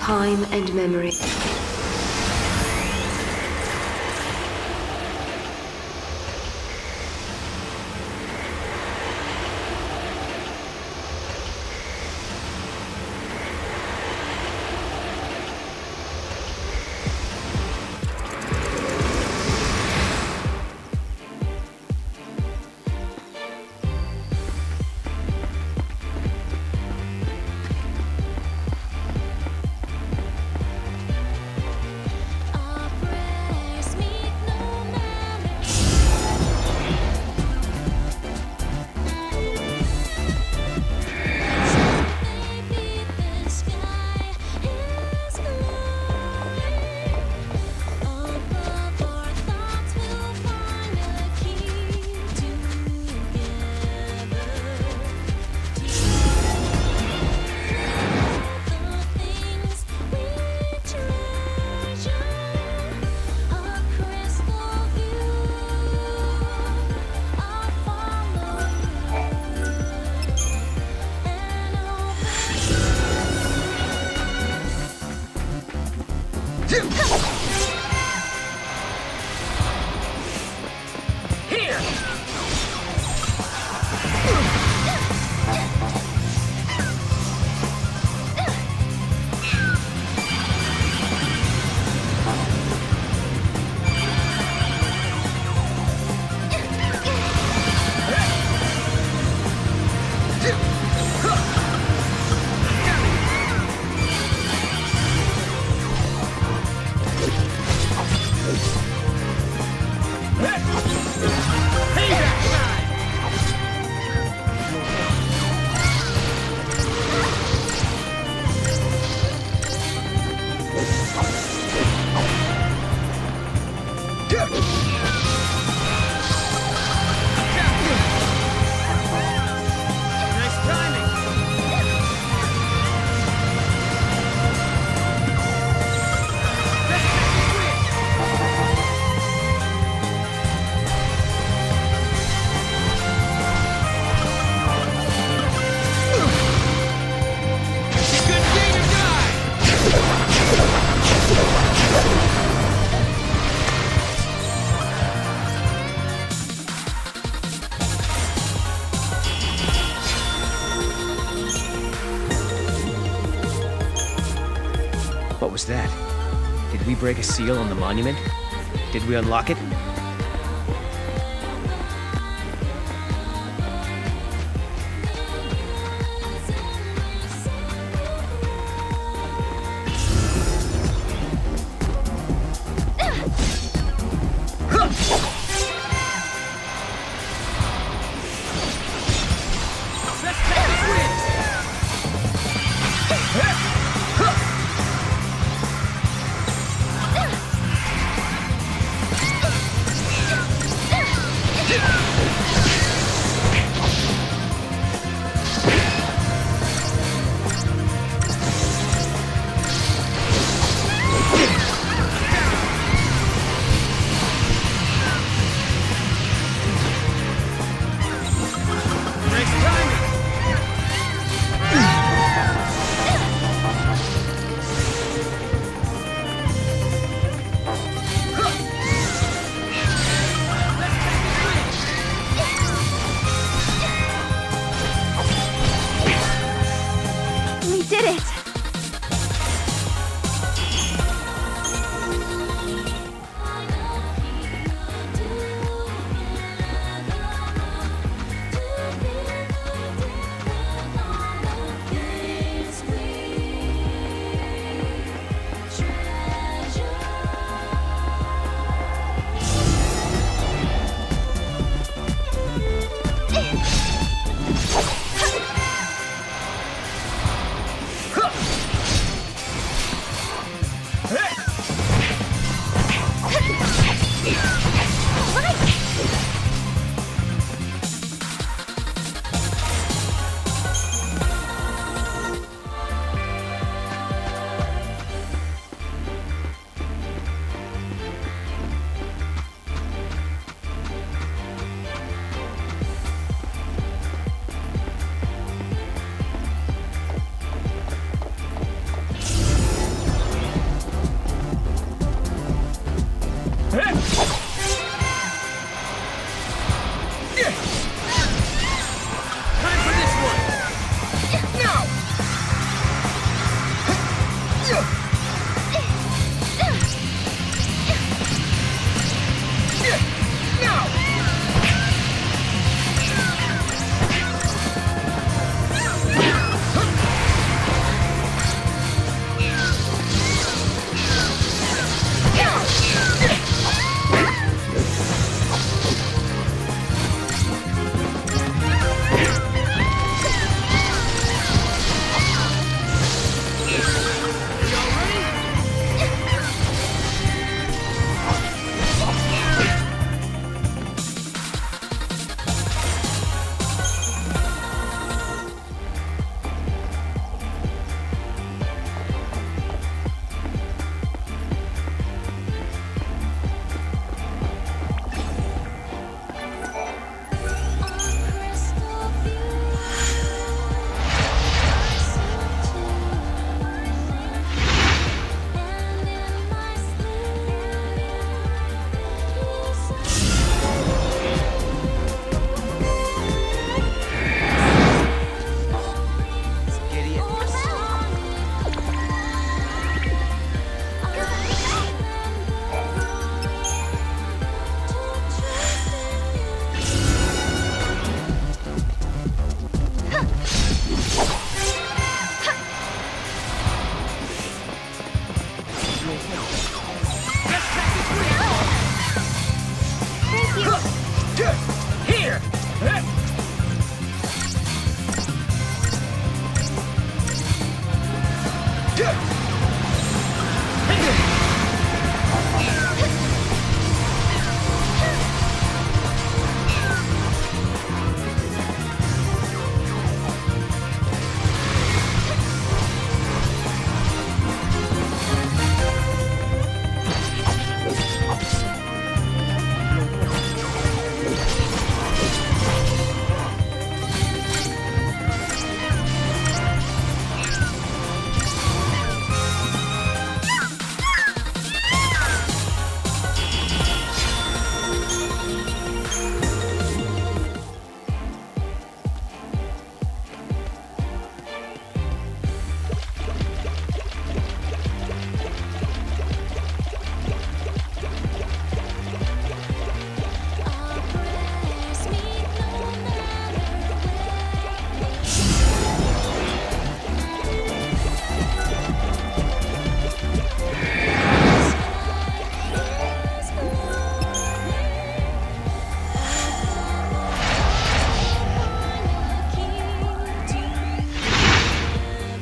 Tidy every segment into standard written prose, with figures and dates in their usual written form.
time and memory. What was that? Did we break a seal on the monument? Did we unlock it?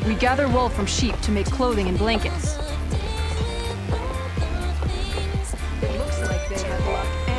We gather wool from sheep to make clothing and blankets. It looks like they have luck and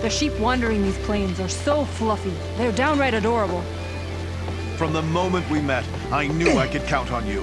The sheep wandering these plains are so fluffy. They're downright adorable. From the moment we met, I knew I could count on you.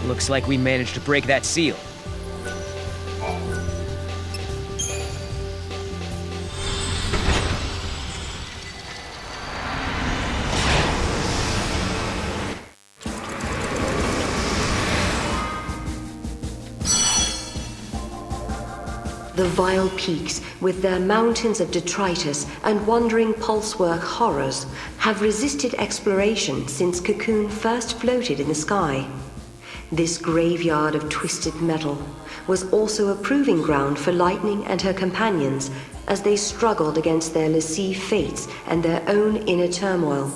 Looks like we managed to break that seal. The vile peaks, with their mountains of detritus and wandering pulsework horrors, have resisted exploration since Cocoon first floated in the sky. This graveyard of twisted metal was also a proving ground for Lightning and her companions as they struggled against their Lassie fates and their own inner turmoil.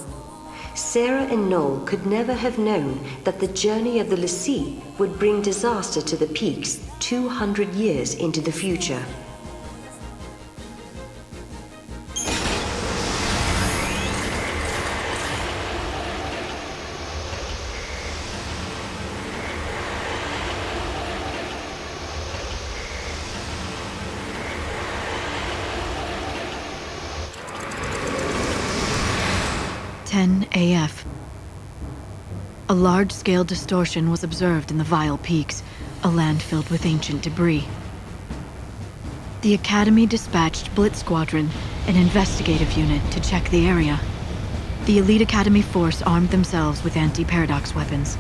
Sarah and Noel could never have known that the journey of the Lassie would bring disaster to the peaks 200 years into the future. AF. A large-scale distortion was observed in the Vile Peaks, a land filled with ancient debris. The Academy dispatched Blitz Squadron, an investigative unit, to check the area. The elite Academy force armed themselves with anti-paradox weapons.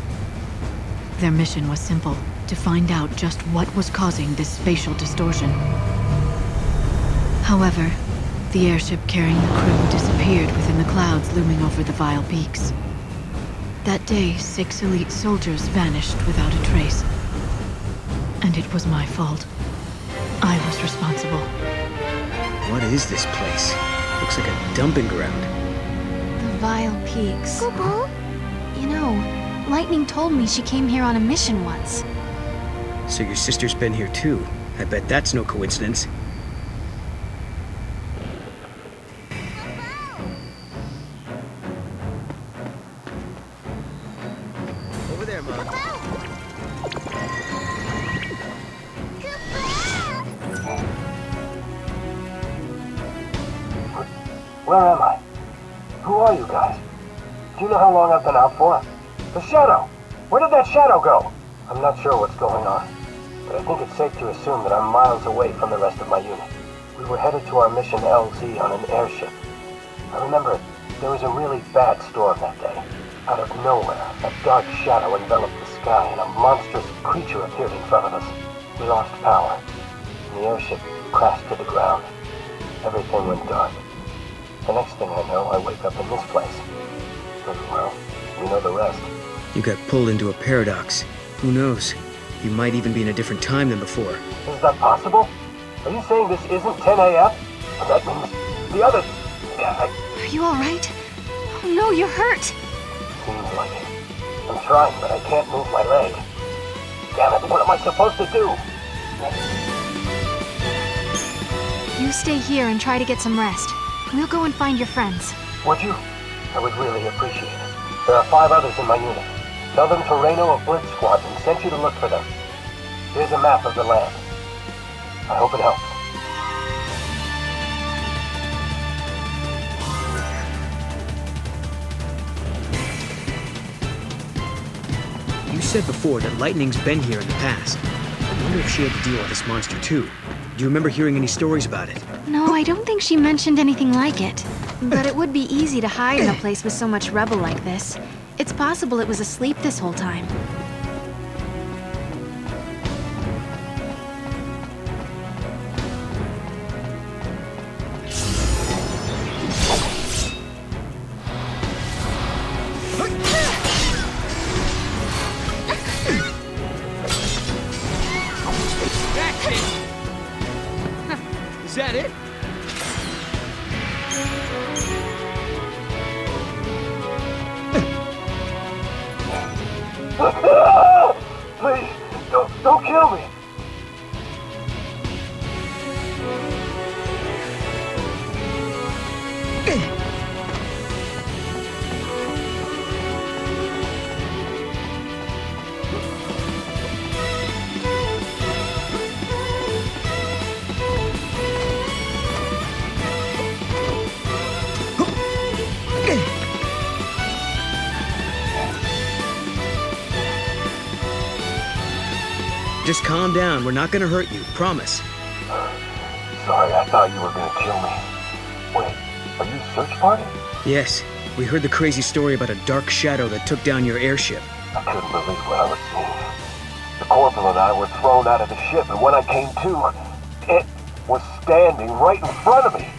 Their mission was simple: to find out just what was causing this spatial distortion. However, the airship carrying the crew disappeared within the clouds looming over the Vile Peaks. That day, 6 elite soldiers vanished without a trace. And it was my fault. I was responsible. What is this place? Looks like a dumping ground. The Vile Peaks. Kupo? You know, Lightning told me she came here on a mission once. So your sister's been here too. I bet that's no coincidence. Over there, Mom. Where am I? Who are you guys? Do you know how long I've been out for? The shadow! Where did that shadow go? I'm not sure what's going on, but I think it's safe to assume that I'm miles away from the rest of my unit. We were headed to our mission LZ on an airship. I remember there was a really bad storm that day. Out of nowhere, a dark shadow enveloped the sky and a monstrous creature appeared in front of us. We lost power, and the airship crashed to the ground. Everything went dark. The next thing I know, I wake up in this place. And, well, you know the rest. You got pulled into a paradox. Who knows? You might even be in a different time than before. Is that possible? Are you saying this isn't 10 AF? That means the other... Are you alright? Oh no, you're hurt! Seems like it. I'm trying, but I can't move my leg. Damn it, what am I supposed to do? You stay here and try to get some rest. We'll go and find your friends. Would you? I would really appreciate it. There are 5 others in my unit. Tell them Torreno of Blitz Squadron sent you to look for them. Here's a map of the land. I hope it helps. You said before that Lightning's been here in the past. I wonder if she had to deal with this monster too. Do you remember hearing any stories about it? No, I don't think she mentioned anything like it. But it would be easy to hide in a place with so much rubble like this. It's possible it was asleep this whole time. Please, don't kill me. Just calm down. We're not gonna hurt you. Promise. Sorry, I thought you were gonna kill me. Wait, are you search party? Yes. We heard the crazy story about a dark shadow that took down your airship. I couldn't believe what I was seeing. The corporal and I were thrown out of the ship, and when I came to, it was standing right in front of me.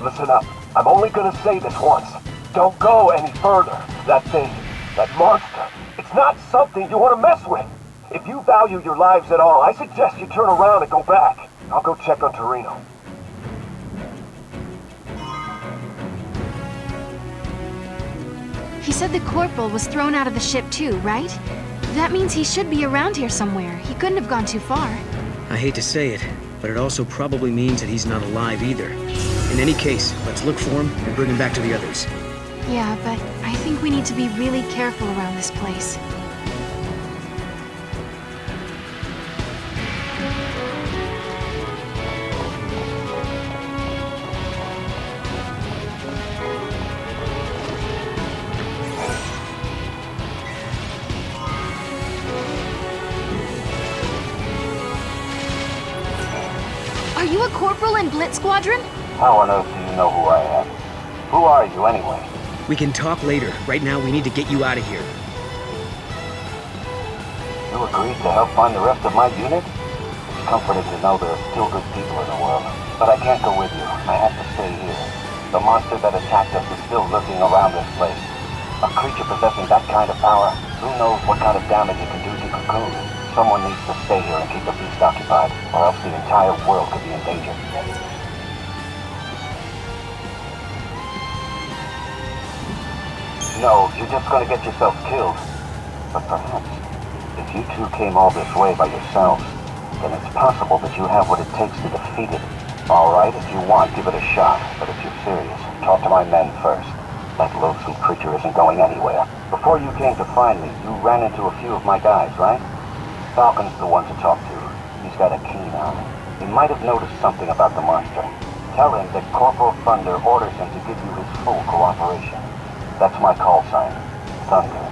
Listen up. I'm only gonna say this once. Don't go any further. That thing, that monster, it's not something you want to mess with. If you value your lives at all, I suggest you turn around and go back. I'll go check on Torreno. He said the corporal was thrown out of the ship too, right? That means he should be around here somewhere. He couldn't have gone too far. I hate to say it, but it also probably means that he's not alive either. In any case, let's look for him and bring him back to the others. Yeah, but I think we need to be really careful around this place. Are you a corporal in Blitz Squadron? How on earth do you know who I am? Who are you anyway? We can talk later. Right now, we need to get you out of here. You agreed to help find the rest of my unit? It's comforting to know there are still good people in the world. But I can't go with you. I have to stay here. The monster that attacked us is still lurking around this place. A creature possessing that kind of power, who knows what kind of damage it can do to Cocoon? Someone needs to stay here and keep the beast occupied, or else the entire world could be in danger. No, you're just gonna get yourself killed. But perhaps, if you two came all this way by yourselves, then it's possible that you have what it takes to defeat it. Alright, if you want, give it a shot. But if you're serious, talk to my men first. That loathsome creature isn't going anywhere. Before you came to find me, you ran into a few of my guys, right? Falcon's the one to talk to. He's got a keen eye. He might have noticed something about the monster. Tell him that Corporal Thunder orders him to give you his full cooperation. That's my call sign. Thunder.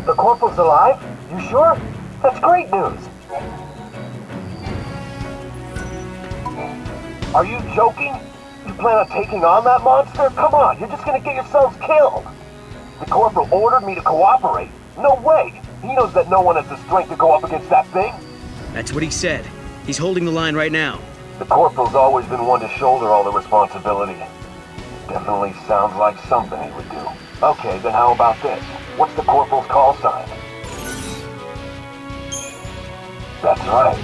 The Corporal's alive? You sure? That's great news! Are you joking? You plan on taking on that monster? Come on, you're just gonna get yourselves killed! The Corporal ordered me to cooperate. No way! He knows that no one has the strength to go up against that thing. That's what he said. He's holding the line right now. The Corporal's always been one to shoulder all the responsibility. Definitely sounds like something he would do. Okay, then how about this? What's the Corporal's call sign? That's right.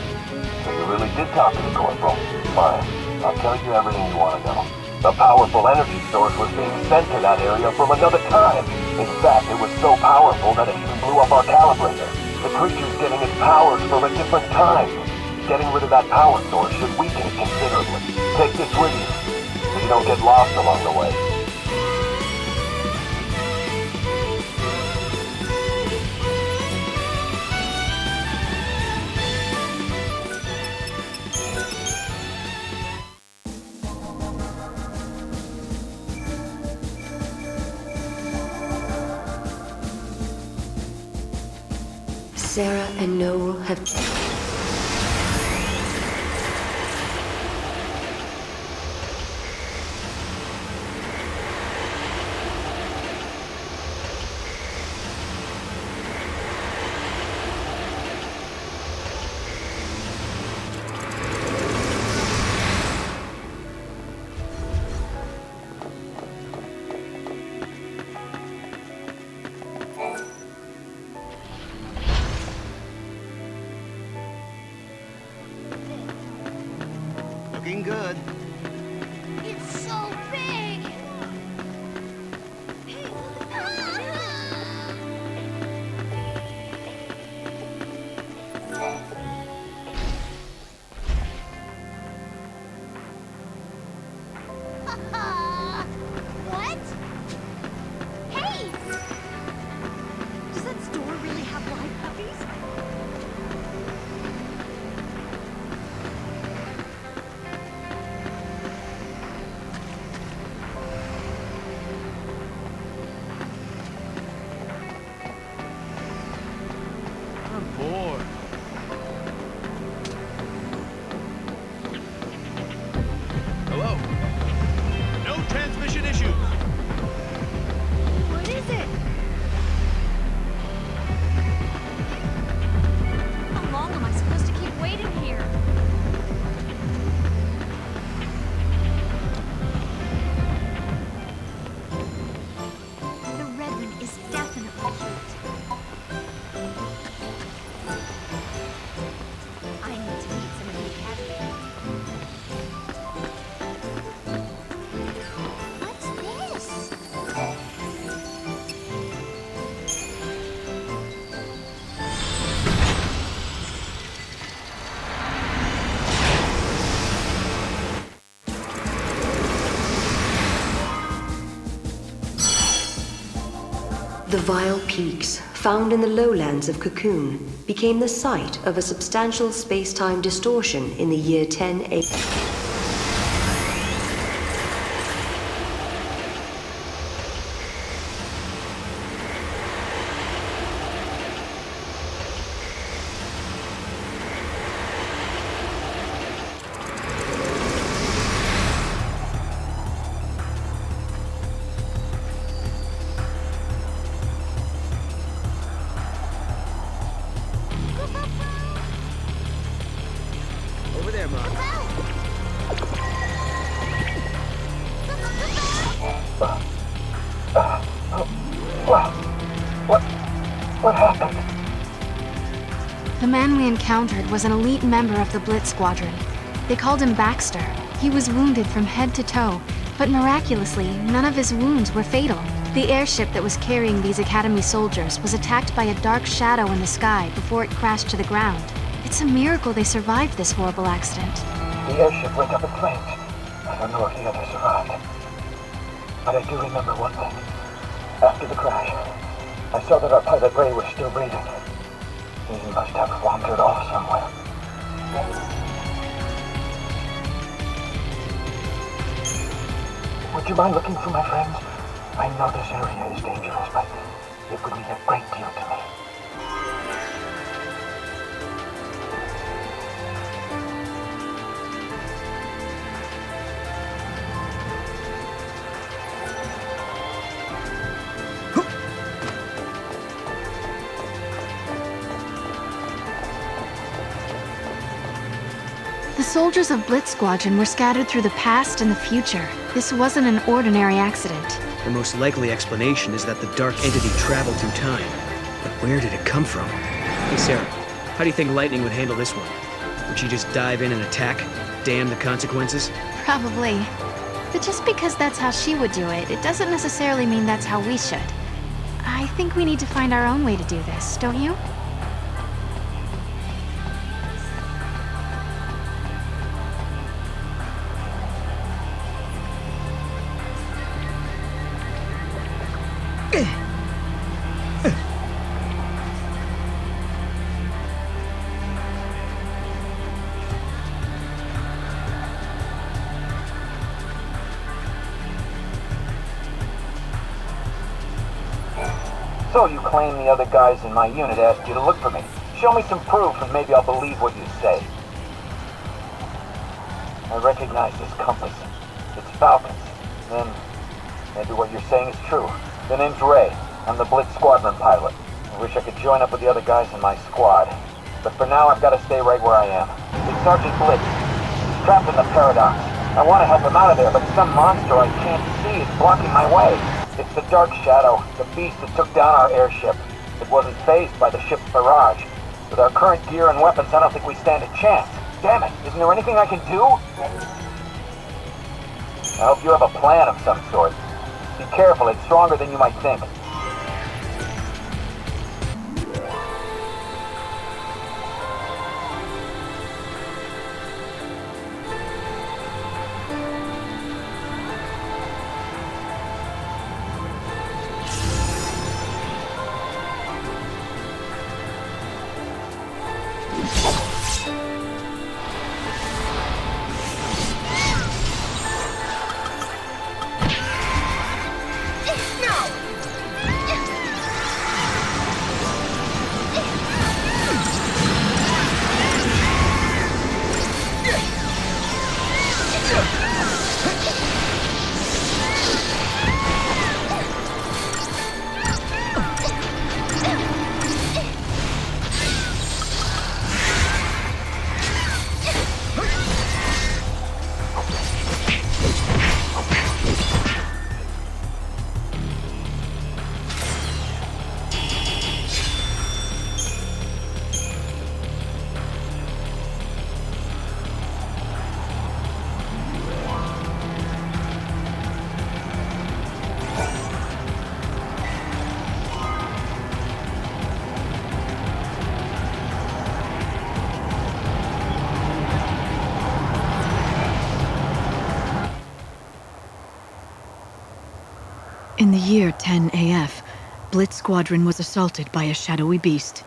So you really did talk to the Corporal. Fine. I'll tell you everything you want to know. A powerful energy source was being sent to that area from another time. In fact, it was so powerful that it even blew up our calibrator. The creature's getting its powers from a different time. Getting rid of that power source should weaken it considerably. Take this with you, so you don't get lost along the way. Sarah and Noel have... Looking good. It's so big! What? Hey! Does that store really have live puppies? Hello? No transmission issues. What is it? How long am I supposed to keep waiting here? The red one is definitely cute. I need to meet some of the academy. What's this? The Vile Peaks, found in the lowlands of Cocoon, became the site of a substantial space-time distortion in the year 10A. Over there, Mark. What happened? The man we encountered was an elite member of the Blitz Squadron. They called him Baxter. He was wounded from head to toe, but miraculously, none of his wounds were fatal. The airship that was carrying these Academy soldiers was attacked by a dark shadow in the sky before it crashed to the ground. It's a miracle they survived this horrible accident. The airship went up in flames. I don't know if the others survived. But I do remember one thing. After the crash, I saw that our pilot Ray was still breathing. He must have wandered off somewhere. Would you mind looking for my friends? I know this area is dangerous, but it would mean a great deal to me. The soldiers of Blitz Squadron were scattered through the past and the future. This wasn't an ordinary accident. The most likely explanation is that the dark entity traveled through time. But where did it come from? Hey, Sarah, how do you think Lightning would handle this one? Would she just dive in and attack? Damn the consequences? Probably. But just because that's how she would do it, it doesn't necessarily mean that's how we should. I think we need to find our own way to do this, don't you? So you claim the other guys in my unit asked you to look for me. Show me some proof and maybe I'll believe what you say. I recognize this compass. It's Falcon's. Then, maybe what you're saying is true. The name's Ray. I'm the Blitz Squadron pilot. I wish I could join up with the other guys in my squad. But for now, I've got to stay right where I am. It's Sergeant Blitz. He's trapped in the Paradox. I want to help him out of there, but some monster I can't see is blocking my way. It's the Dark Shadow, the beast that took down our airship. It wasn't phased by the ship's barrage. With our current gear and weapons, I don't think we stand a chance. Damn it, isn't there anything I can do? I hope you have a plan of some sort. Be careful, it's stronger than you might think. In the year 10 AF, Blitz Squadron was assaulted by a shadowy beast.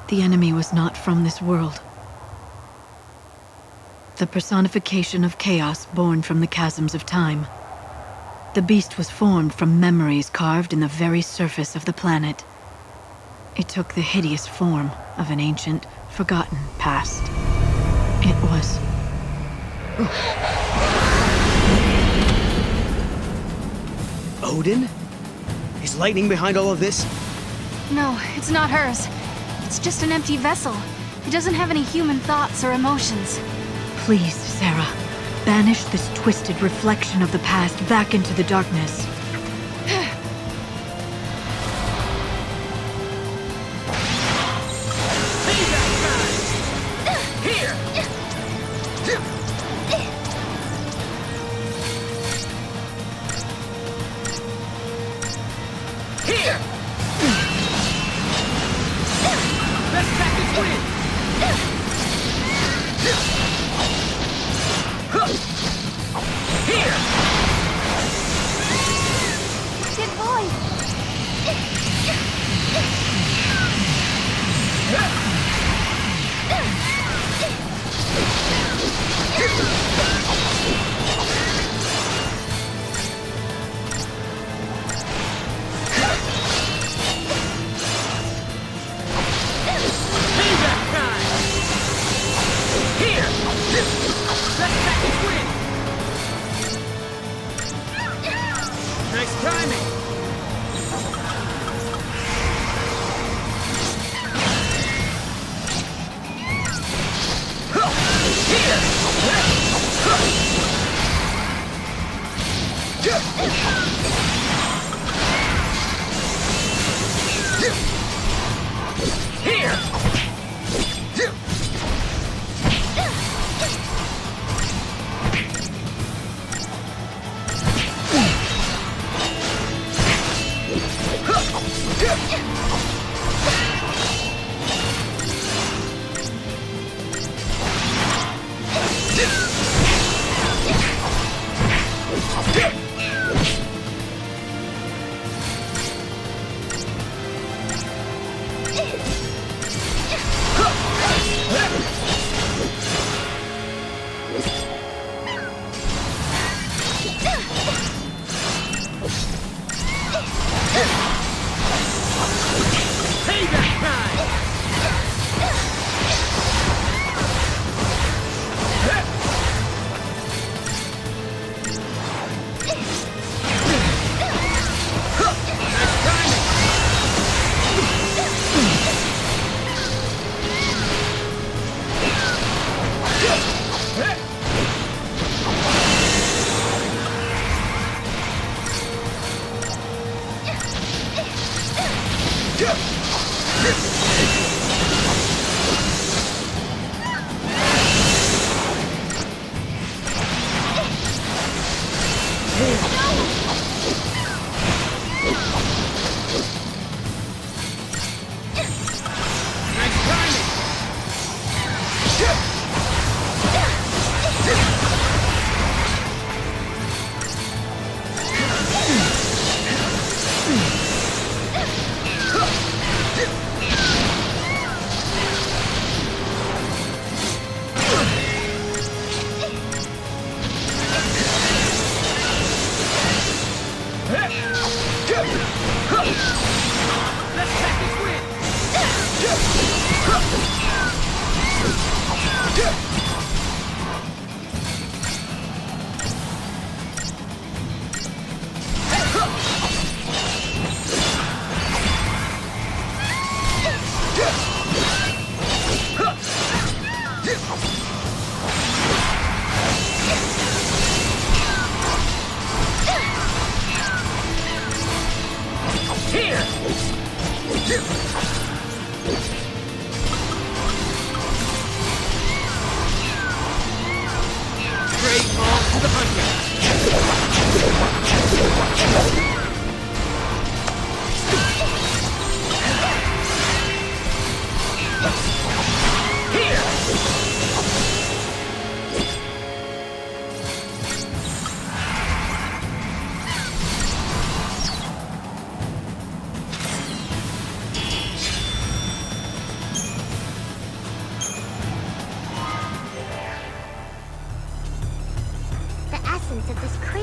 The enemy was not from this world. The personification of chaos born from the chasms of time. The beast was formed from memories carved in the very surface of the planet. It took the hideous form of an ancient, forgotten past. It was... Odin? Is lightning behind all of this? No, it's not hers. It's just an empty vessel. It doesn't have any human thoughts or emotions. Please, Sarah, banish this twisted reflection of the past back into the darkness.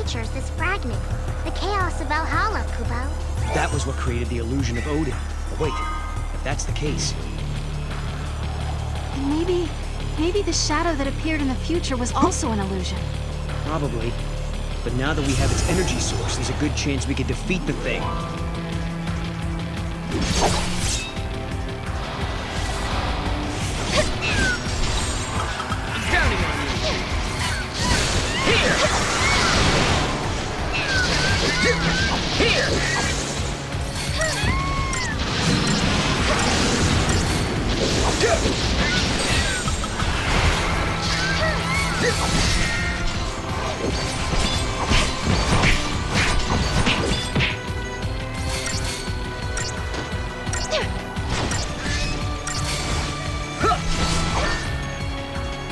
creatures this fragment. The chaos of Valhalla, Kubo. That was what created the illusion of Odin. But wait, if that's the case... And maybe the shadow that appeared in the future was also an illusion. Probably. But now that we have its energy source, there's a good chance we could defeat the thing.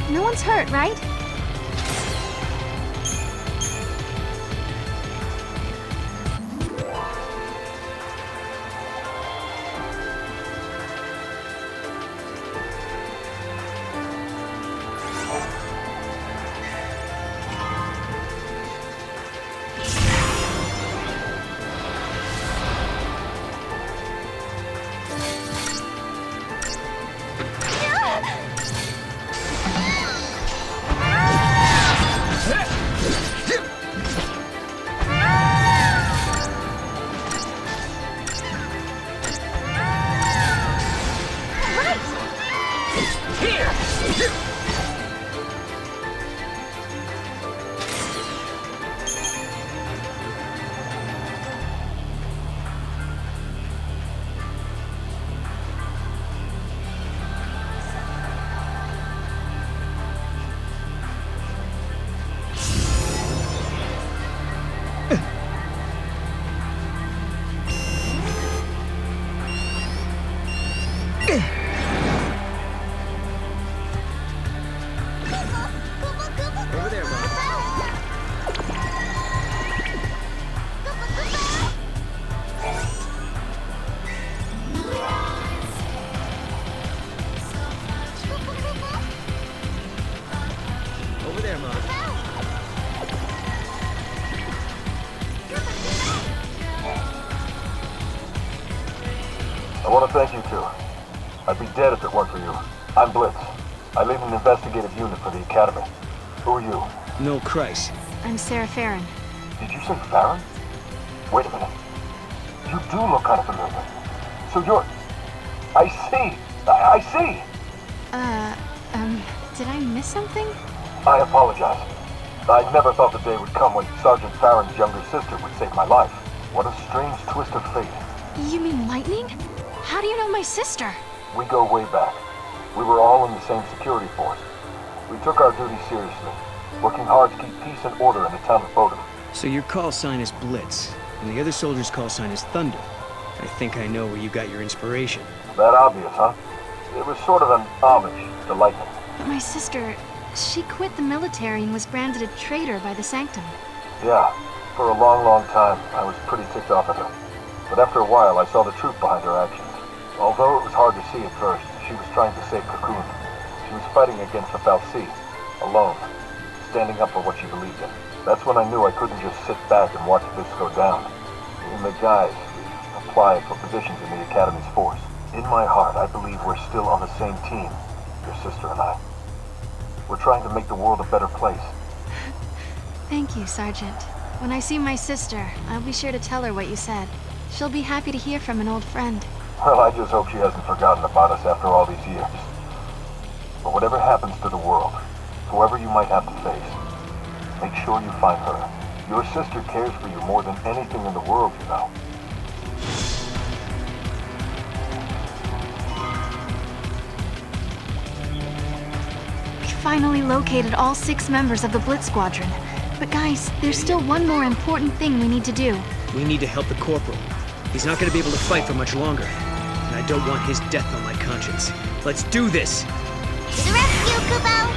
No one's hurt, right? I want to thank you two. I'd be dead if it weren't for you. I'm Blitz. I lead an investigative unit for the Academy. Who are you? No Christ. I'm Sarah Farron. Did you say Farron? Wait a minute. You do look kind of familiar. So you're... I see! I see! Did I miss something? I apologize. I never thought the day would come when Sergeant Farron's younger sister would save my life. What a strange twist of fate. You mean lightning? How do you know my sister? We go way back. We were all in the same security force. We took our duty seriously, working hard to keep peace and order in the town of Odin. So your call sign is Blitz, and the other soldier's call sign is Thunder. I think I know where you got your inspiration. That obvious, huh? It was sort of an homage to lightning. But my sister, she quit the military and was branded a traitor by the Sanctum. Yeah, for a long, long time, I was pretty ticked off at her. But after a while, I saw the truth behind her actions. Although it was hard to see at first, she was trying to save Cocoon. She was fighting against the Falci, alone, standing up for what she believed in. That's when I knew I couldn't just sit back and watch this go down. In the guise, we applied for positions in the Academy's force. In my heart, I believe we're still on the same team, your sister and I. We're trying to make the world a better place. Thank you, Sergeant. When I see my sister, I'll be sure to tell her what you said. She'll be happy to hear from an old friend. Well, I just hope she hasn't forgotten about us after all these years. But whatever happens to the world, whoever you might have to face, make sure you find her. Your sister cares for you more than anything in the world, you know. We finally located all 6 members of the Blitz Squadron. But guys, there's still one more important thing we need to do. We need to help the Corporal. He's not going to be able to fight for much longer. And I don't want his death on my conscience. Let's do this! To the rescue, Kubo!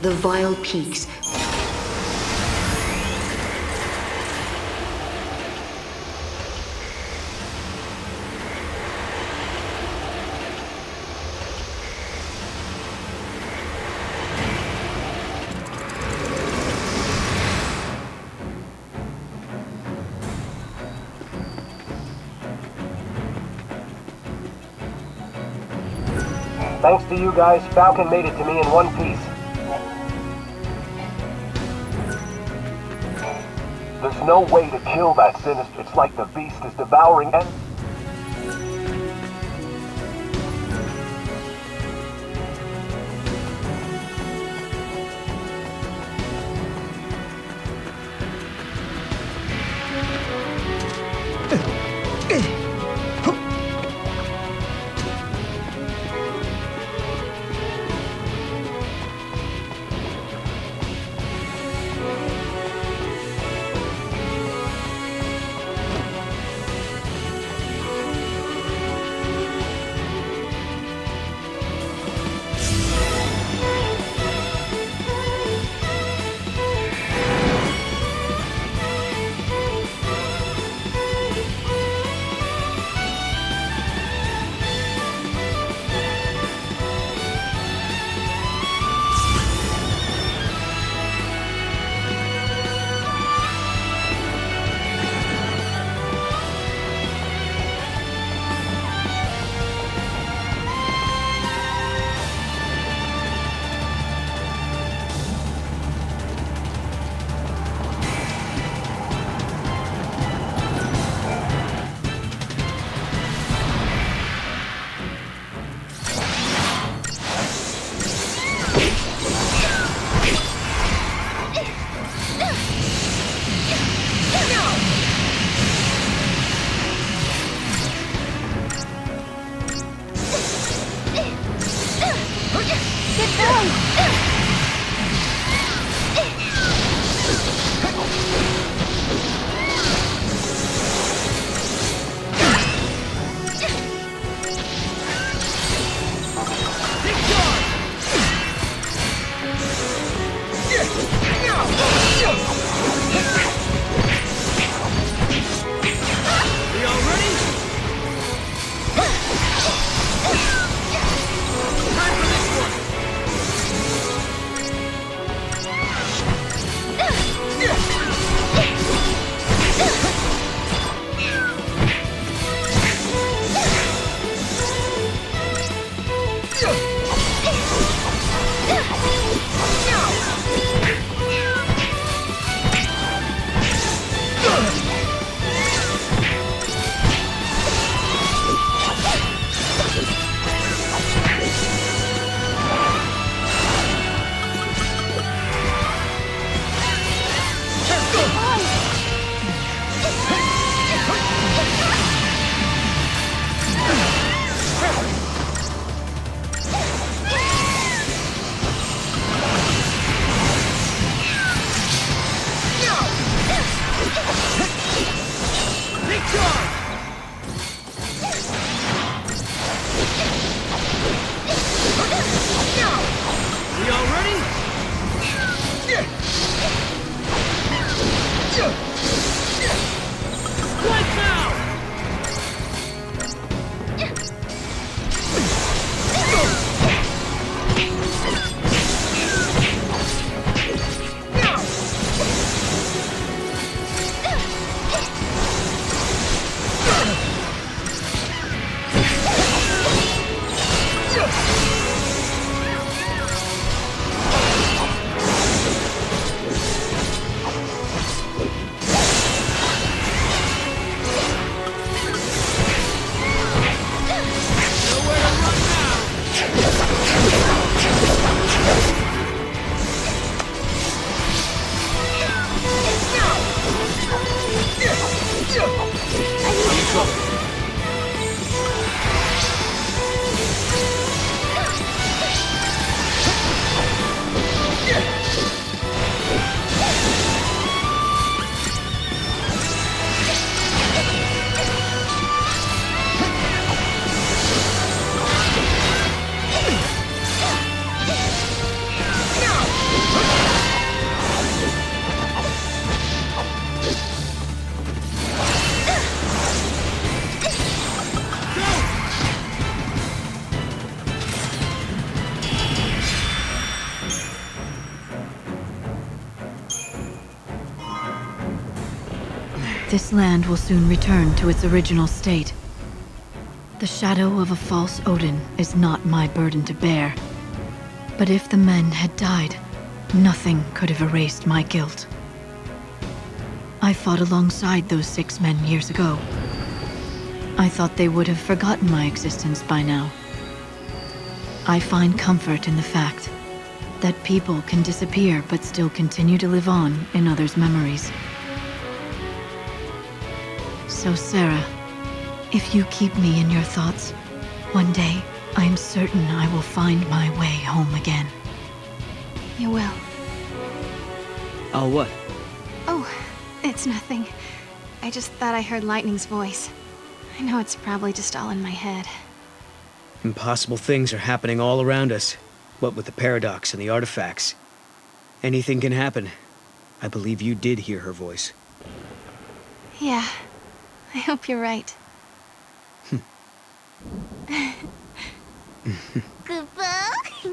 The vile peaks. Thanks to you guys, Falcon made it to me in one piece. There's no way to kill that sinister. It's like the beast is devouring and... This land will soon return to its original state. The shadow of a false Odin is not my burden to bear. But if the men had died, nothing could have erased my guilt. I fought alongside those 6 men years ago. I thought they would have forgotten my existence by now. I find comfort in the fact that people can disappear but still continue to live on in others' memories. So Sarah, if you keep me in your thoughts, one day I am certain I will find my way home again. You will. I'll what? Oh, it's nothing. I just thought I heard Lightning's voice. I know it's probably just all in my head. Impossible things are happening all around us. What with the paradox and the artifacts. Anything can happen. I believe you did hear her voice. Yeah, I hope you're right. Goodbye.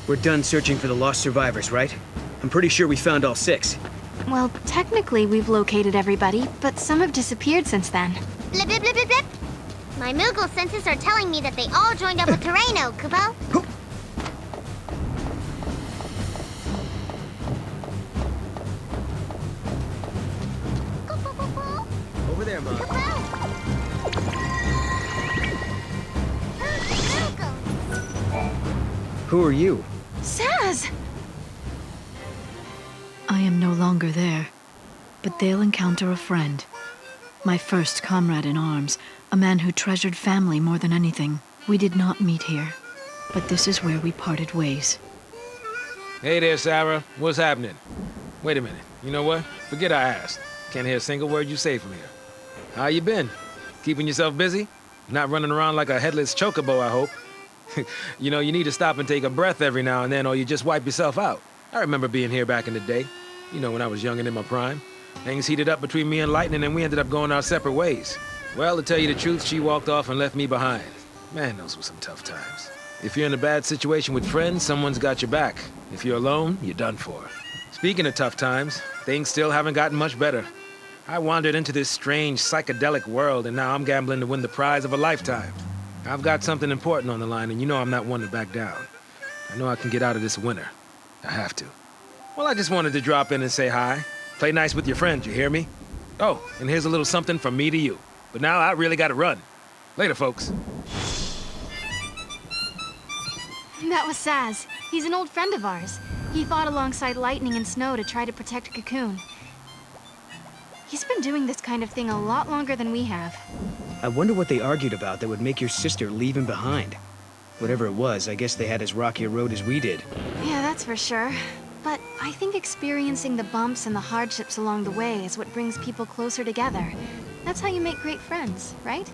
We're done searching for the lost survivors, right? I'm pretty sure we found all 6. Well, technically we've located everybody, but some have disappeared since then. Blip, blip, blip, blip, blip. My Moogle senses are telling me that they all joined up with Torreno, Kubo. Over there, Mom. Who are you? Saz! I am no longer there, but they'll encounter a friend. My first comrade in arms, a man who treasured family more than anything. We did not meet here, but this is where we parted ways. Hey there, Sarah. What's happening? Wait a minute. You know what? Forget I asked. Can't hear a single word you say from here. How you been? Keeping yourself busy? Not running around like a headless chocobo, I hope. You know, you need to stop and take a breath every now and then, or you just wipe yourself out. I remember being here back in the day. You know, when I was young and in my prime. Things heated up between me and Lightning, and we ended up going our separate ways. Well, to tell you the truth, she walked off and left me behind. Man, those were some tough times. If you're in a bad situation with friends, someone's got your back. If you're alone, you're done for. Speaking of tough times, things still haven't gotten much better. I wandered into this strange, psychedelic world, and now I'm gambling to win the prize of a lifetime. I've got something important on the line, and you know I'm not one to back down. I know I can get out of this winter. I have to. Well, I just wanted to drop in and say hi. Play nice with your friends, you hear me? Oh, and here's a little something from me to you. But now I really gotta run. Later, folks. That was Saz. He's an old friend of ours. He fought alongside Lightning and Snow to try to protect Cocoon. He's been doing this kind of thing a lot longer than we have. I wonder what they argued about that would make your sister leave him behind. Whatever it was, I guess they had as rocky a road as we did. Yeah, that's for sure. But I think experiencing the bumps and the hardships along the way is what brings people closer together. That's how you make great friends, right?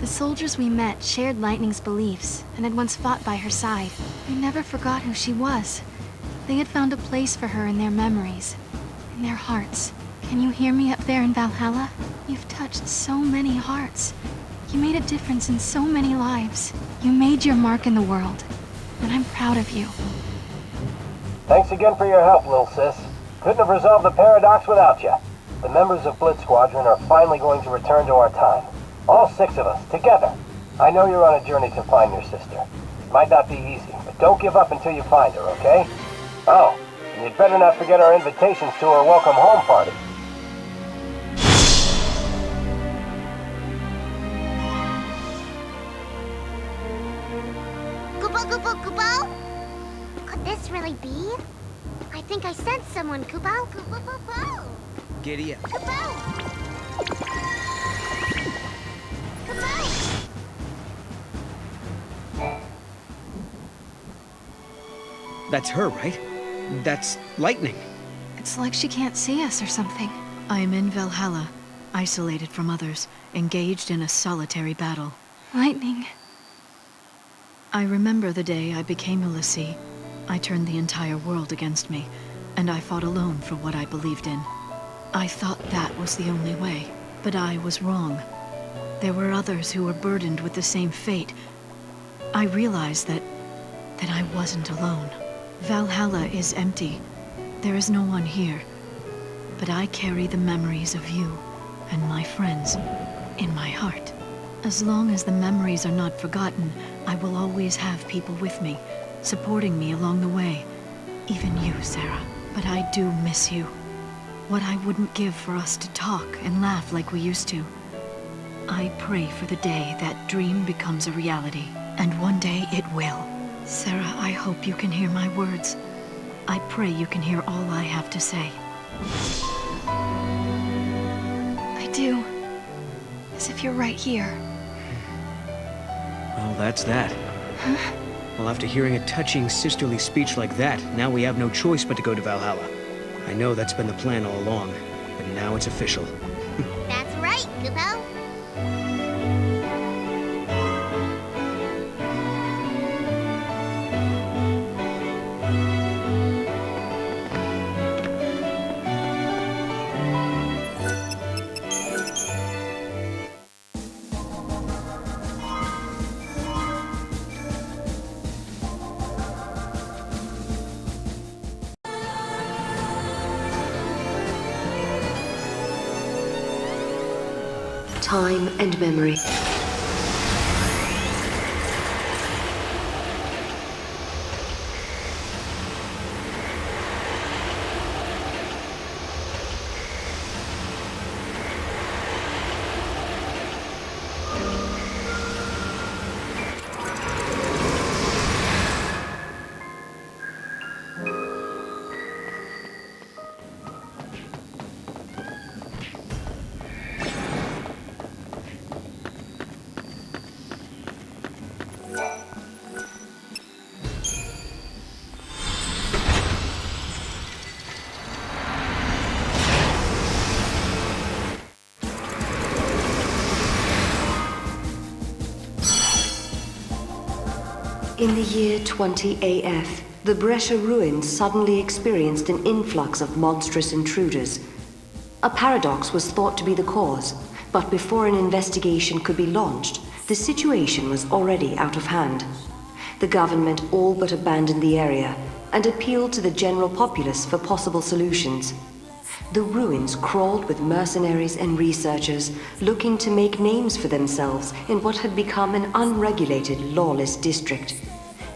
The soldiers we met shared Lightning's beliefs and had once fought by her side. We never forgot who she was. They had found a place for her in their memories, in their hearts. Can you hear me up there in Valhalla? You've touched so many hearts. You made a difference in so many lives. You made your mark in the world, and I'm proud of you. Thanks again for your help, little sis. Couldn't have resolved the paradox without you. The members of Blitz Squadron are finally going to return to our time. All 6 of us, together. I know you're on a journey to find your sister. It might not be easy, but don't give up until you find her, okay? Oh, and you'd better not forget our invitations to our welcome home party. Kupo? Could this really be? I think I sensed someone, Kupo. Kupo. Giddy up. Kupo! That's her, right? That's lightning. It's like she can't see us or something. I am in Valhalla, isolated from others, engaged in a solitary battle. Lightning. I remember the day I became a Lassie. I turned the entire world against me, and I fought alone for what I believed in. I thought that was the only way, but I was wrong. There were others who were burdened with the same fate. I realized that I wasn't alone. Valhalla is empty. There is no one here. But I carry the memories of you and my friends in my heart. As long as the memories are not forgotten, I will always have people with me, supporting me along the way. Even you, Sarah. But I do miss you. What I wouldn't give for us to talk and laugh like we used to. I pray for the day that dream becomes a reality, and one day it will. Sarah, I hope you can hear my words. I pray you can hear all I have to say. I do. As if you're right here. Well, that's that. Huh? Well, after hearing a touching sisterly speech like that, now we have no choice but to go to Valhalla. I know that's been the plan all along, but now it's official. That's right, Kupo. Time and memory. In the year 20 AF, the Bresha Ruins suddenly experienced an influx of monstrous intruders. A paradox was thought to be the cause, but before an investigation could be launched, the situation was already out of hand. The government all but abandoned the area and appealed to the general populace for possible solutions. The ruins crawled with mercenaries and researchers looking to make names for themselves in what had become an unregulated, lawless district.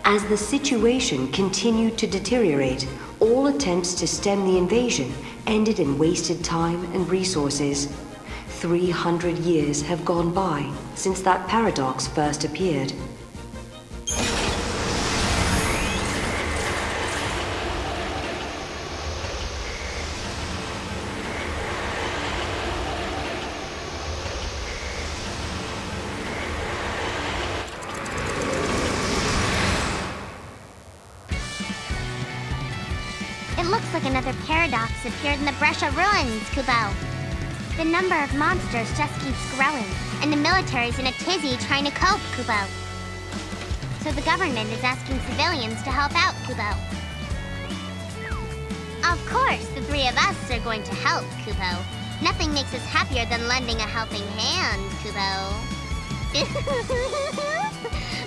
As the situation continued to deteriorate, all attempts to stem the invasion ended in wasted time and resources. 300 years have gone by since that paradox first appeared. It looks like another paradox appeared in the Bresha Ruins, Kupo. The number of monsters just keeps growing, and the military's in a tizzy trying to cope, Kupo. So the government is asking civilians to help out, Kupo. Of course, the three of us are going to help, Kupo. Nothing makes us happier than lending a helping hand, Kupo.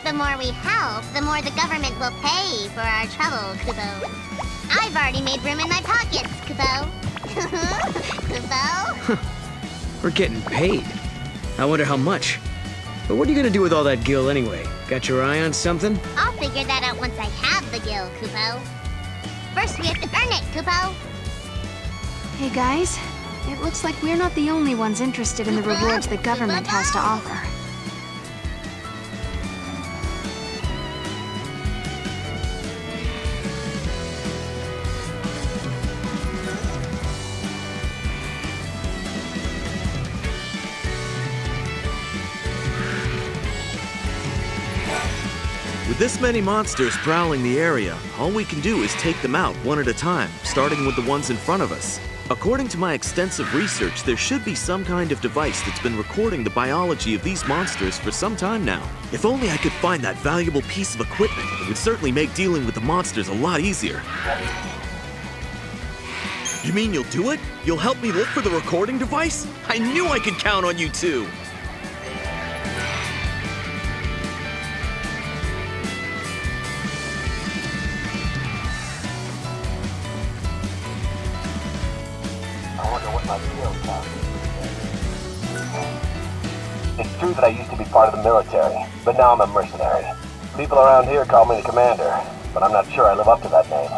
The more we help, the more the government will pay for our trouble, Kupo. I've already made room in my pockets, Kupo. Kupo? We're getting paid. I wonder how much. But what are you gonna do with all that gil anyway? Got your eye on something? I'll figure that out once I have the gil, Kupo. first we have to earn it, Kupo. Hey guys, it looks like we're not the only ones interested in the rewards the government has to offer. With this many monsters prowling the area, all we can do is take them out one at a time, starting with the ones in front of us. According to my extensive research, there should be some kind of device that's been recording the biology of these monsters for some time now. If only I could find that valuable piece of equipment, it would certainly make dealing with the monsters a lot easier. You mean you'll do it? You'll help me look for the recording device? I knew I could count on you two! It's true that I used to be part of the military, but now I'm a mercenary. People around here call me the commander, but I'm not sure I live up to that name.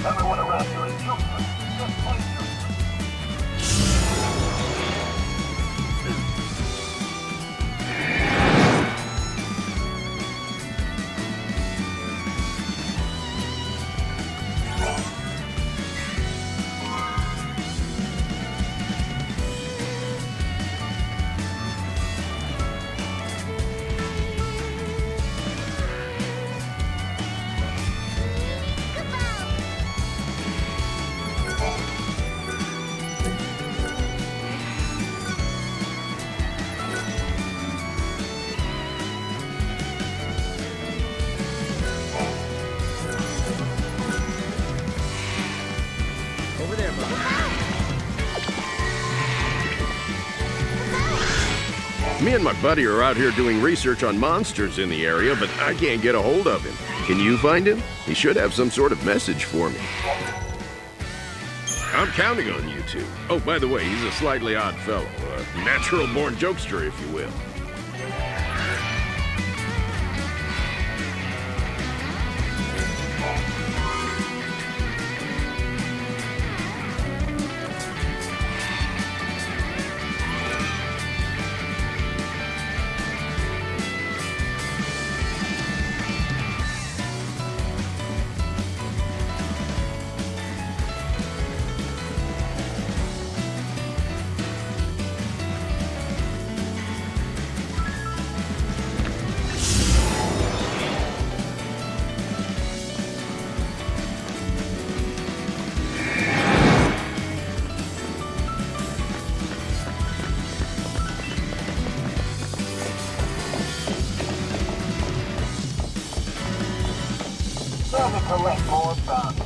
Everyone around here is useless. Just plain Me and my buddy are out here doing research on monsters in the area, but I can't get a hold of him. Can you find him? He should have some sort of message for me. I'm counting on you two. Oh, by the way, he's a slightly odd fellow. A natural-born jokester, if you will. Time to collect more bounty.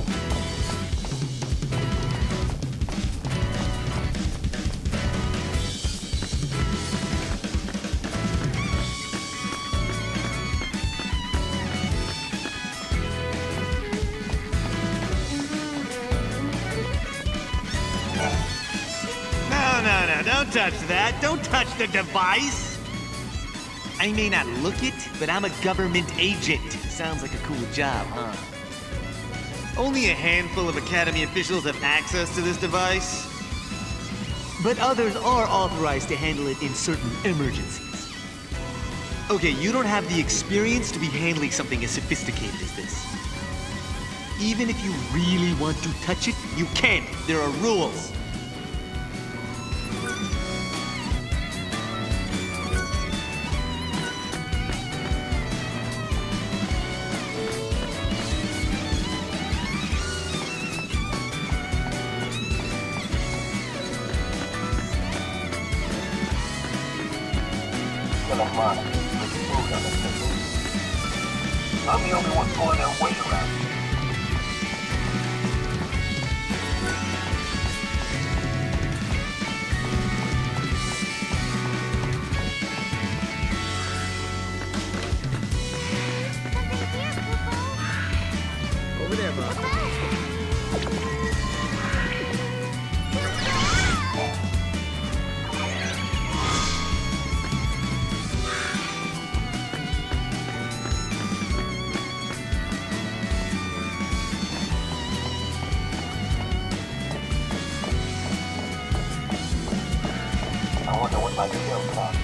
No, don't touch that. Don't touch the device. I may not look it, but I'm a government agent. Sounds like a cool job, huh? Only a handful of Academy officials have access to this device. But others are authorized to handle it in certain emergencies. Okay, you don't have the experience to be handling something as sophisticated as this. Even if you really want to touch it, you can't. There are rules. I'm the only one pulling their weight around. Over there, Bob. I wonder what my skill costs.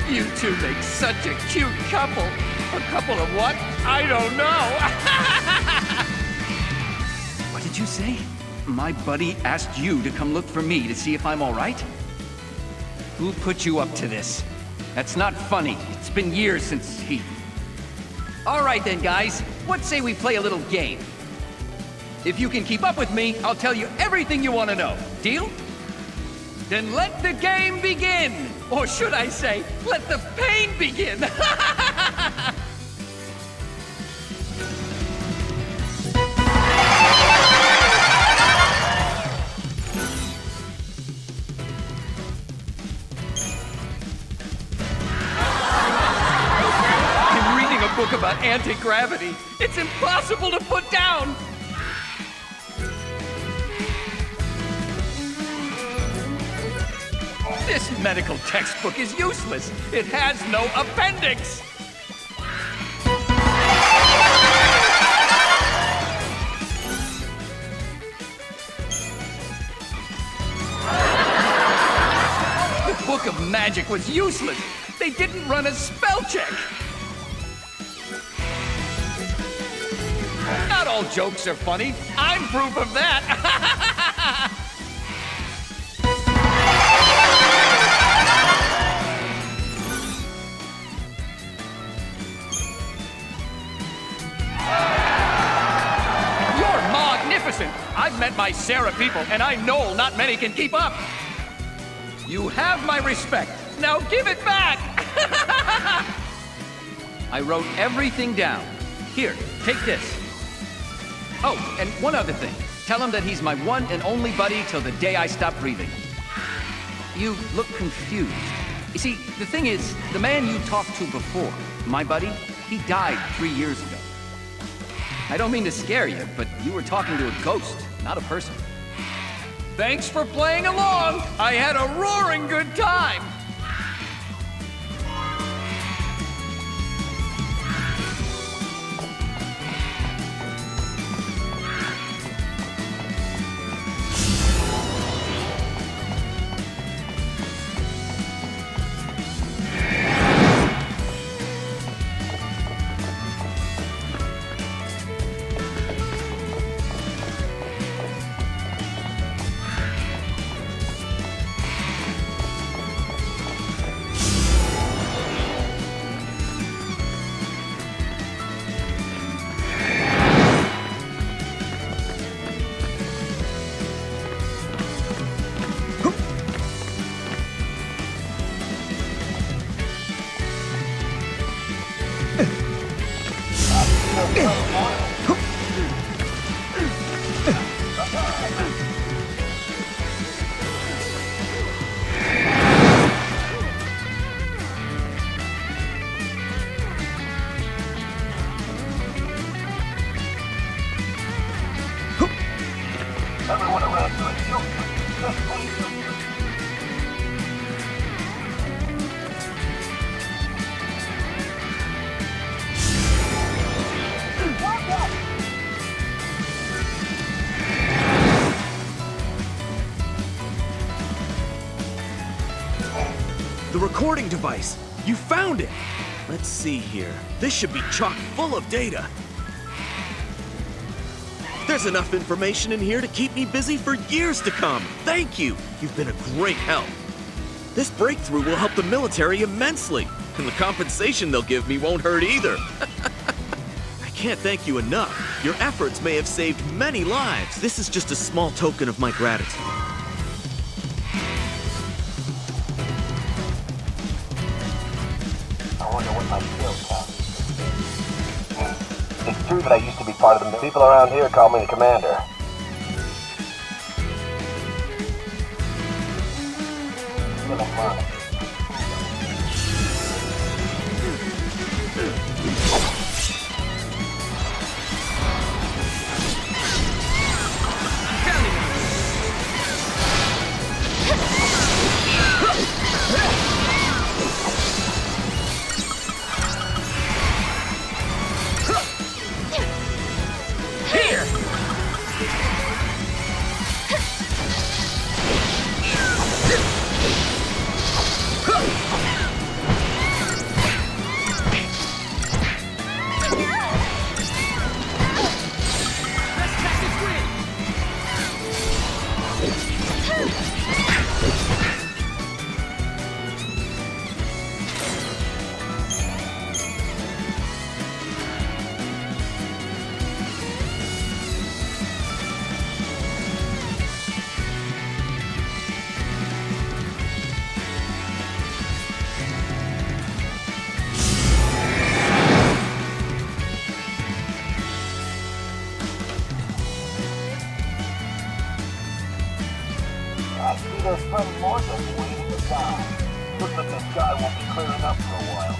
You two make such a cute couple. A couple of what? I don't know. What did you say? My buddy asked you to come look for me to see if I'm all right? Who put you up to this? That's not funny. It's been years since he... All right then, guys. What say we play a little game? If you can keep up with me, I'll tell you everything you want to know. Deal? Then let the game begin! Or should I say, let the pain begin! I'm reading a book about anti-gravity. It's impossible to put down! This medical textbook is useless. It has no appendix. The Book of Magic was useless. They didn't run a spell check. Not all jokes are funny. I'm proof of that. I've met my Sarah people, and I know not many can keep up. You have my respect. Now give it back! I wrote everything down. Here, take this. Oh, and one other thing. Tell him that he's my one and only buddy till the day I stop breathing. You look confused. You see, the thing is, the man you talked to before, my buddy, he died 3 years ago. I don't mean to scare you, but you were talking to a ghost, not a person. Thanks for playing along! I had a roaring good time! The recording device! You found it! Let's see here. This should be chock full of data. There's enough information in here to keep me busy for years to come. Thank you! You've been a great help. This breakthrough will help the military immensely, and the compensation they'll give me won't hurt either. I can't thank you enough. Your efforts may have saved many lives. This is just a small token of my gratitude. I wonder what my skills count. It's true that I used to be part of the people around here call me the commander. There's plenty more than waiting to die. Looks like this guy won't be clearing up for a while.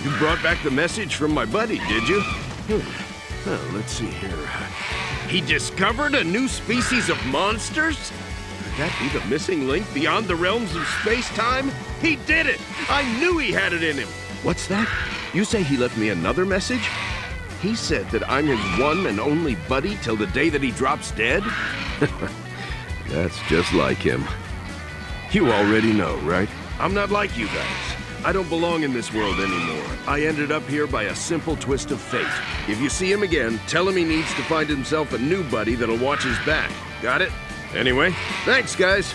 You brought back the message from my buddy, did you? Well, let's see here. He discovered a new species of monsters? Could that be the missing link beyond the realms of space-time? He did it! I knew he had it in him! What's that? You say he left me another message? He said that I'm his one and only buddy till the day that he drops dead? That's just like him. You already know, right? I'm not like you guys. I don't belong in this world anymore. I ended up here by a simple twist of fate. If you see him again, tell him he needs to find himself a new buddy that'll watch his back. Got it? Anyway, thanks, guys.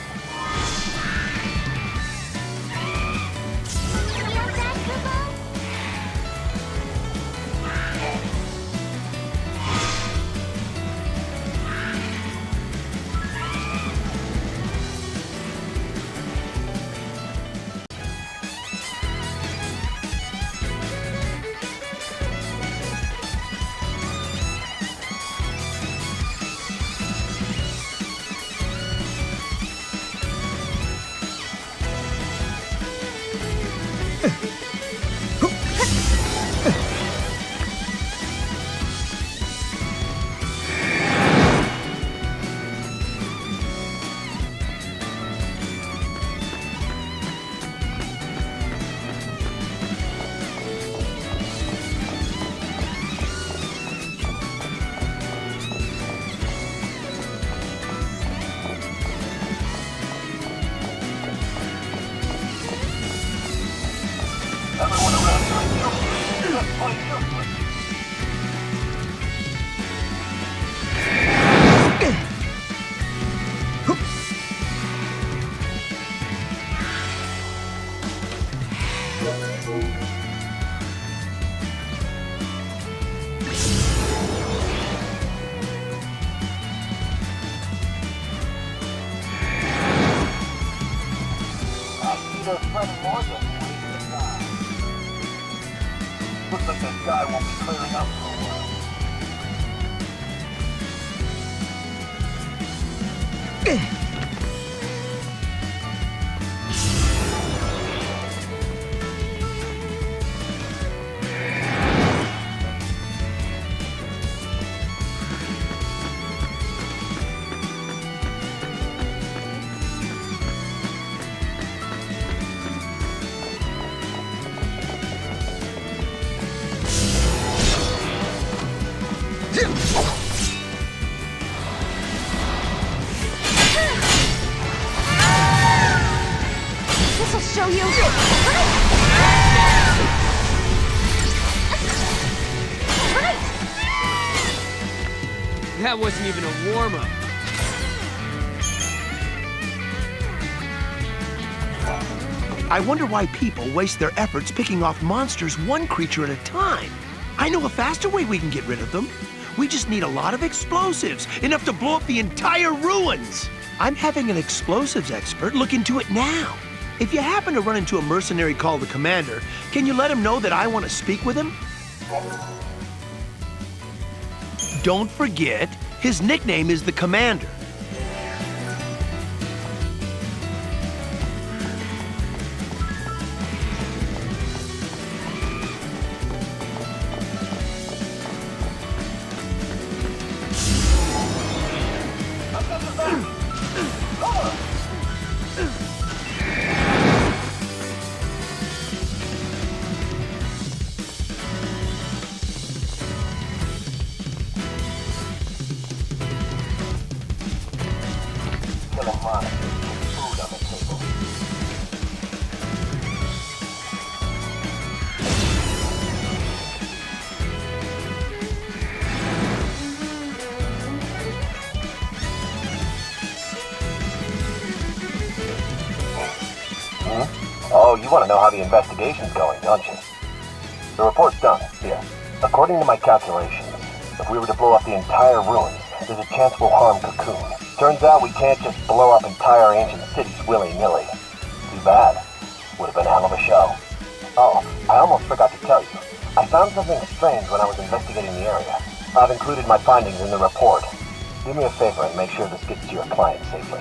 Looks like this guy won't be clearing up for a while. This'll show you. That wasn't even a warm-up. I wonder why people waste their efforts picking off monsters one creature at a time. I know a faster way we can get rid of them. We just need a lot of explosives, enough to blow up the entire ruins. I'm having an explosives expert look into it now. If you happen to run into a mercenary called the Commander, can you let him know that I want to speak with him? Don't forget, his nickname is the Commander. Oh, you want to know how the investigation's going, don't you? The report's done, here. According to my calculations, if we were to blow up the entire ruins, there's a chance we'll harm Cocoon. Turns out we can't just blow up entire ancient cities willy-nilly. Too bad. Would have been a hell of a show. Oh, I almost forgot to tell you. I found something strange when I was investigating the area. I've included my findings in the report. Do me a favor and make sure this gets to your client safely.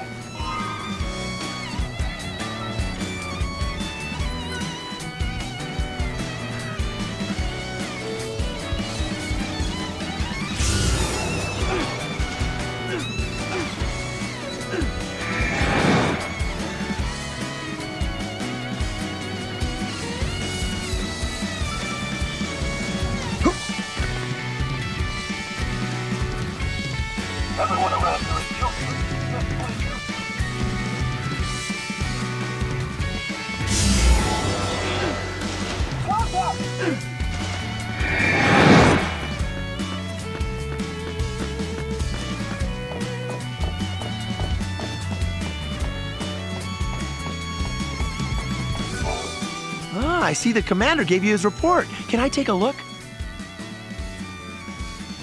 Everyone around here is guilty. I see the commander gave you his report. Can I take a look?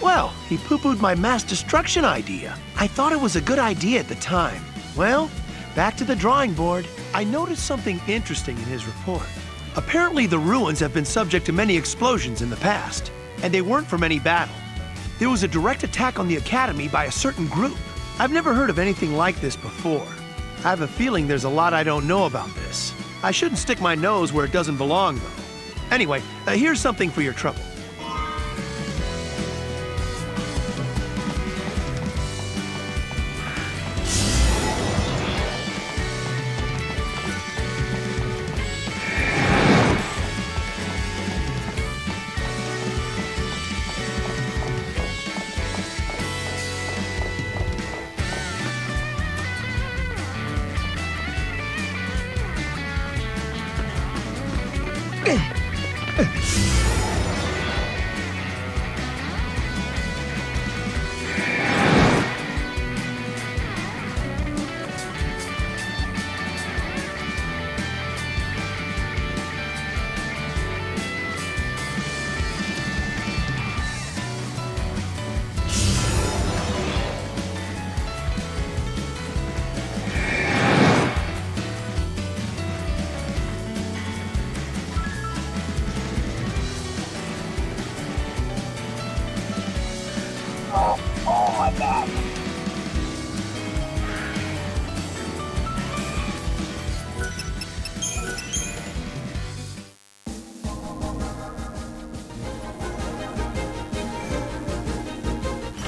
Well, he poo-pooed my mass destruction idea. I thought it was a good idea at the time. Well, back to the drawing board. I noticed something interesting in his report. Apparently, the ruins have been subject to many explosions in the past, and they weren't from any battle. There was a direct attack on the Academy by a certain group. I've never heard of anything like this before. I have a feeling there's a lot I don't know about this. I shouldn't stick my nose where it doesn't belong, though. Anyway, here's something for your trouble.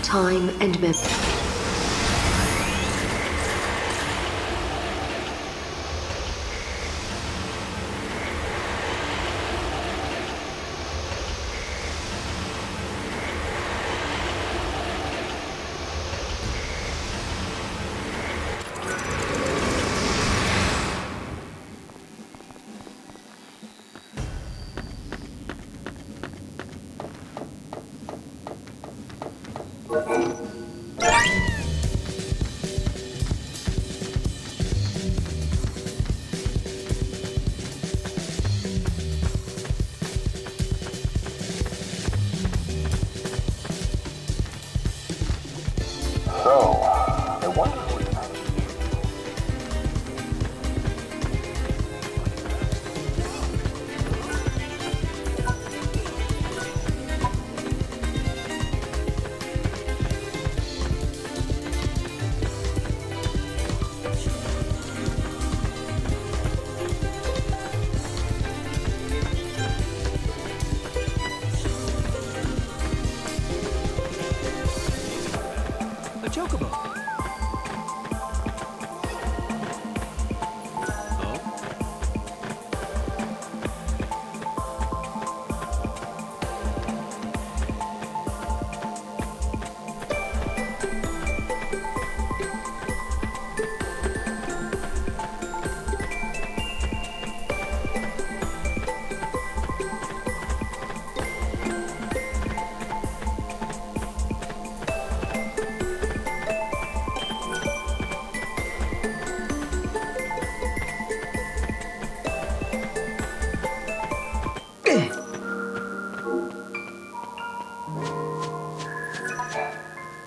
Time and memory.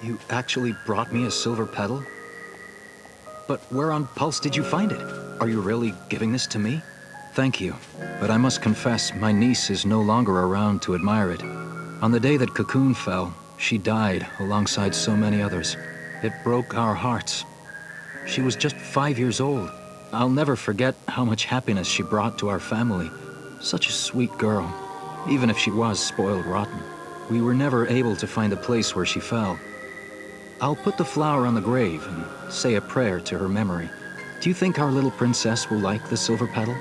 You actually brought me a silver petal? But where on Pulse did you find it? Are you really giving this to me? Thank you, but I must confess my niece is no longer around to admire it. On the day that Cocoon fell, she died alongside so many others. It broke our hearts. She was just 5 years old. I'll never forget how much happiness she brought to our family. Such a sweet girl, even if she was spoiled rotten. We were never able to find a place where she fell. I'll put the flower on the grave and say a prayer to her memory. Do you think our little princess will like the silver petal?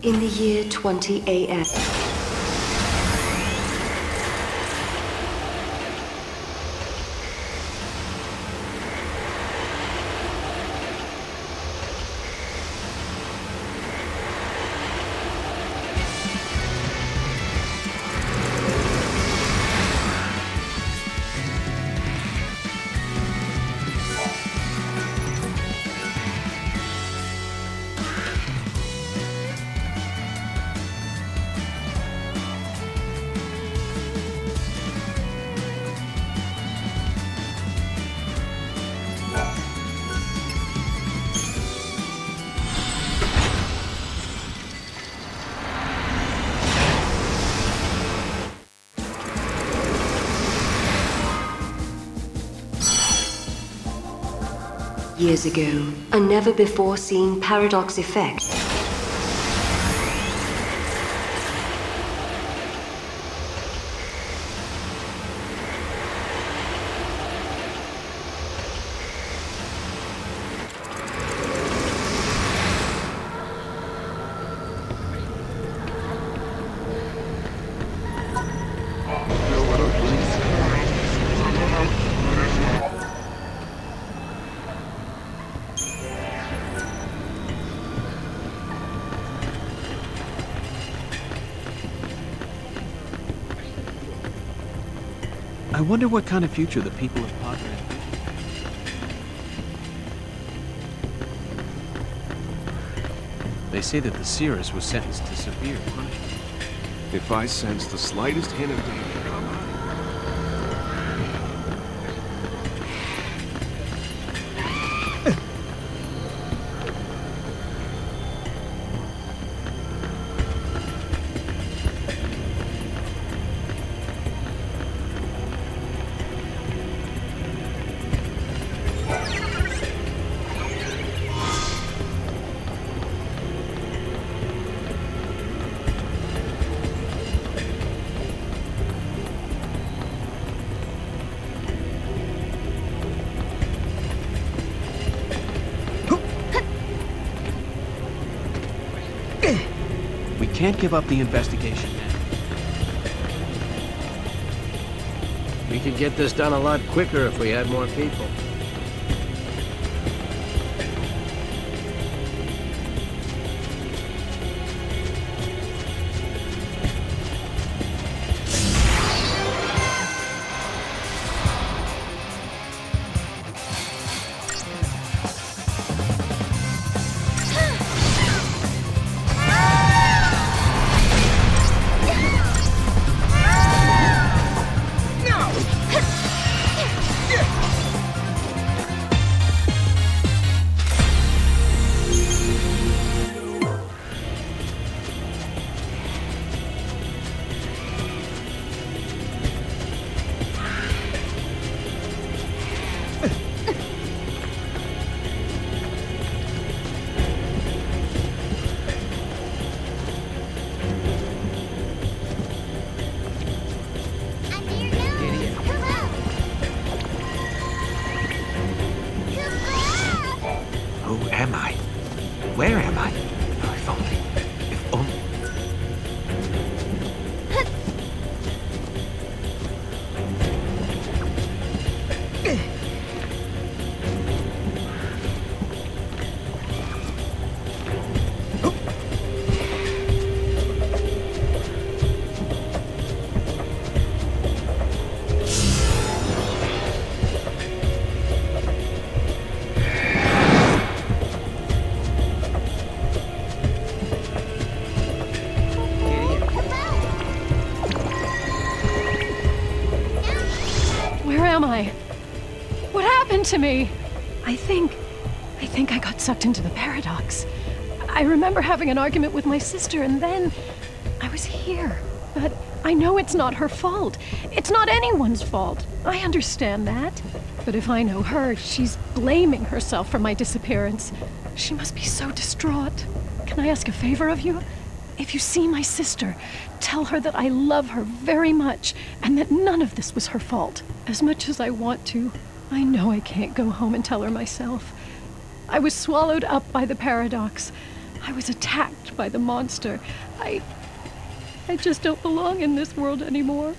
In the year 20 AF. years ago, a never-before-seen paradox effect. I wonder what kind of future the people of Padre envision. They say that the Seeress was sentenced to severe punishment. If I sense the slightest hint of danger, I'm out. Can't give up the investigation now. We could get this done a lot quicker if we had more people. Where am I? Oh, if only. If only. To me. I think I got sucked into the paradox. I remember having an argument with my sister, and then I was here. But I know it's not her fault. It's not anyone's fault. I understand that. But if I know her, she's blaming herself for my disappearance. She must be so distraught. Can I ask a favor of you? If you see my sister, tell her that I love her very much, and that none of this was her fault. As much as I want to, I know I can't go home and tell her myself. I was swallowed up by the paradox. I was attacked by the monster. I just don't belong in this world anymore.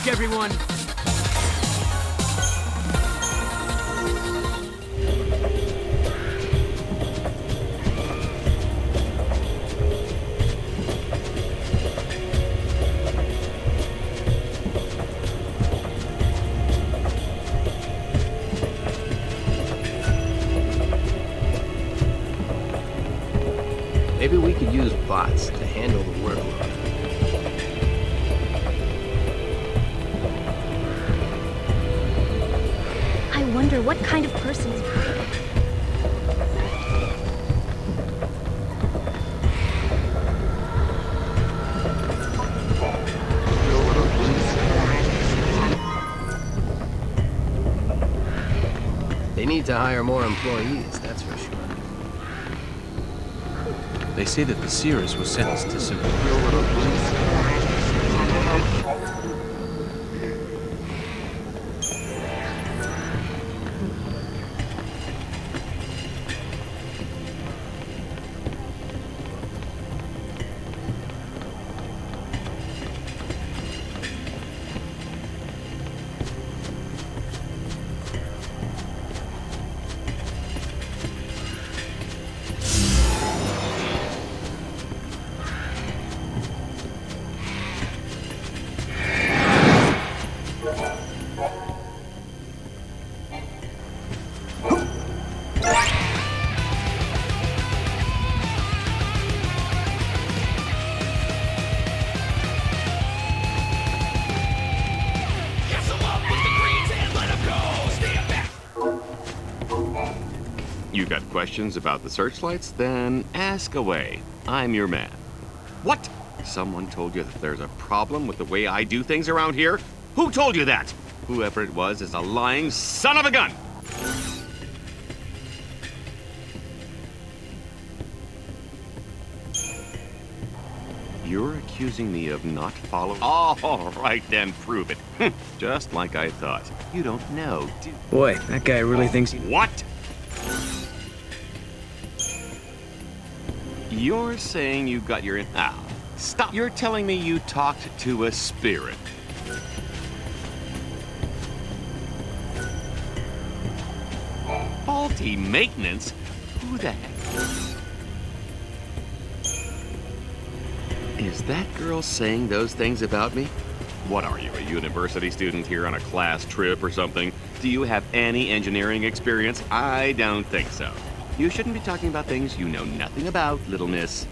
work, everyone! Maybe we could use bots to handle the workload. I wonder what kind of person is Brady. They need to hire more employees, that's for sure. They say that the Seers was sentenced to severe. You got questions about the searchlights? Then ask away. I'm your man. What? Someone told you that there's a problem with the way I do things around here? Who told you that? Whoever it was is a lying son of a gun! You're accusing me of not following? All right, then prove it. Just like I thought. You don't know, do you? Boy, that guy really thinks... What? You're saying you got your... stop. You're telling me you talked to a spirit. Faulty maintenance? Who the heck? Is that girl saying those things about me? What are you, a university student here on a class trip or something? Do you have any engineering experience? I don't think so. You shouldn't be talking about things you know nothing about, little miss.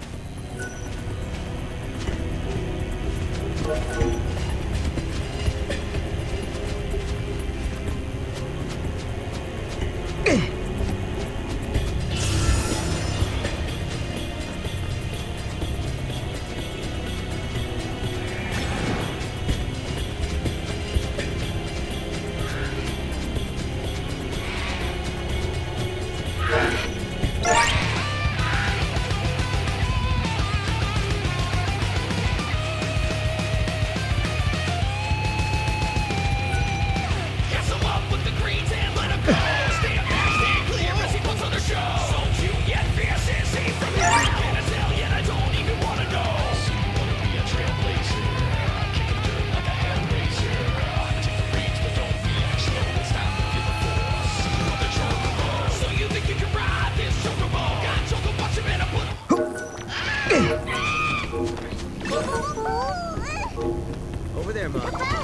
Over there, Mom.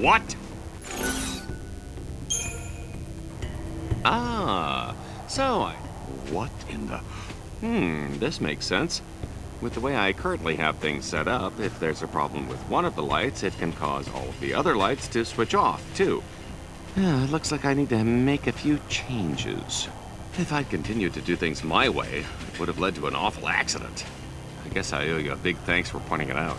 What? Ah, what in the... this makes sense. With the way I currently have things set up, if there's a problem with one of the lights, it can cause all of the other lights to switch off, too. It looks like I need to make a few changes. If I'd continued to do things my way, it would have led to an awful accident. I guess I owe you a big thanks for pointing it out.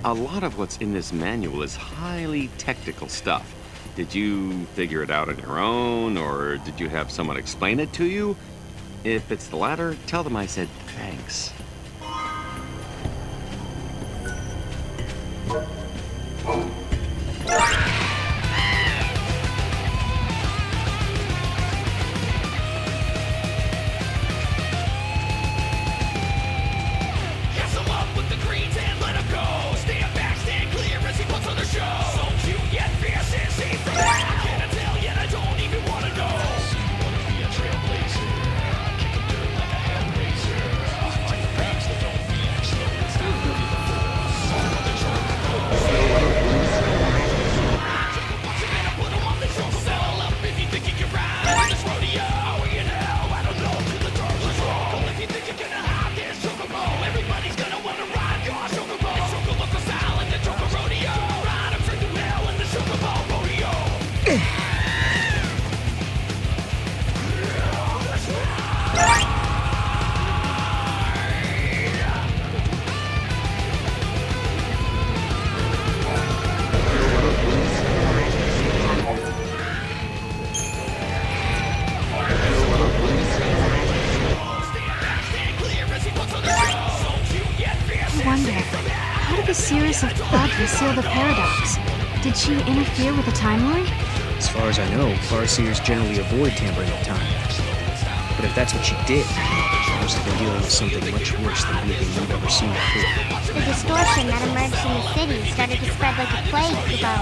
A lot of what's in this manual is highly technical stuff. Did you figure it out on your own, or did you have someone explain it to you? If it's the latter, tell them I said thanks. Seal the paradox. Did she interfere with the timeline? As far as I know, Farseers generally avoid tampering with time. But if that's what she did, she must have been dealing with something much worse than anything we've ever seen before. The distortion that emerged in the city started to spread like a plague, Kubo.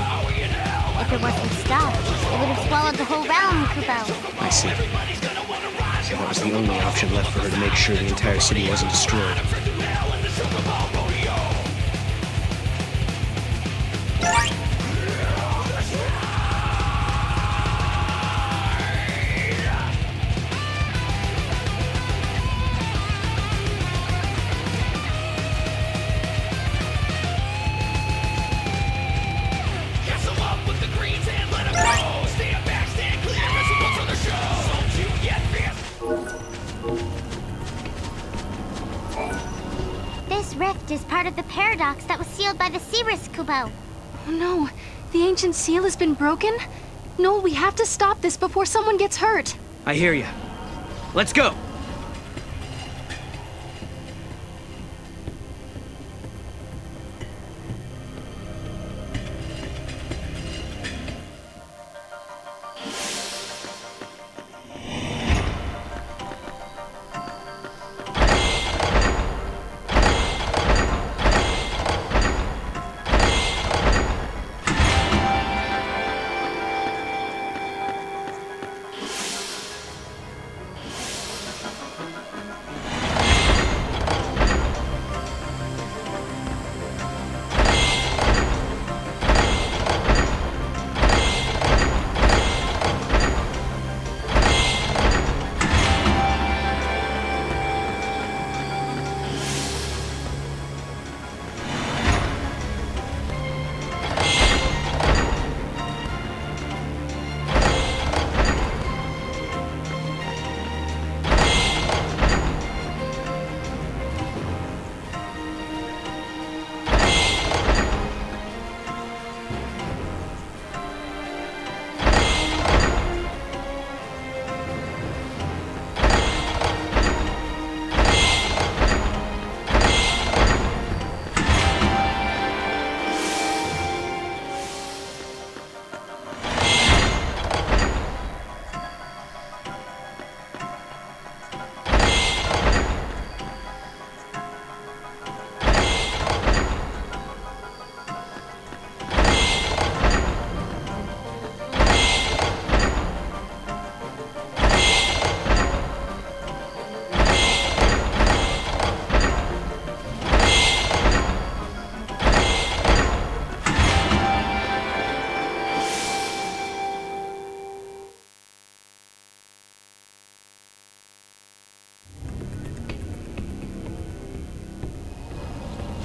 If it wasn't stopped, it would have swallowed the whole realm, Kubo. I see. So that was the only option left for her to make sure the entire city wasn't destroyed. Is part of the paradox that was sealed by the Cirrus, Kubo. Oh no, the ancient seal has been broken? Noel, we have to stop this before someone gets hurt. I hear you. Let's go!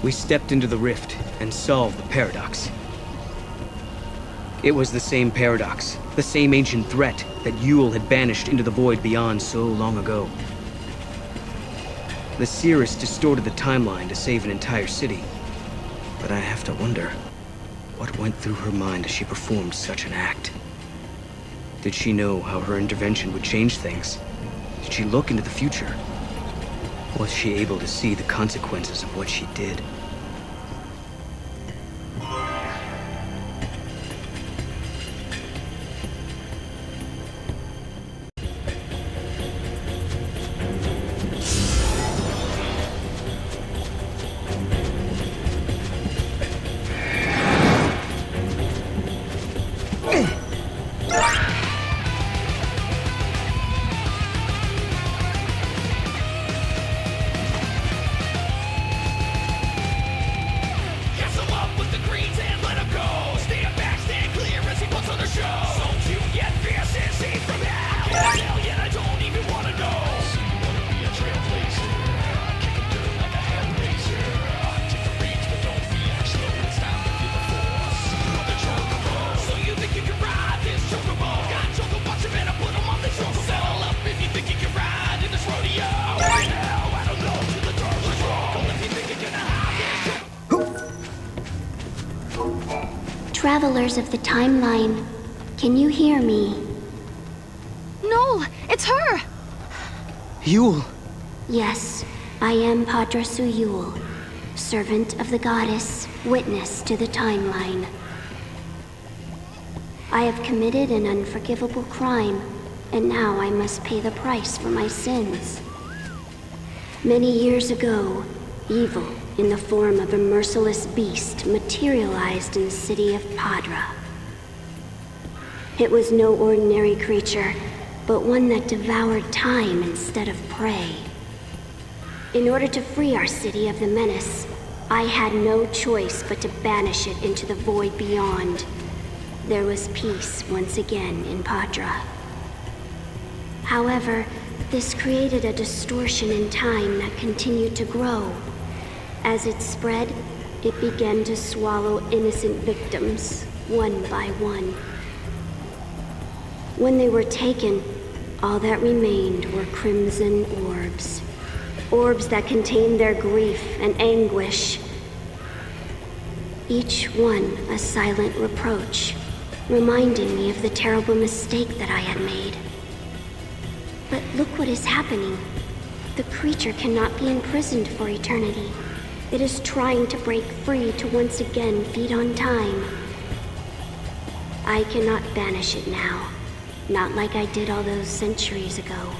We stepped into the rift and solved the paradox. It was the same paradox, the same ancient threat that Yule had banished into the void beyond so long ago. The Seeress distorted the timeline to save an entire city. But I have to wonder, what went through her mind as she performed such an act? Did she know how her intervention would change things? Did she look into the future? Was she able to see the consequences of what she did? Travelers of the timeline, can you hear me? No, it's her! Yule! Yes, I am Padrasu Yule, servant of the goddess, witness to the timeline. I have committed an unforgivable crime, and now I must pay the price for my sins. Many years ago, evil in the form of a merciless beast materialized in the city of Padra. It was no ordinary creature, but one that devoured time instead of prey. In order to free our city of the menace, I had no choice but to banish it into the void beyond. There was peace once again in Padra. However, this created a distortion in time that continued to grow. As it spread, it began to swallow innocent victims, one by one. When they were taken, all that remained were crimson orbs. Orbs that contained their grief and anguish. Each one a silent reproach, reminding me of the terrible mistake that I had made. But look what is happening. The creature cannot be imprisoned for eternity. It is trying to break free to once again feed on time. I cannot banish it now, not like I did all those centuries ago.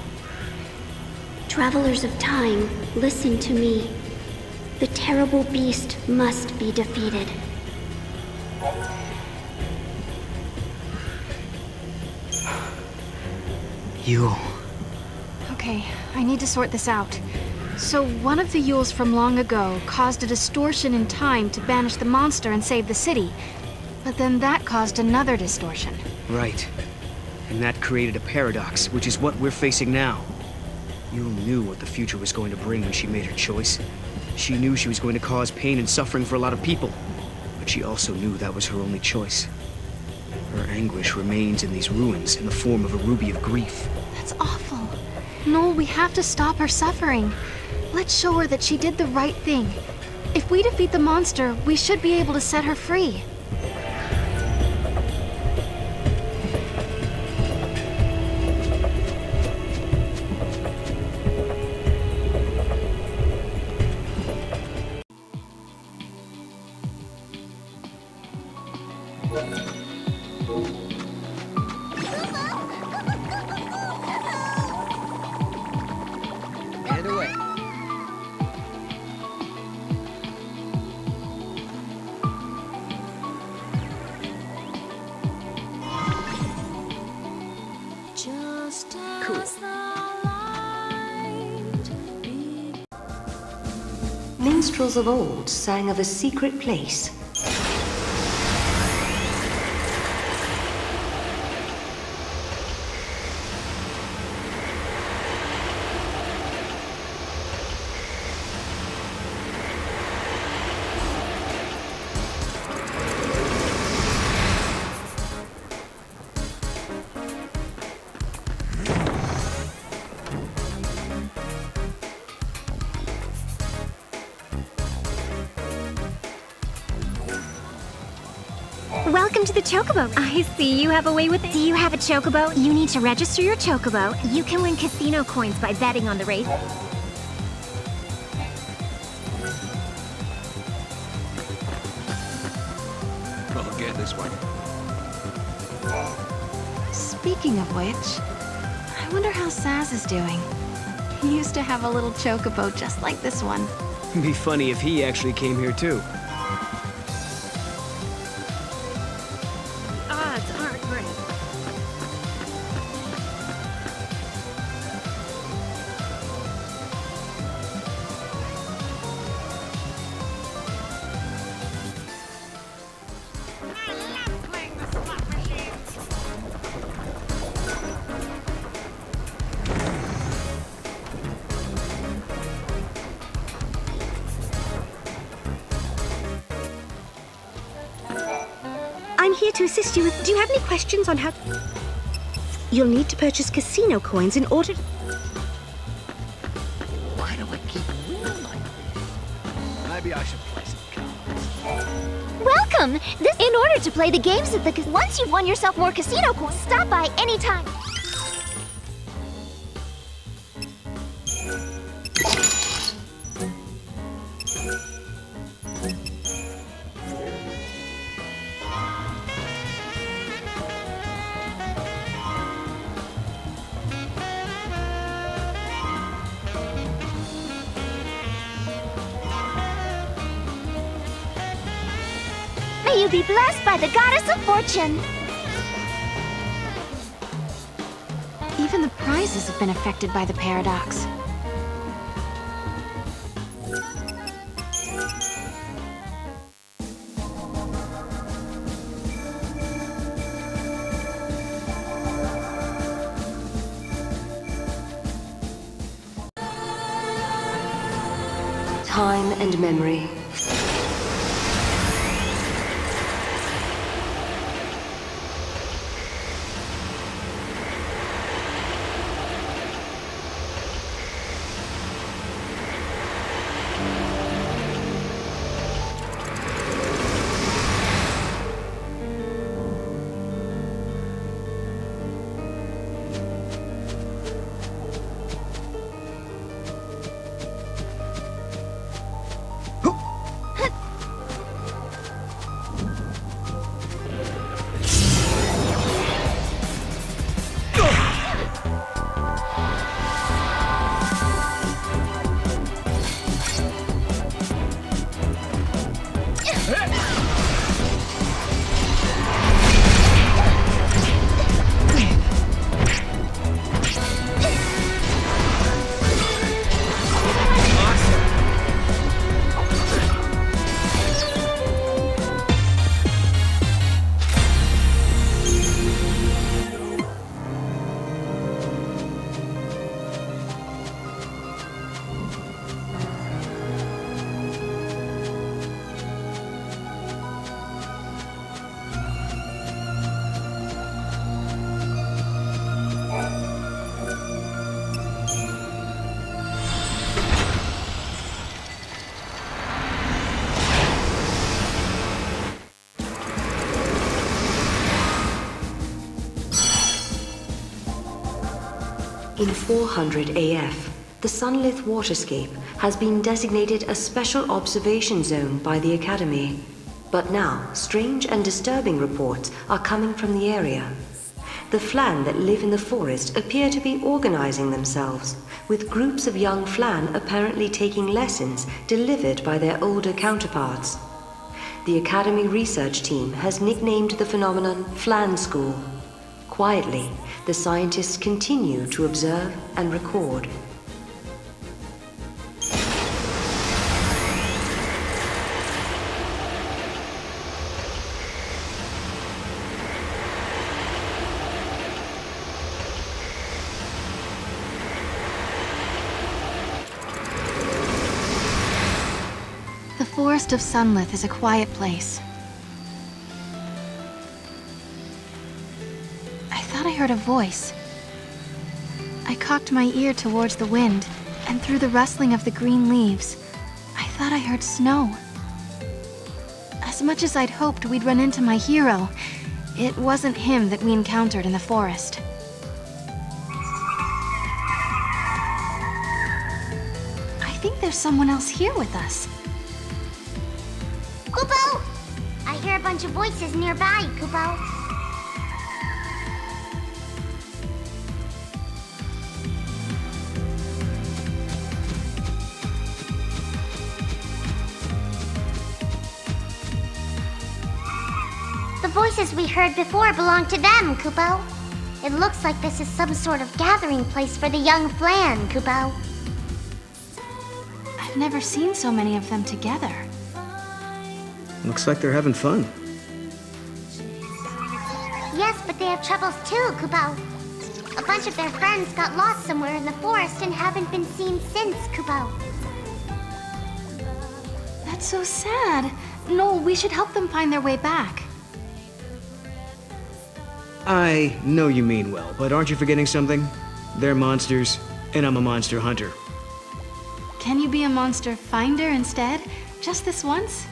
Travelers of time, listen to me. The terrible beast must be defeated. Yule. Okay, I need to sort this out. So one of the Yules from long ago caused a distortion in time to banish the monster and save the city. But then that caused another distortion. Right. And that created a paradox, which is what we're facing now. Yule knew what the future was going to bring when she made her choice. She knew she was going to cause pain and suffering for a lot of people. But she also knew that was her only choice. Her anguish remains in these ruins in the form of a ruby of grief. That's awful. Noel, we have to stop her suffering. Let's show her that she did the right thing. If we defeat the monster, we should be able to set her free. And away. Minstrels of old sang of a secret place. to the Chocobo. I see you have a way with it. Do you have a Chocobo? You need to register your Chocobo. You can win casino coins by betting on the race. Well, get this one. Speaking of which, I wonder how Saz is doing. He used to have a little Chocobo just like this one. It'd be funny if he actually came here too. The odds aren't great. I'm here to assist you with... Do you have any questions on how... You'll need to purchase casino coins in order... Why do I keep winning like this? Maybe I should play some cards. Welcome! In order to play the games at the... Once you've won yourself more casino coins, stop by anytime. May you be blessed by the goddess of fortune. Even the prizes have been affected by the paradox. Time and memory. In 400 AF, the Sunlith waterscape has been designated a special observation zone by the Academy. But now, strange and disturbing reports are coming from the area. The Flan that live in the forest appear to be organizing themselves, with groups of young Flan apparently taking lessons delivered by their older counterparts. The Academy research team has nicknamed the phenomenon Flan School. Quietly, the scientists continue to observe and record. The Forest of Sunlith is a quiet place. I heard a voice. I cocked my ear towards the wind, and through the rustling of the green leaves, I thought I heard snow. As much as I'd hoped we'd run into my hero, It wasn't him that we encountered in the forest. I think there's someone else here with us. Kupo! I hear a bunch of voices nearby, Kupo. The voices we heard before belong to them, Kupo. It looks like this is some sort of gathering place for the young Flan, Kupo. I've never seen so many of them together. Looks like they're having fun. Yes, but they have troubles too, Kupo. A bunch of their friends got lost somewhere in the forest and haven't been seen since, Kupo. That's so sad. Noel, we should help them find their way back. I know you mean well, but aren't you forgetting something? They're monsters, and I'm a monster hunter. Can you be a monster finder instead? Just this once?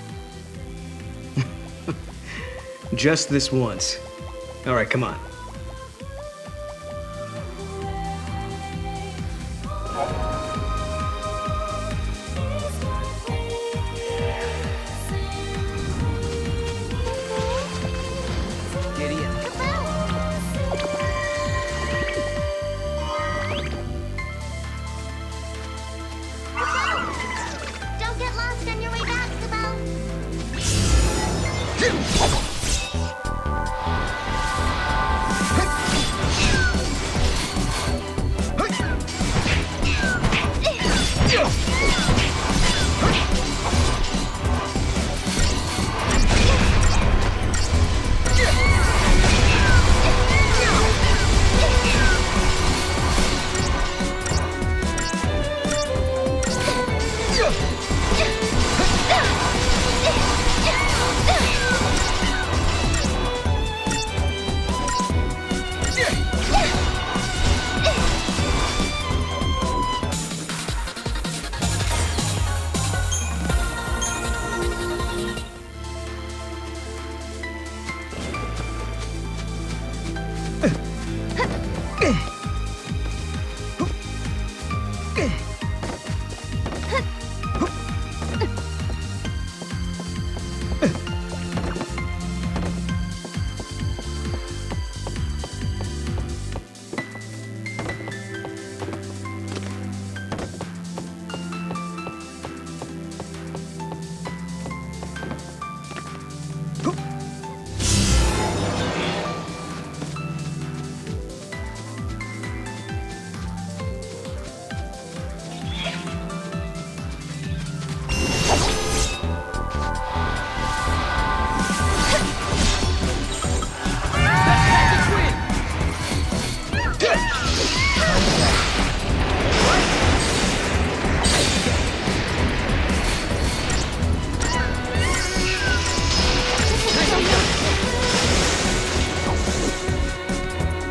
Just this once. All right, come on. Don't get lost on your way back, Kupo.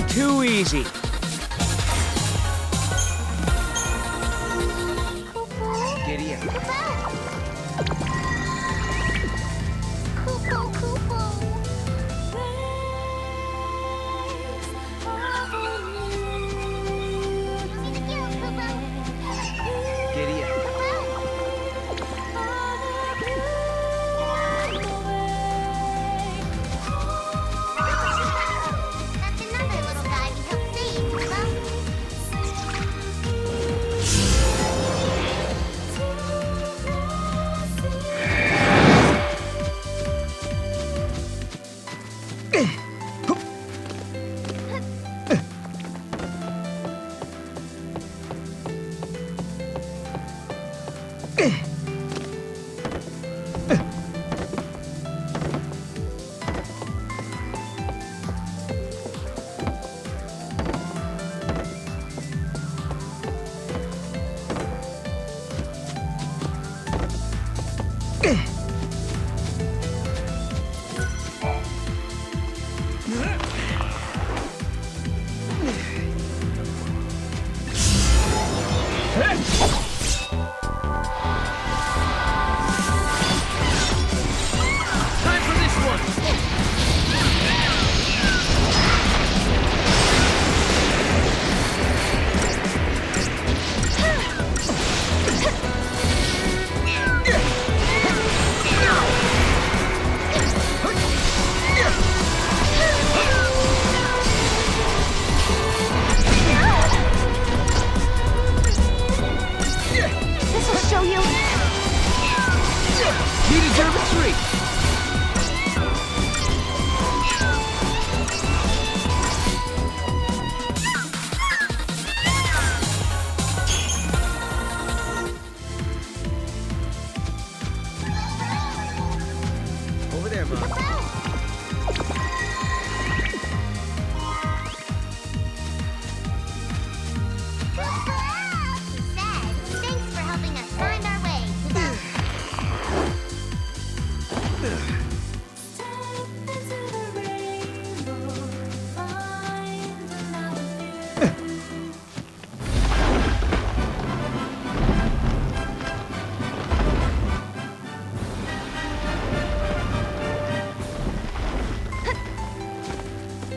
Too easy. Giddy up. Giddy up. That's another little guy we helped save.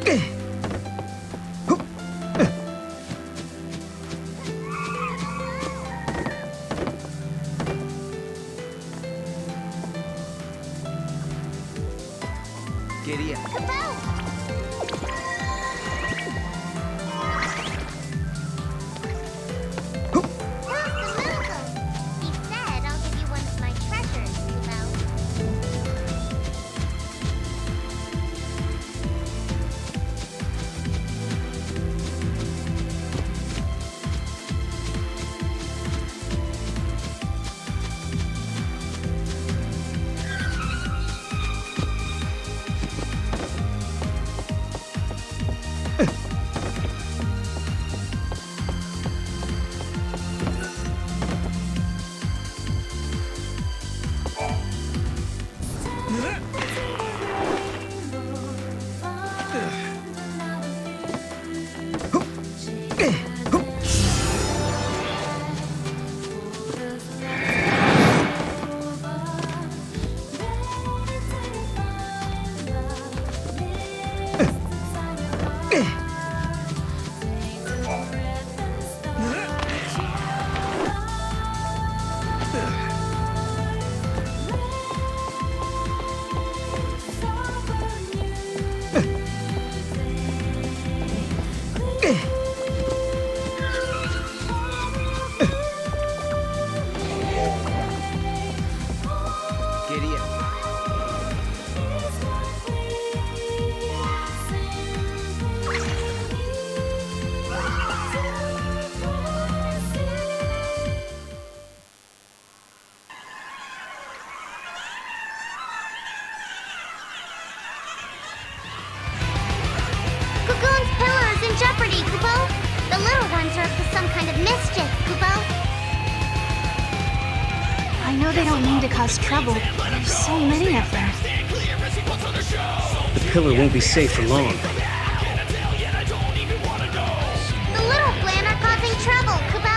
Giddy up. I know they don't mean to cause trouble, but there's so many of them. The pillar won't be safe for long. The little Flan are causing trouble, Kubo.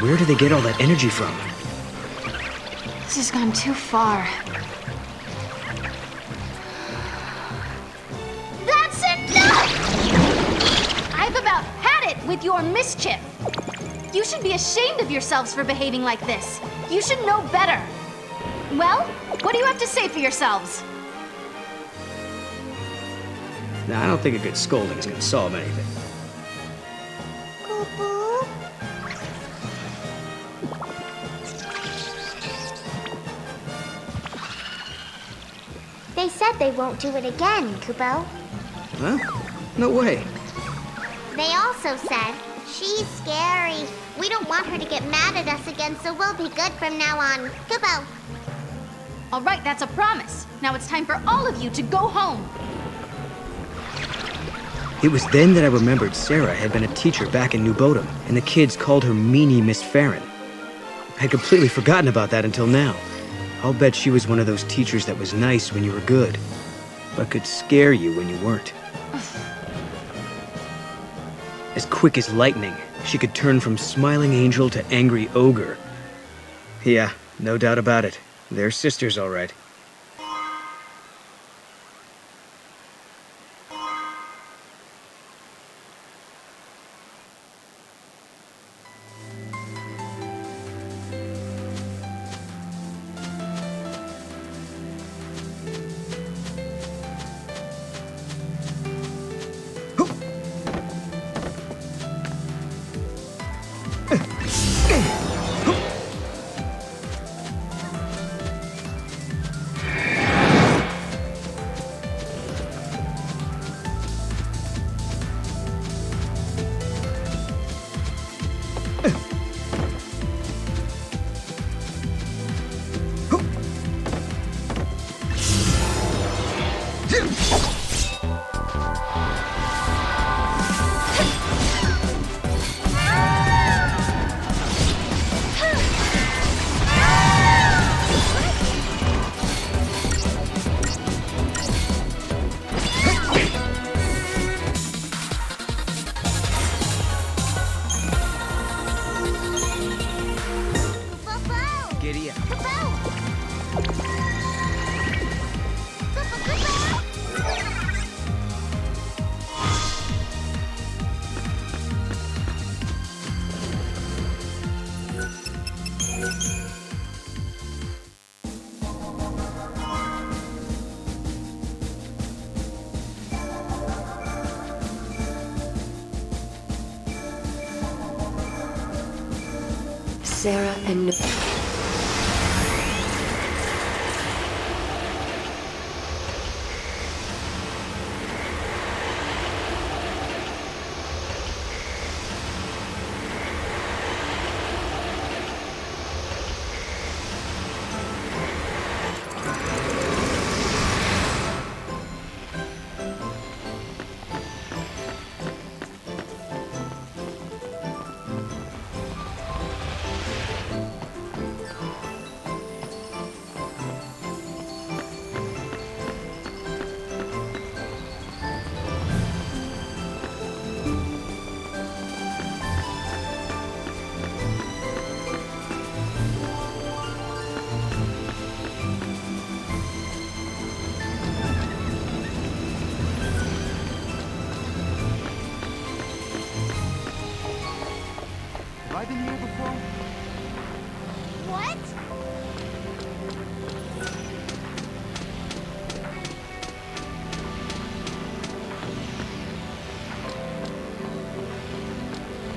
Where do they get all that energy from? This has gone too far. That's enough! I've about had it with your mischief. You should be ashamed of yourselves for behaving like this. You should know better. Well, what do you have to say for yourselves? Nah, I don't think a good scolding is gonna solve anything. They said they won't do it again, Kubo. Huh? No way. They also said, she's scary. We don't want her to get mad at us again, so we'll be good from now on. Kubo. All right, that's a promise. Now it's time for all of you to go home. It was then that I remembered Sarah had been a teacher back in New Bodom, and the kids called her Meanie Miss Farron. I had completely forgotten about that until now. I'll bet she was one of those teachers that was nice when you were good, but could scare you when you weren't. As quick as lightning, she could turn from smiling angel to angry ogre. Yeah, no doubt about it. They're sisters, all right. Sarah and... Have I been here before? What?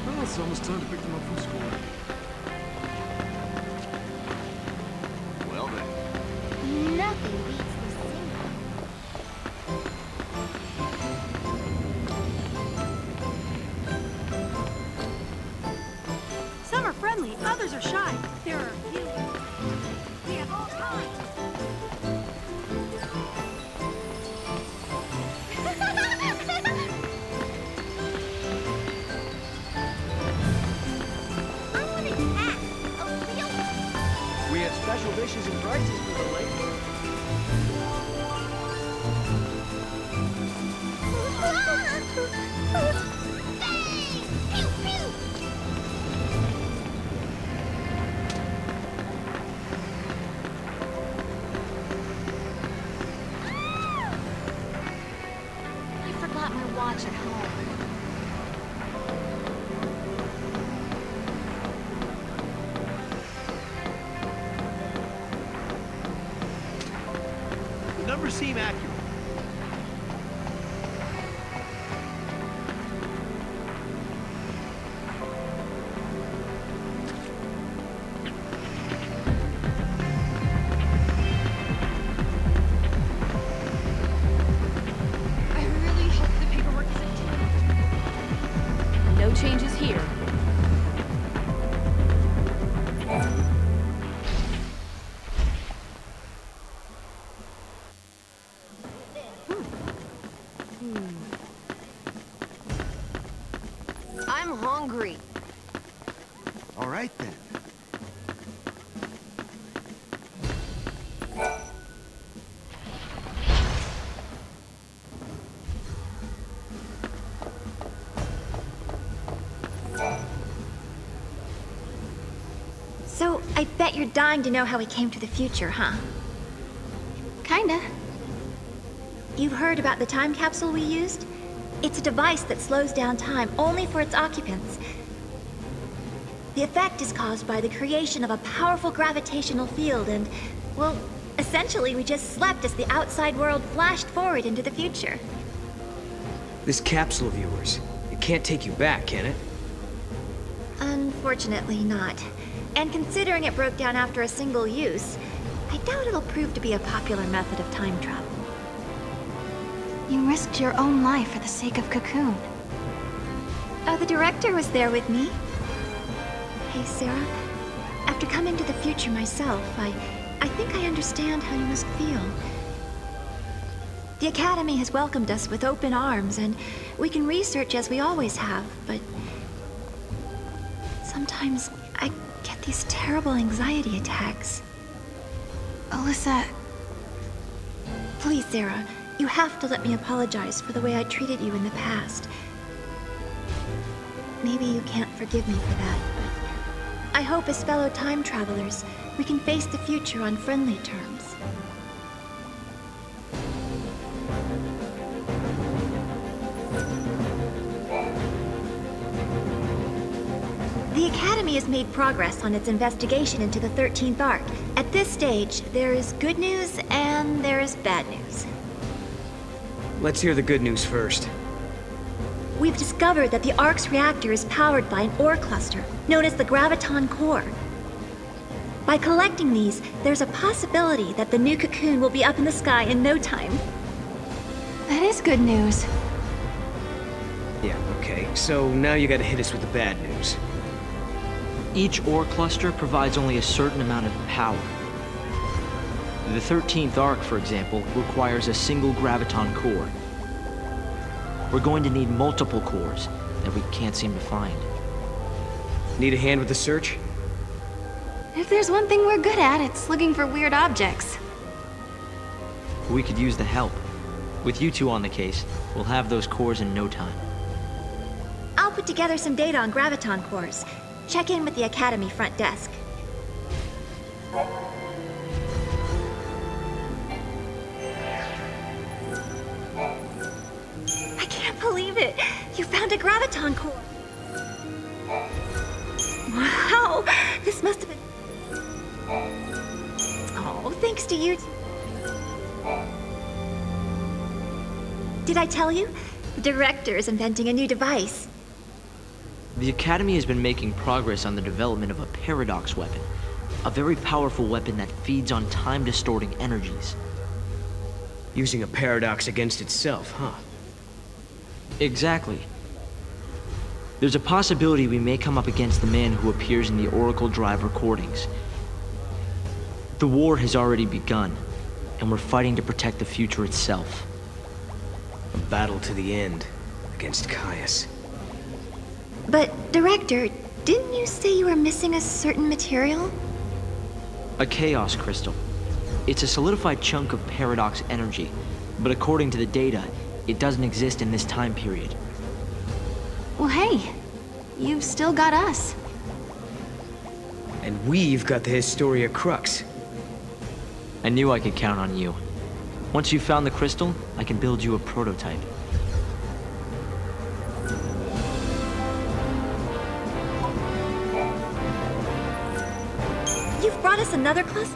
Well, it's almost time to pick them up from school. Well then. Nothing beats the singer. Some are friendly, others are shy. There are few. We have all kinds. We have special dishes and prices for the lady. I forgot my watch at home. The numbers seem accurate. I really hope the paperwork isn't too... No changes here. I'm hungry. All right then. So, I bet you're dying to know how we came to the future, huh? Kinda. You've heard about the time capsule we used? It's a device that slows down time only for its occupants. The effect is caused by the creation of a powerful gravitational field and, well, essentially we just slept as the outside world flashed forward into the future. This capsule of yours, it can't take you back, can it? Unfortunately not. And considering it broke down after a single use, I doubt it'll prove to be a popular method of time travel. You risked your own life for the sake of Cocoon. The director was there with me. Hey, Sarah. After coming to the future myself, I think I understand how you must feel. The Academy has welcomed us with open arms, and we can research as we always have, but sometimes I get these terrible anxiety attacks. Alyssa... Please, Sarah, you have to let me apologize for the way I treated you in the past. Maybe you can't forgive me for that, but I hope as fellow time travelers, we can face the future on friendly terms. The Academy has made progress on its investigation into the 13th Arc. At this stage, there is good news and there is bad news. Let's hear the good news first. We've discovered that the Ark's reactor is powered by an ore cluster, known as the Graviton Core. By collecting these, there's a possibility that the new Cocoon will be up in the sky in no time. That is good news. Yeah, okay. So now you gotta hit us with the bad news. Each ore cluster provides only a certain amount of power. The 13th Arc, for example, requires a single Graviton core. We're going to need multiple cores that we can't seem to find. Need a hand with the search? If there's one thing we're good at, it's looking for weird objects. We could use the help. With you two on the case, we'll have those cores in no time. I'll put together some data on Graviton cores. Check in with the Academy front desk. I can't believe it! You found a Graviton core! Wow! This must have been... Oh, thanks to you. Did I tell you? The director is inventing a new device. The Academy has been making progress on the development of a paradox weapon. A very powerful weapon that feeds on time-distorting energies. Using a paradox against itself, huh? Exactly. There's a possibility we may come up against the man who appears in the Oracle Drive recordings. The war has already begun, and we're fighting to protect the future itself. A battle to the end, against Caius. But, Director, didn't you say you were missing a certain material? A chaos crystal. It's a solidified chunk of paradox energy, but according to the data, it doesn't exist in this time period. Well, hey, you've still got us. And we've got the Historia Crux. I knew I could count on you. Once you've found the crystal, I can build you a prototype. You've brought us another cluster?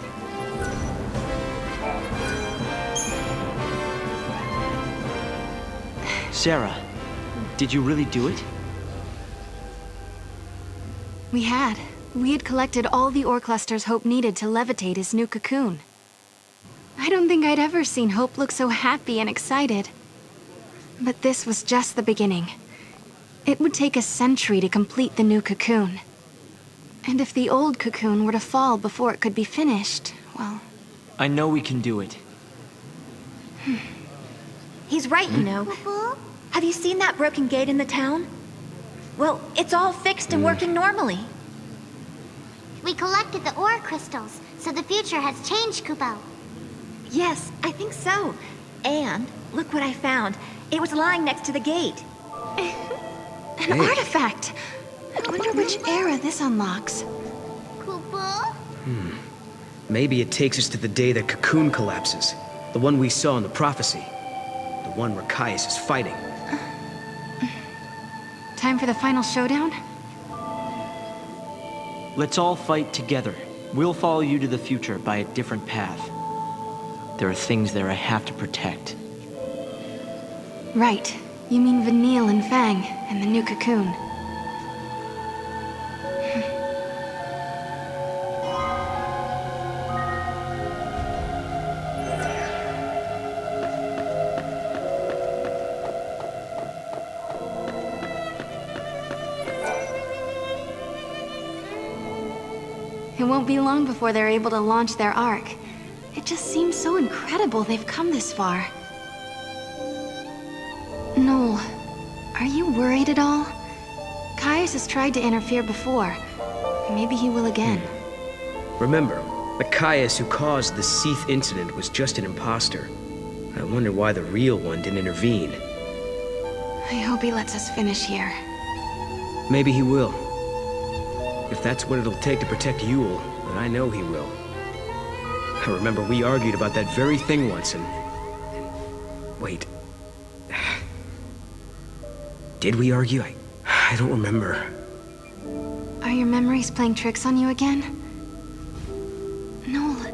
Sarah, did you really do it? We had. We had collected all the ore clusters Hope needed to levitate his new cocoon. I don't think I'd ever seen Hope look so happy and excited. But this was just the beginning. It would take a century to complete the new cocoon. And if the old cocoon were to fall before it could be finished, well... I know we can do it. He's right, you know. Have you seen that broken gate in the town? Well, it's all fixed and working normally. We collected the ore crystals, so the future has changed, Kupo. Yes, I think so. And look what I found. It was lying next to the gate. An artifact! I wonder which era this unlocks. Kupo? Maybe it takes us to the day that Cocoon collapses. The one we saw in the prophecy. The one where Caius is fighting. Time for the final showdown? Let's all fight together. We'll follow you to the future by a different path. There are things there I have to protect. Right. You mean Vanille and Fang, and the new cocoon. It won't be long before they're able to launch their Ark. It just seems so incredible they've come this far. Noel, are you worried at all? Caius has tried to interfere before. Maybe he will again. Remember, the Caius who caused the Seath incident was just an imposter. I wonder why the real one didn't intervene. I hope he lets us finish here. Maybe he will. If that's what it'll take to protect Yule, then I know he will. I remember we argued about that very thing once and... Wait. Did we argue? I don't remember. Are your memories playing tricks on you again? Noel,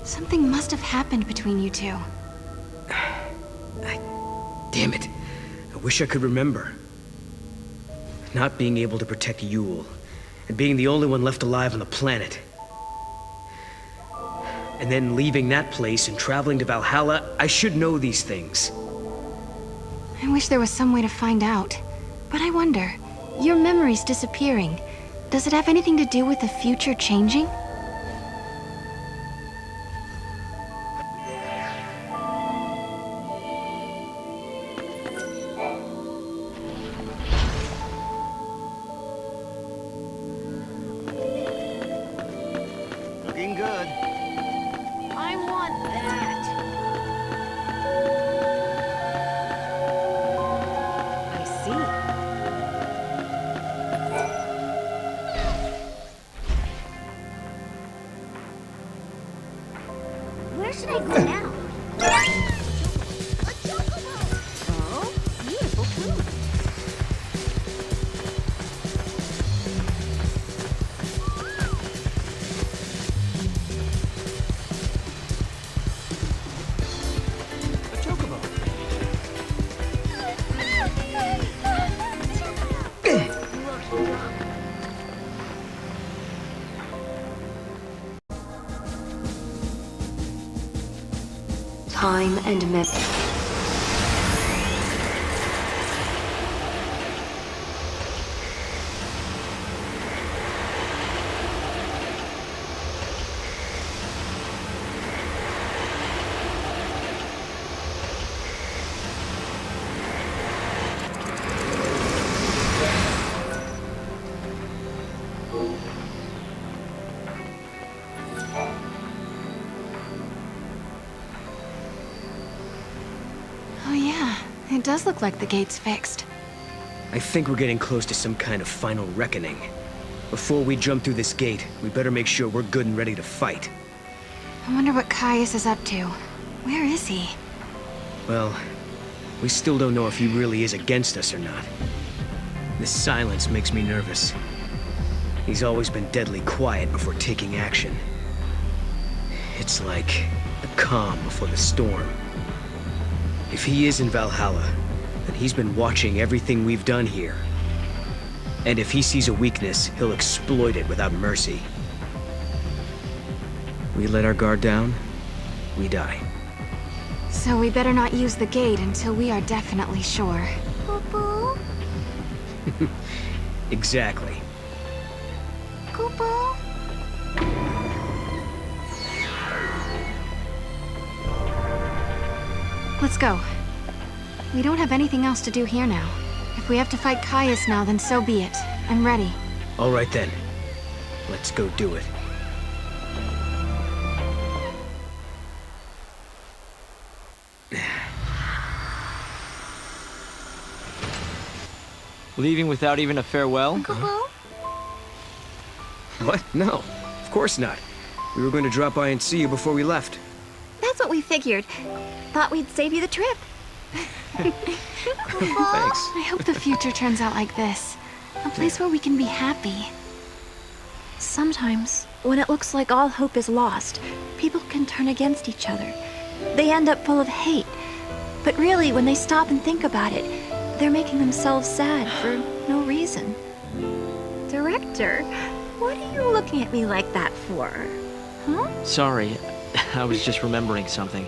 something must have happened between you two. Damn it. I wish I could remember. Not being able to protect Yule, and being the only one left alive on the planet. And then leaving that place and traveling to Valhalla, I should know these things. I wish there was some way to find out. But I wonder, your memories disappearing, does it have anything to do with the future changing? Looking good. I want that. I see. Where should I go now? Oh, beautiful food. Time and memory. It does look like the gate's fixed. I think we're getting close to some kind of final reckoning. Before we jump through this gate, we better make sure we're good and ready to fight. I wonder what Caius is up to. Where is he? Well, we still don't know if he really is against us or not. This silence makes me nervous. He's always been deadly quiet before taking action. It's like the calm before the storm. If he is in Valhalla, then he's been watching everything we've done here. And if he sees a weakness, he'll exploit it without mercy. We let our guard down, we die. So we better not use the gate until we are definitely sure. Poo-poo? Exactly. Poo-poo? Let's go. We don't have anything else to do here now. If we have to fight Caius now, then so be it. I'm ready. All right then. Let's go do it. Leaving without even a farewell? Poo-poo? What? No, of course not. We were going to drop by and see you before we left. That's what we figured. Thought we'd save you the trip. Thanks. I hope the future turns out like this. A place where we can be happy. Sometimes, when it looks like all hope is lost, people can turn against each other. They end up full of hate. But really, when they stop and think about it, they're making themselves sad for no reason. Director, what are you looking at me like that for? Huh? Sorry, I was just remembering something.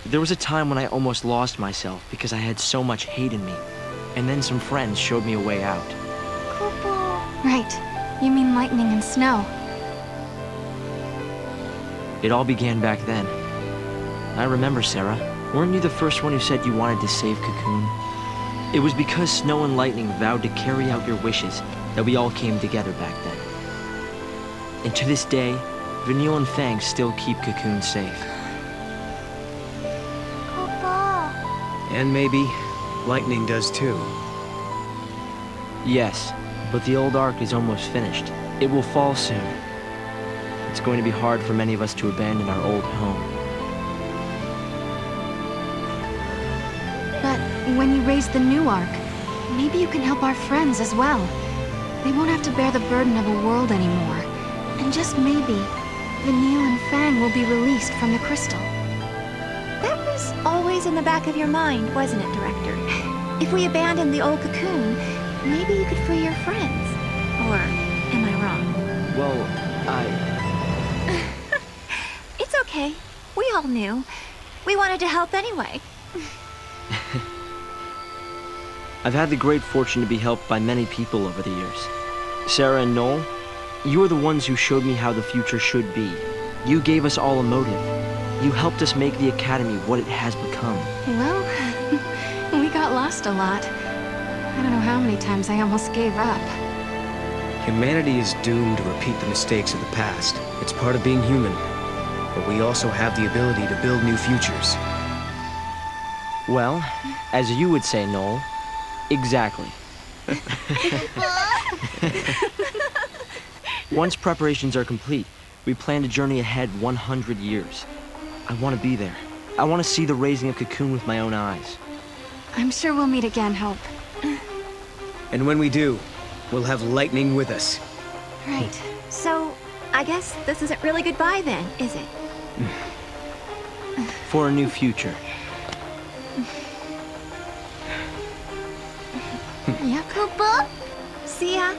There was a time when I almost lost myself because I had so much hate in me. And then some friends showed me a way out. Right. You mean lightning and snow? It all began back then. I remember, Sarah. Weren't you the first one who said you wanted to save Cocoon? It was because Snow and Lightning vowed to carry out your wishes that we all came together back then. And to this day, Vanille and Fang still keep Cocoon safe. Papa. And maybe Lightning does too. Yes, but the old Ark is almost finished. It will fall soon. It's going to be hard for many of us to abandon our old home. But when you raise the new Ark, maybe you can help our friends as well. They won't have to bear the burden of a world anymore. And just maybe, Vanille and Fang will be released from the crystal. That was always in the back of your mind, wasn't it, Director? If we abandon the old Cocoon, maybe you could free your friends. Or am I wrong? Well, It's okay. We all knew. We wanted to help anyway. I've had the great fortune to be helped by many people over the years. Sarah and Noel, you are the ones who showed me how the future should be. You gave us all a motive. You helped us make the Academy what it has become. Well, we got lost a lot. I don't know how many times I almost gave up. Humanity is doomed to repeat the mistakes of the past. It's part of being human. But we also have the ability to build new futures. Well, as you would say, Noel, exactly. Once preparations are complete, we plan to journey ahead 100 years. I want to be there. I want to see the raising of Cocoon with my own eyes. I'm sure we'll meet again, Hope. And when we do, we'll have Lightning with us. Right. So, I guess this isn't really goodbye then, is it? For a new future. Yeah, Papa? See ya.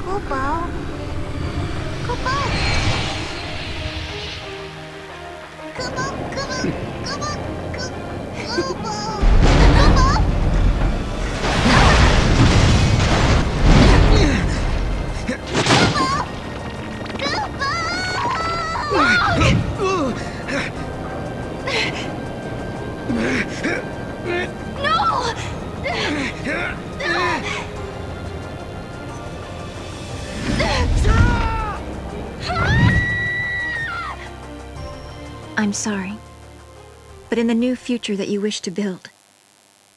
Papa. Papa. Come on, come on, come on, Papa. I'm sorry, but in the new future that you wish to build,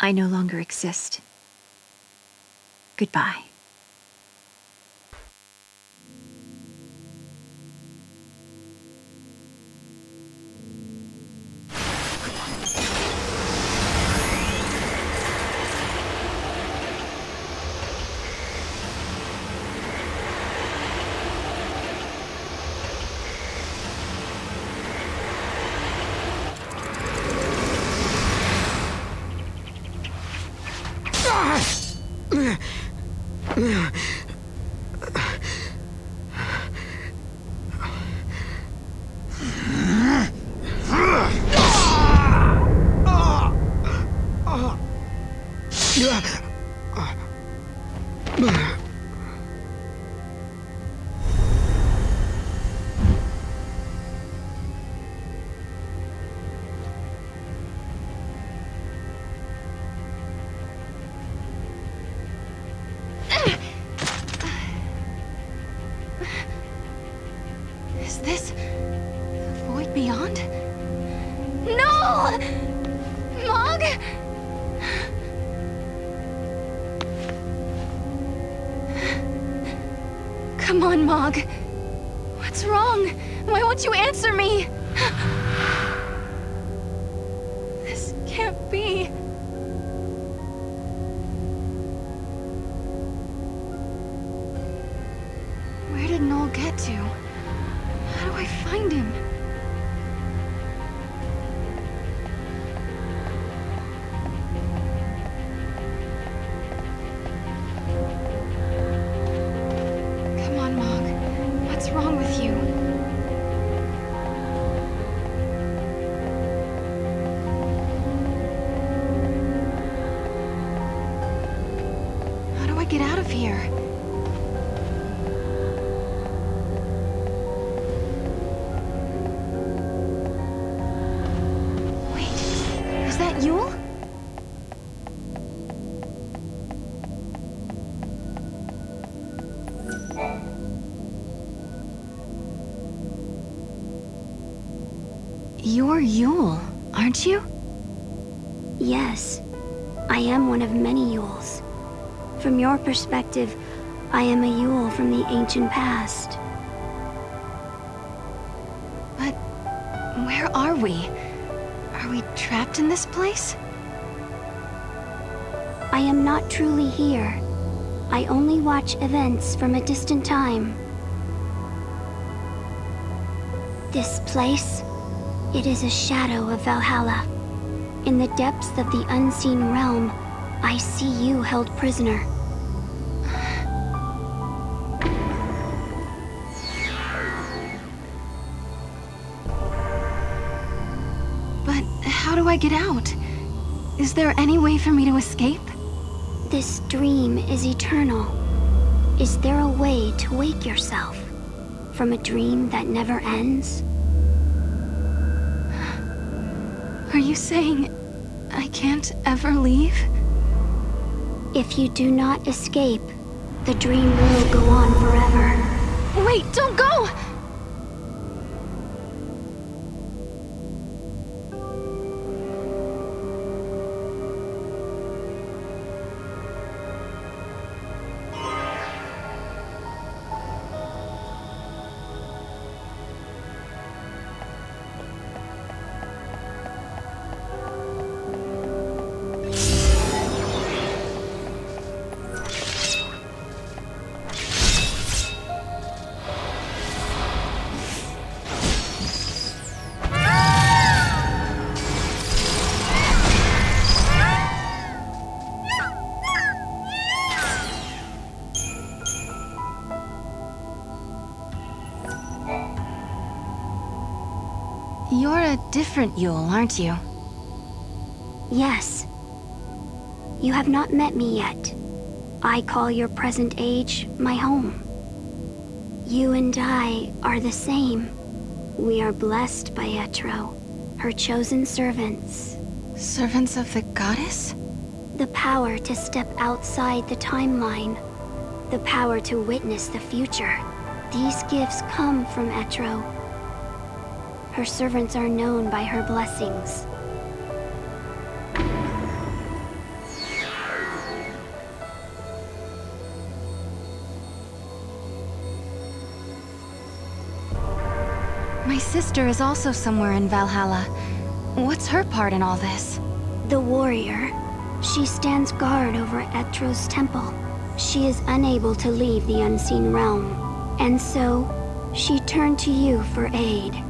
I no longer exist. Goodbye. Is this the void beyond? No! Mog? Come on, Mog. What's wrong? Why won't you answer me? This can't be. Where did Noel get to? How do I find him? Come on, Mog. What's wrong with you? disappear. Wait, is that Yule? You're Yule, aren't you? Yes, I am one of many Yules. From your perspective, I am a Yule from the ancient past. But where are we? Are we trapped in this place? I am not truly here. I only watch events from a distant time. This place, it is a shadow of Valhalla. In the depths of the unseen realm, I see you held prisoner. But how do I get out? Is there any way for me to escape? This dream is eternal. Is there a way to wake yourself from a dream that never ends? Are you saying I can't ever leave? If you do not escape, the dream will go on forever. Wait, don't go! You're a different Yule, aren't you? Yes. You have not met me yet. I call your present age my home. You and I are the same. We are blessed by Etro, her chosen servants. Servants of the goddess? The power to step outside the timeline. The power to witness the future. These gifts come from Etro. Her servants are known by her blessings. My sister is also somewhere in Valhalla. What's her part in all this? The warrior. She stands guard over Etro's temple. She is unable to leave the unseen realm, and so she turned to you for aid.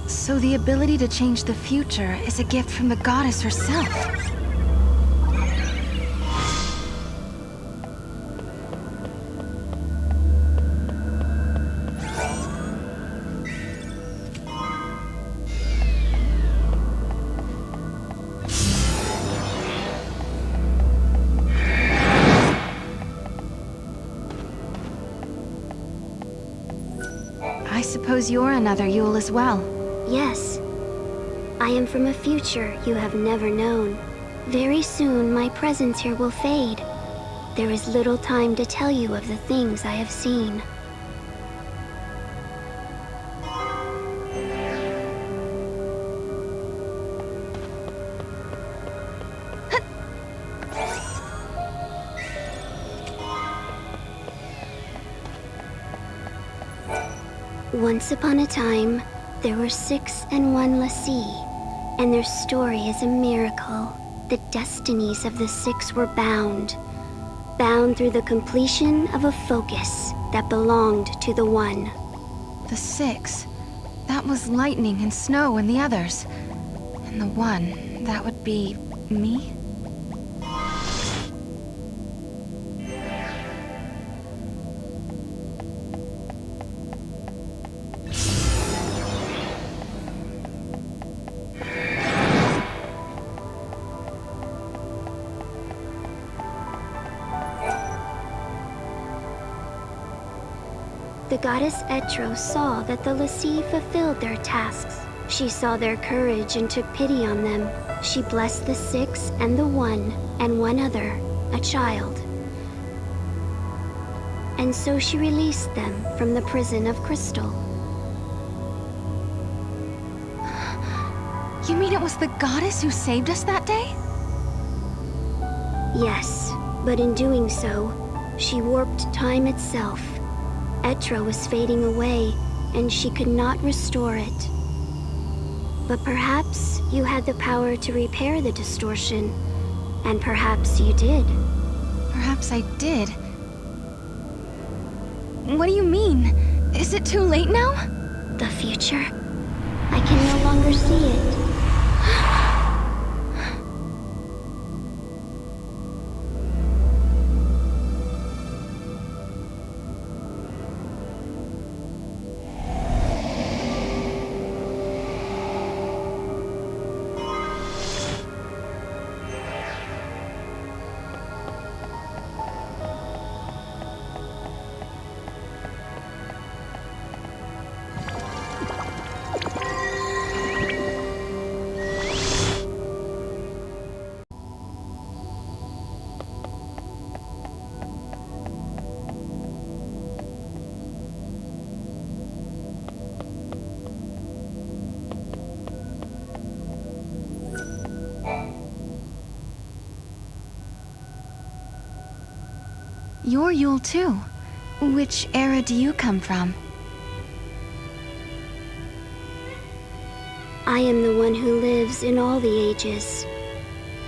So the ability to change the future is a gift from the goddess herself. I suppose you're another Yule as well. Yes. I am from a future you have never known. Very soon, my presence here will fade. There is little time to tell you of the things I have seen. Once upon a time, there were 6 and 1 Lassie, and their story is a miracle. The destinies of the 6 were bound through the completion of a focus that belonged to the 1. The 6, that was Lightning and Snow and the others. And the 1, that would be me? The goddess Etro saw that the Lassie fulfilled their tasks. She saw their courage and took pity on them. She blessed the 6 and the 1, and one other, a child. And so she released them from the prison of crystal. You mean it was the goddess who saved us that day? Yes, but in doing so, she warped time itself. Etro was fading away, and she could not restore it. But perhaps you had the power to repair the distortion, and perhaps you did. Perhaps I did. What do you mean? Is it too late now? The future? I can no longer see it. You're Yule too. Which era do you come from? I am the one who lives in all the ages.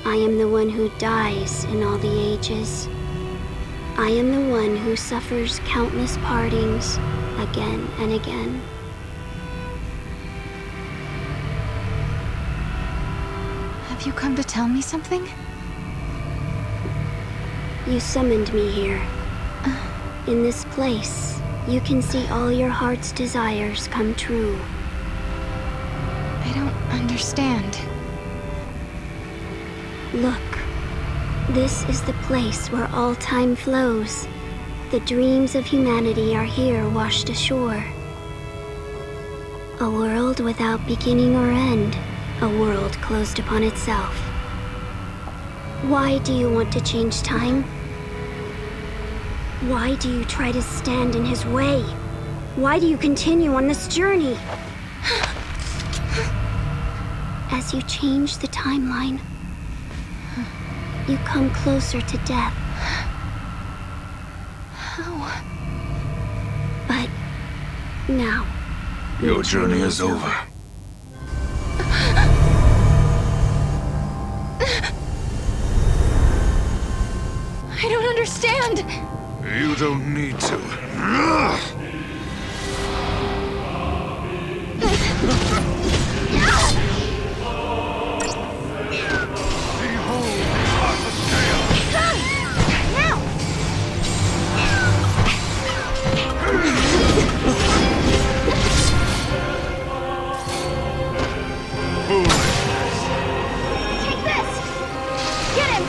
I am the one who dies in all the ages. I am the one who suffers countless partings again and again. Have you come to tell me something? You summoned me here. In this place, you can see all your heart's desires come true. I don't understand. Look. This is the place where all time flows. The dreams of humanity are here washed ashore. A world without beginning or end. A world closed upon itself. Why do you want to change time? Why do you try to stand in his way? Why do you continue on this journey? As you change the timeline, you come closer to death. How? But now, your journey is over. I don't understand. You don't need to. Take this! Get him!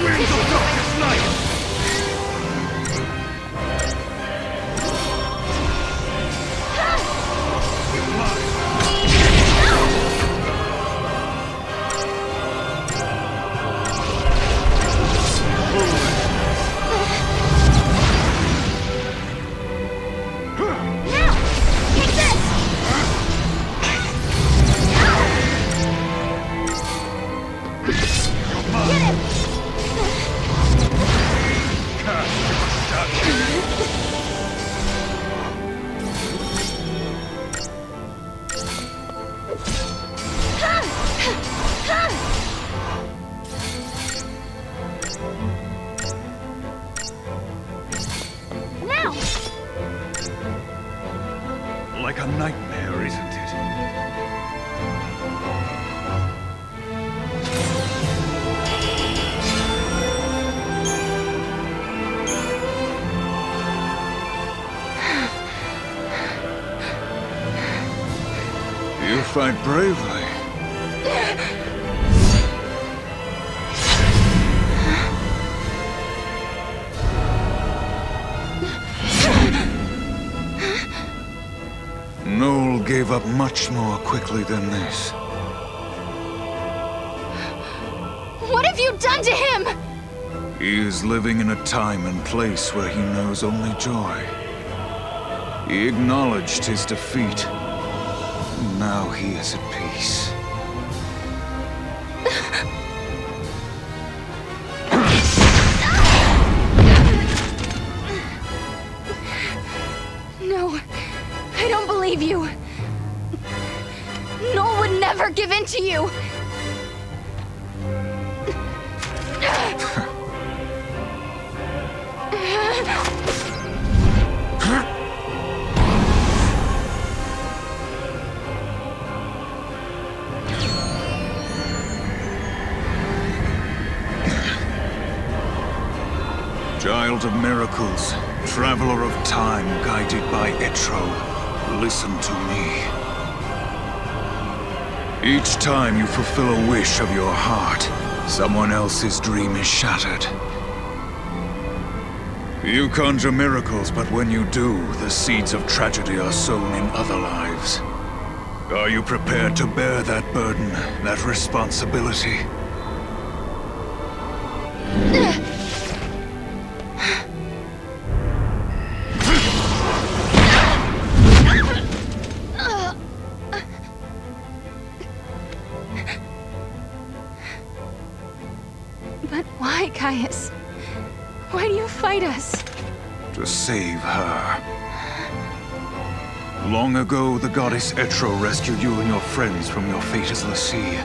Wings of darkest night! Like a nightmare, isn't it? You fight bravely. gave up much more quickly than this. What have you done to him? He is living in a time and place where he knows only joy. He acknowledged his defeat. And now he is at peace. No, I don't believe you. Noel would never give in to you. Child of miracles, traveler of time guided by Etro, listen to me. Each time you fulfill a wish of your heart, someone else's dream is shattered. You conjure miracles, but when you do, the seeds of tragedy are sown in other lives. Are you prepared to bear that burden, that responsibility? But why, Caius? Why do you fight us? To save her. Long ago, the goddess Etro rescued you and your friends from your fate as the sea.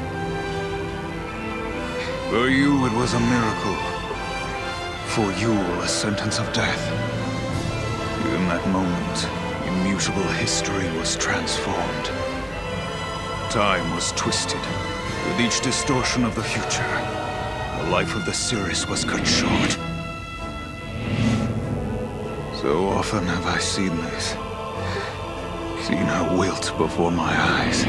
For you, it was a miracle. For you, a sentence of death. In that moment, immutable history was transformed. Time was twisted. With each distortion of the future, the life of the Cirrus was cut short. So often have I seen this. Seen her wilt before my eyes.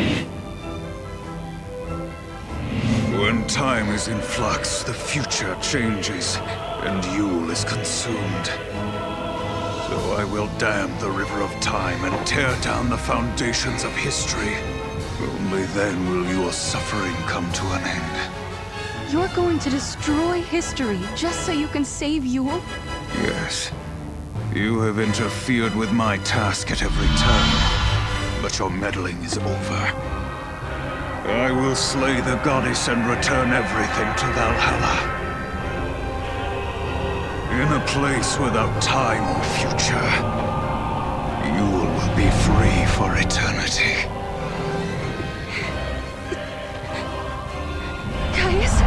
When time is in flux, the future changes, and Yule is consumed. So I will dam the river of time and tear down the foundations of history. Only then will your suffering come to an end. You're going to destroy history just so you can save Yule? Yes. You have interfered with my task at every turn, but your meddling is over. I will slay the goddess and return everything to Valhalla. In a place without time or future, Yule will be free for eternity. Caius?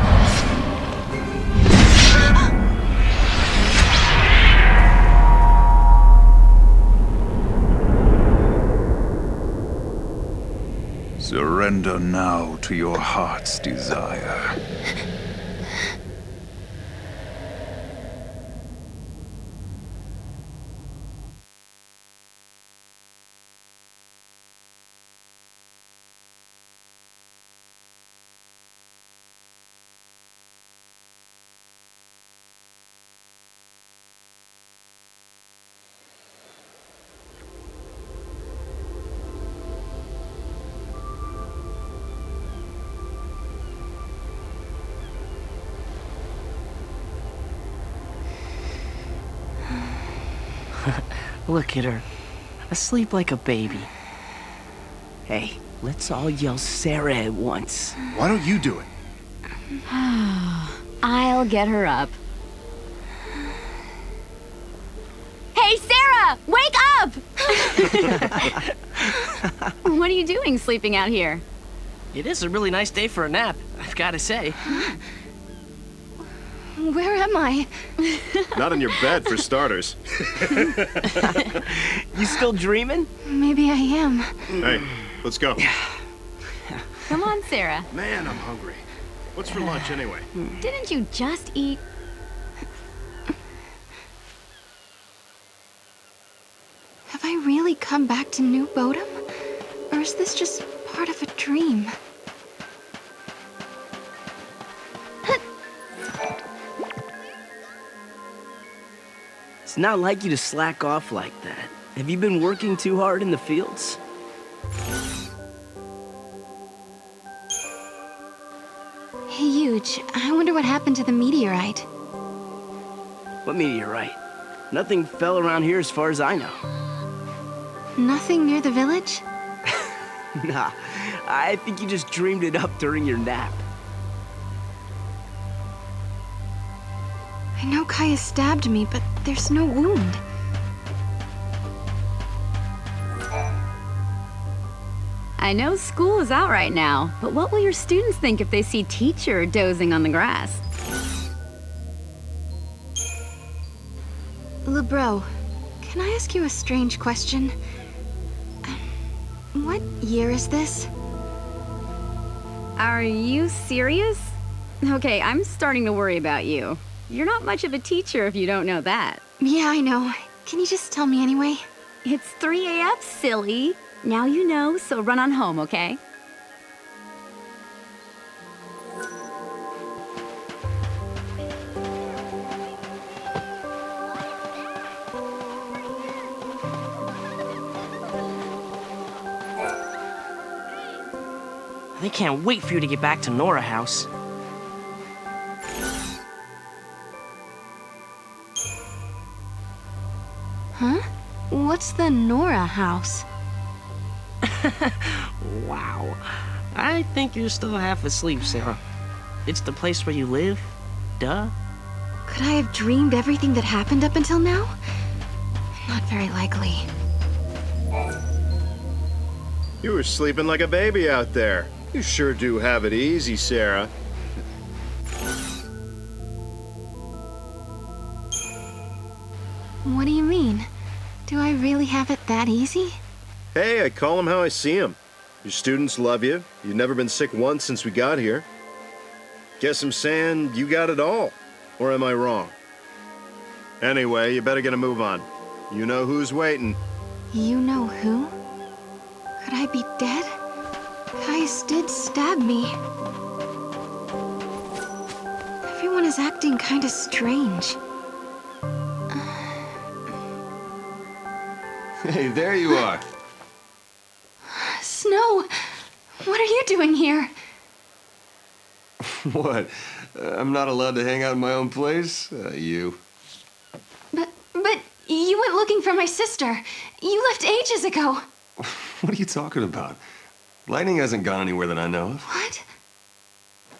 Surrender now to your heart's desire. Look at her, asleep like a baby. Hey, let's all yell Sarah at once. Why don't you do it? I'll get her up. Hey, Sarah! Wake up! What are you doing sleeping out here? It is a really nice day for a nap, I've got to say. Where am I? Not in your bed, for starters. You still dreaming? Maybe I am. Hey, let's go. Come on, Sarah. Man, I'm hungry. What's for lunch, anyway? Didn't you just eat? Have I really come back to New Bodom? Or is this just part of a dream? It's not like you to slack off like that. Have you been working too hard in the fields? Hey, Huge, I wonder what happened to the meteorite. What meteorite? Nothing fell around here as far as I know. Nothing near the village? Nah, I think you just dreamed it up during your nap. I know Kaya stabbed me, but there's no wound. I know school is out right now, but what will your students think if they see teacher dozing on the grass? Lebro, can I ask you a strange question? What year is this? Are you serious? Okay, I'm starting to worry about you. You're not much of a teacher if you don't know that. Yeah, I know. Can you just tell me anyway? It's 3 a.m., silly. Now you know, so run on home, okay? They can't wait for you to get back to Nora House. Huh? What's the Nora House? Wow. I think you're still half asleep, Sarah. It's the place where you live. Duh. Could I have dreamed everything that happened up until now? Not very likely. You were sleeping like a baby out there. You sure do have it easy, Sarah. What do you mean? Do I really have it that easy? Hey, I call them how I see them. Your students love you. You've never been sick once since we got here. Guess I'm saying you got it all. Or am I wrong? Anyway, you better get a move on. You know who's waiting. You know who? Could I be dead? Kais did stab me. Everyone is acting kinda strange. Hey, there you are. Snow! What are you doing here? What? I'm not allowed to hang out in my own place? You. But you went looking for my sister. You left ages ago. What are you talking about? Lightning hasn't gone anywhere that I know of. What?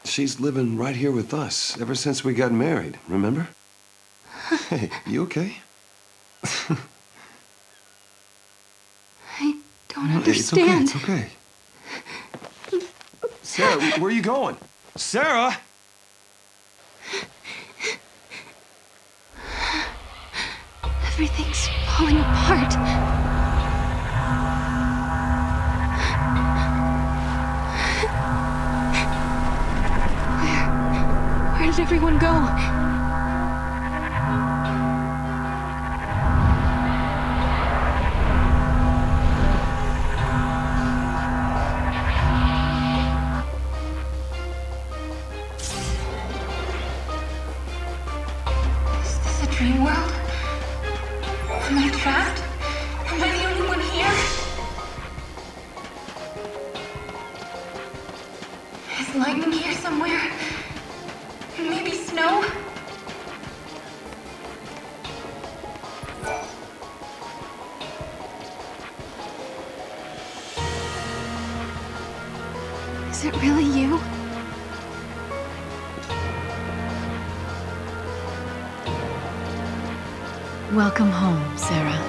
She's living right here with us ever since we got married, remember? Hey, you okay? I don't understand. It's okay. Sarah, where are you going? Sarah! Everything's falling apart. Where did everyone go? Is this a dream world? Am I trapped? Am I the only one here? Is lightning here somewhere? Maybe snow? Is it really you? Welcome home, Sarah.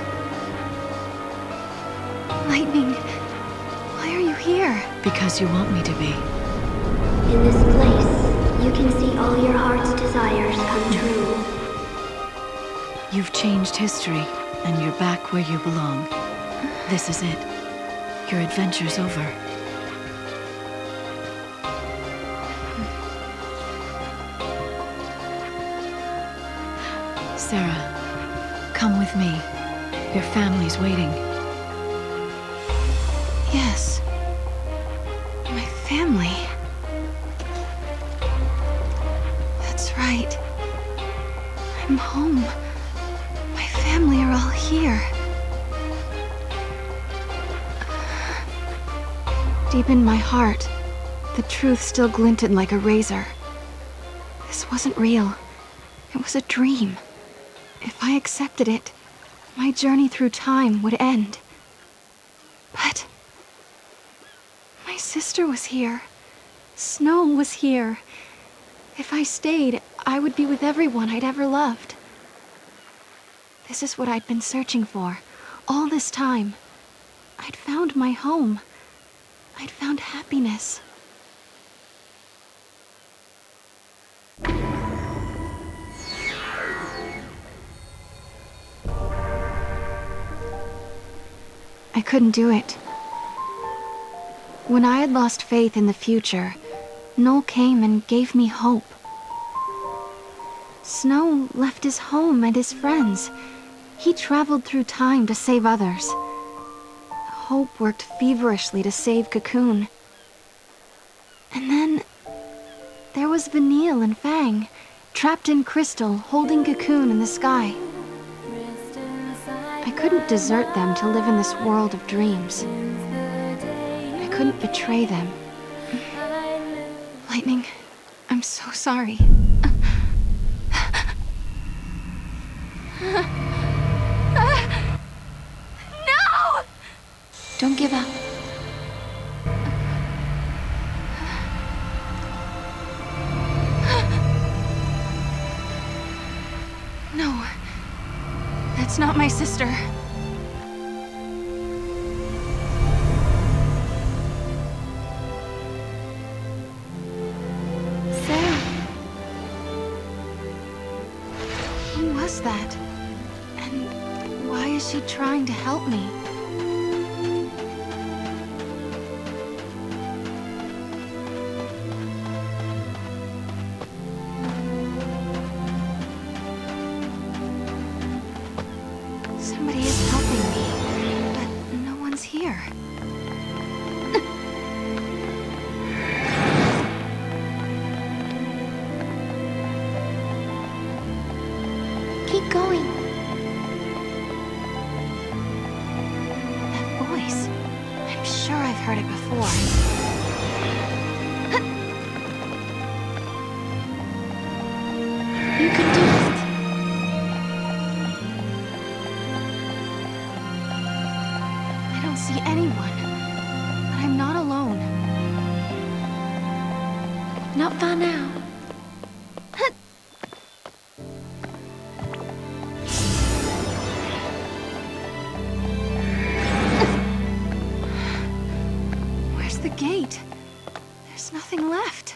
Lightning, why are you here? Because you want me to be. In this place, you can see all your heart's desires come true. You've changed history, and you're back where you belong. This is it. Your adventure's over. Sarah, come with me. Your family's waiting. Yes. My family. That's right. I'm home. My family are all here. Deep in my heart, the truth still glinted like a razor. This wasn't real. It was a dream. If I accepted it, my journey through time would end. But my sister was here. Snow was here. If I stayed, I would be with everyone I'd ever loved. This is what I'd been searching for all this time. I'd found my home. I'd found happiness. I couldn't do it. When I had lost faith in the future, Noel came and gave me hope. Snow left his home and his friends. He traveled through time to save others. Hope worked feverishly to save Cocoon. And then there was Vanille and Fang, trapped in crystal, holding Cocoon in the sky. I couldn't desert them to live in this world of dreams. I couldn't betray them. Lightning, I'm so sorry. No! Don't give up. No, that's not my sister. That? And why is she trying to help me? Somebody is helping me, but no one's here. Keep going. That voice. I'm sure I've heard it before. You can do it. I don't see anyone, but I'm not alone. Not far now. Gate. There's nothing left.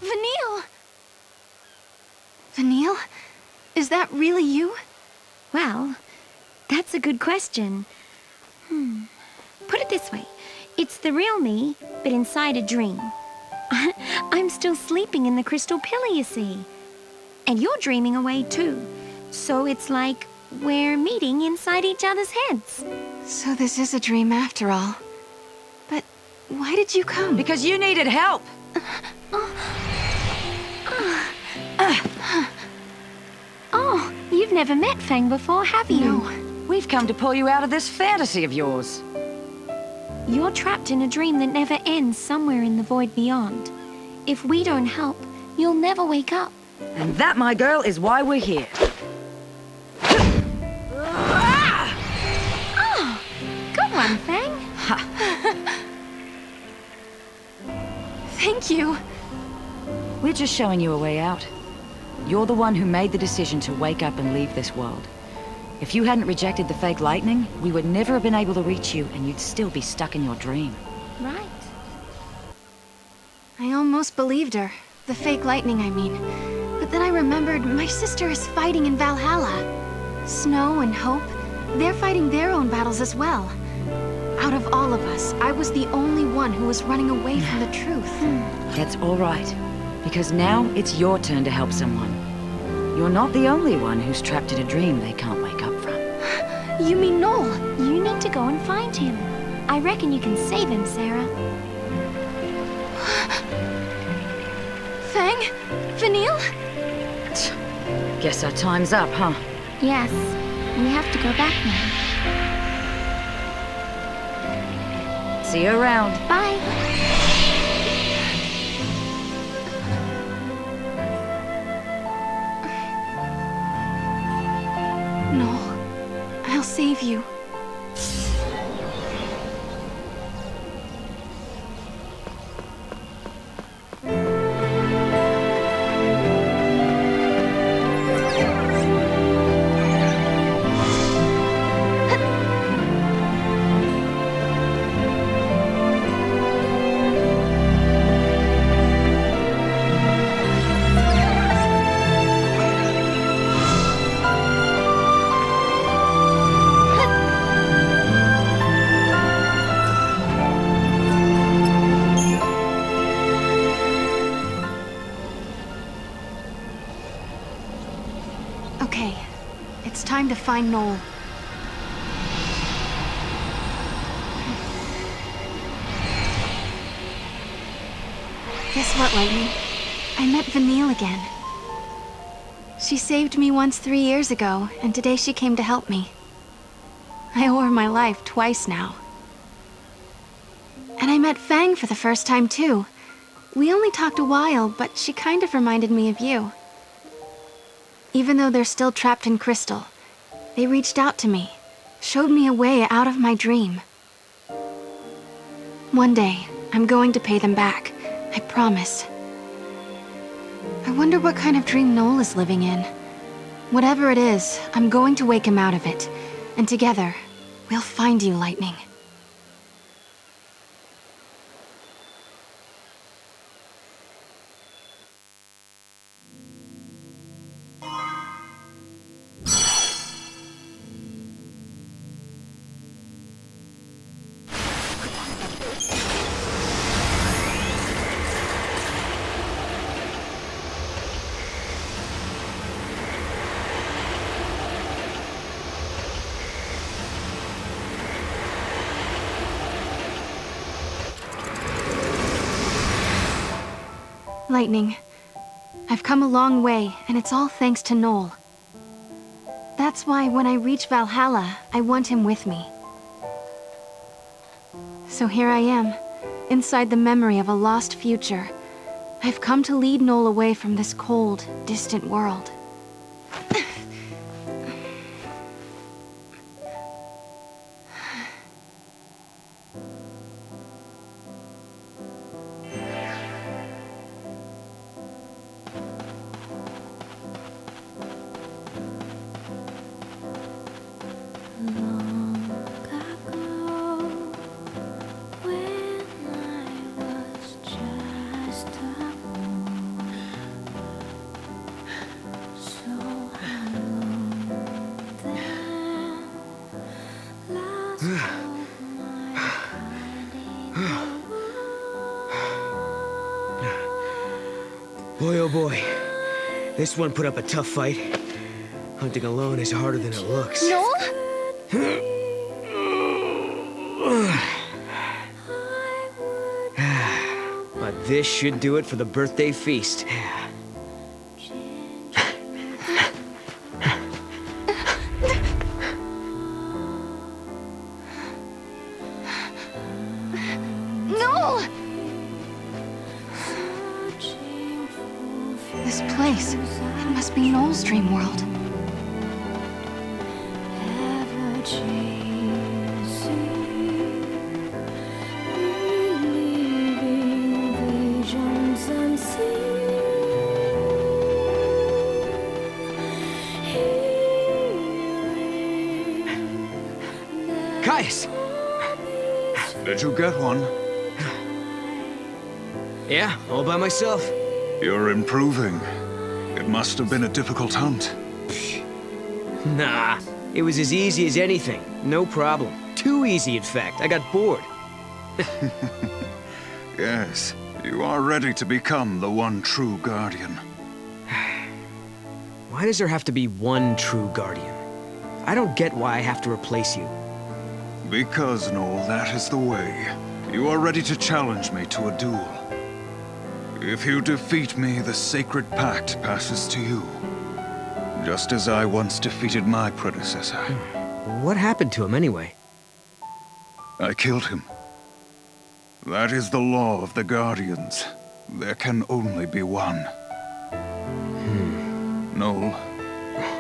Vanille! Vanille? Is that really you? Well, that's a good question. Put it this way. It's the real me, but inside a dream. I'm still sleeping in the crystal pillar, you see. And you're dreaming away too. So it's like we're meeting inside each other's heads. So this is a dream after all. But why did you come? Because you needed help. Oh, you've never met Fang before, have you? No. We've come to pull you out of this fantasy of yours. You're trapped in a dream that never ends somewhere in the void beyond. If we don't help, you'll never wake up. And that, my girl, is why we're here. Oh, good one, Fang. Thank you. We're just showing you a way out. You're the one who made the decision to wake up and leave this world. If you hadn't rejected the fake lightning, we would never have been able to reach you, and you'd still be stuck in your dream. Right. I almost believed her. The fake lightning, I mean. But then I remembered my sister is fighting in Valhalla. Snow and Hope, they're fighting their own battles as well. Out of all of us, I was the only one who was running away from the truth. That's all right. Because now it's your turn to help someone. You're not the only one who's trapped in a dream they can't wake up from. You mean Noel? You need to go and find him. I reckon you can save him, Sarah. Fang? Vanille? Guess our time's up, huh? Yes, we have to go back now. See you around. Bye. No, I'll save you. Okay, it's time to find Noel. Guess what, Lightning? I met Vanille again. She saved me once 3 years ago, and today she came to help me. I owe her my life twice now. And I met Fang for the first time, too. We only talked a while, but she kind of reminded me of you. Even though they're still trapped in crystal, they reached out to me, showed me a way out of my dream. One day, I'm going to pay them back. I promise. I wonder what kind of dream Noel is living in. Whatever it is, I'm going to wake him out of it. And together, we'll find you, Lightning. Lightning, I've come a long way, and it's all thanks to Noel. That's why when I reach Valhalla, I want him with me. So here I am, inside the memory of a lost future. I've come to lead Noel away from this cold, distant world. Boy, oh boy. This one put up a tough fight. Hunting alone is harder than it looks. Noel? But this should do it for the birthday feast. Noel! This place, it must be Noel's dream world. Caius! Did you get one? Yeah, all by myself. You're improving. It must have been a difficult hunt. Nah, it was as easy as anything. No problem. Too easy, in fact. I got bored. Yes, you are ready to become the one true guardian. Why does there have to be one true guardian? I don't get why I have to replace you. Because, Noel, that is the way. You are ready to challenge me to a duel. If you defeat me, the sacred pact passes to you. just as I once defeated my predecessor. What happened to him anyway? I killed him. That is the law of the Guardians. There can only be one. Noel,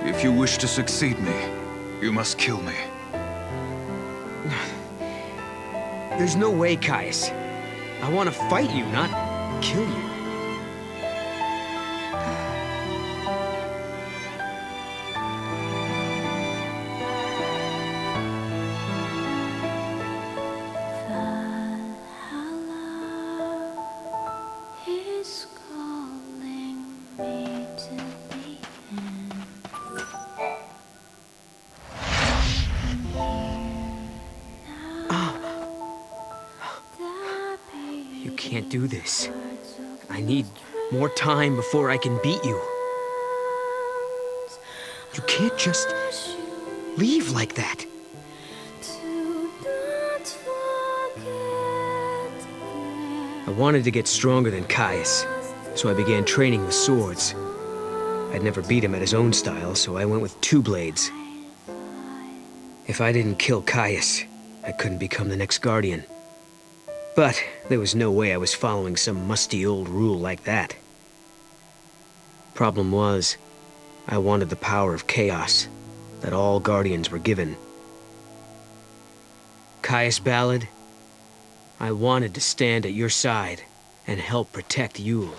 if you wish to succeed me, you must kill me. There's no way, Caius. I want to fight you, not kill you. Can't do this. I need more time before I can beat you. You can't just leave like that. I wanted to get stronger than Caius, so I began training with swords. I'd never beat him at his own style, so I went with 2 blades. If I didn't kill Caius, I couldn't become the next Guardian. But there was no way I was following some musty old rule like that. Problem was, I wanted the power of chaos that all Guardians were given. Caius Ballad, I wanted to stand at your side and help protect Yule.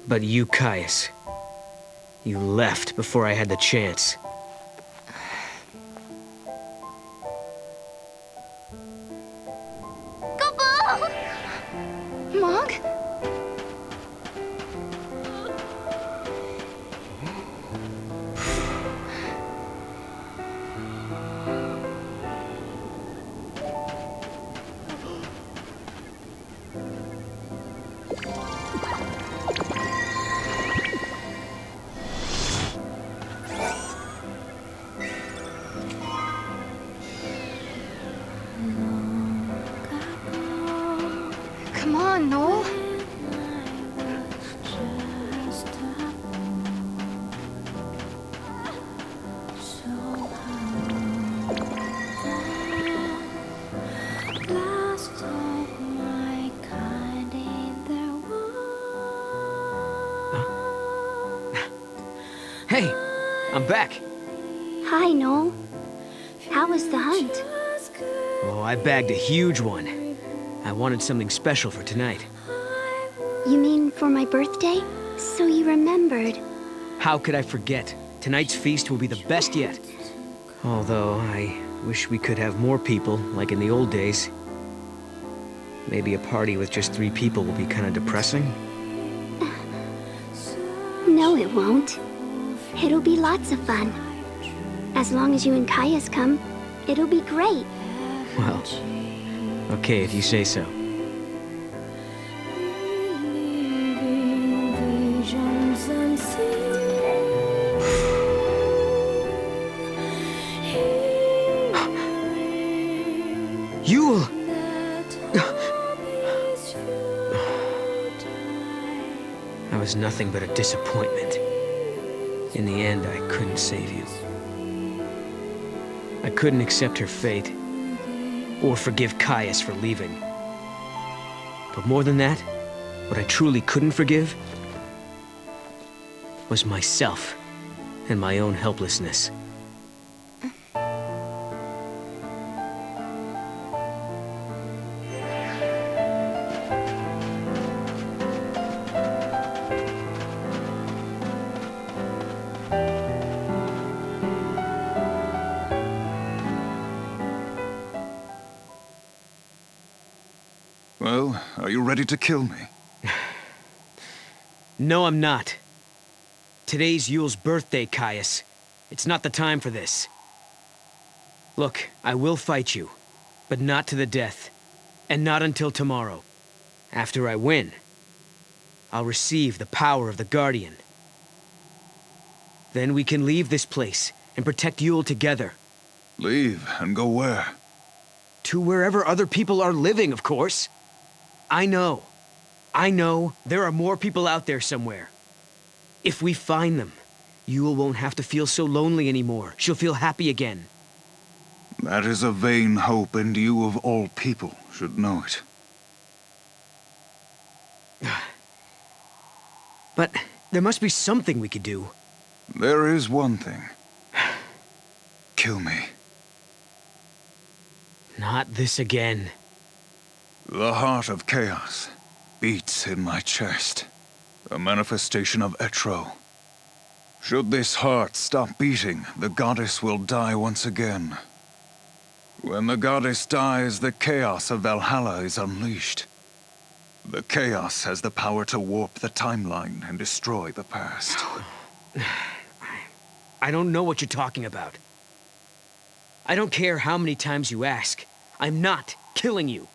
But you, Caius, you left before I had the chance. Mog? Come on, Noel. Hey, I'm back. Hi, Noel. How was the hunt? Oh, I bagged a huge one. I wanted something special for tonight. You mean for my birthday? So you remembered. How could I forget? Tonight's feast will be the best yet. Although, I wish we could have more people, like in the old days. Maybe a party with just 3 people will be kind of depressing. No, it won't. It'll be lots of fun. As long as you and Caius come, it'll be great. Well, okay if you say so. Yule! I was nothing but a disappointment. In the end, I couldn't save you. I couldn't accept her fate, or forgive Caius for leaving. But more than that, what I truly couldn't forgive was myself and my own helplessness. Well, are you ready to kill me? No, I'm not. Today's Yule's birthday, Caius. It's not the time for this. Look, I will fight you, but not to the death. And not until tomorrow. After I win, I'll receive the power of the Guardian. Then we can leave this place and protect Yule together. Leave and go where? To wherever other people are living, of course. I know there are more people out there somewhere. If we find them, Yule won't have to feel so lonely anymore. She'll feel happy again. That is a vain hope, and you of all people should know it. But there must be something we could do. There is one thing. Kill me. Not this again. The heart of chaos beats in my chest. A manifestation of Etro. Should this heart stop beating, the goddess will die once again. When the goddess dies, the chaos of Valhalla is unleashed. The chaos has the power to warp the timeline and destroy the past. I don't know what you're talking about. I don't care how many times you ask. I'm not killing you.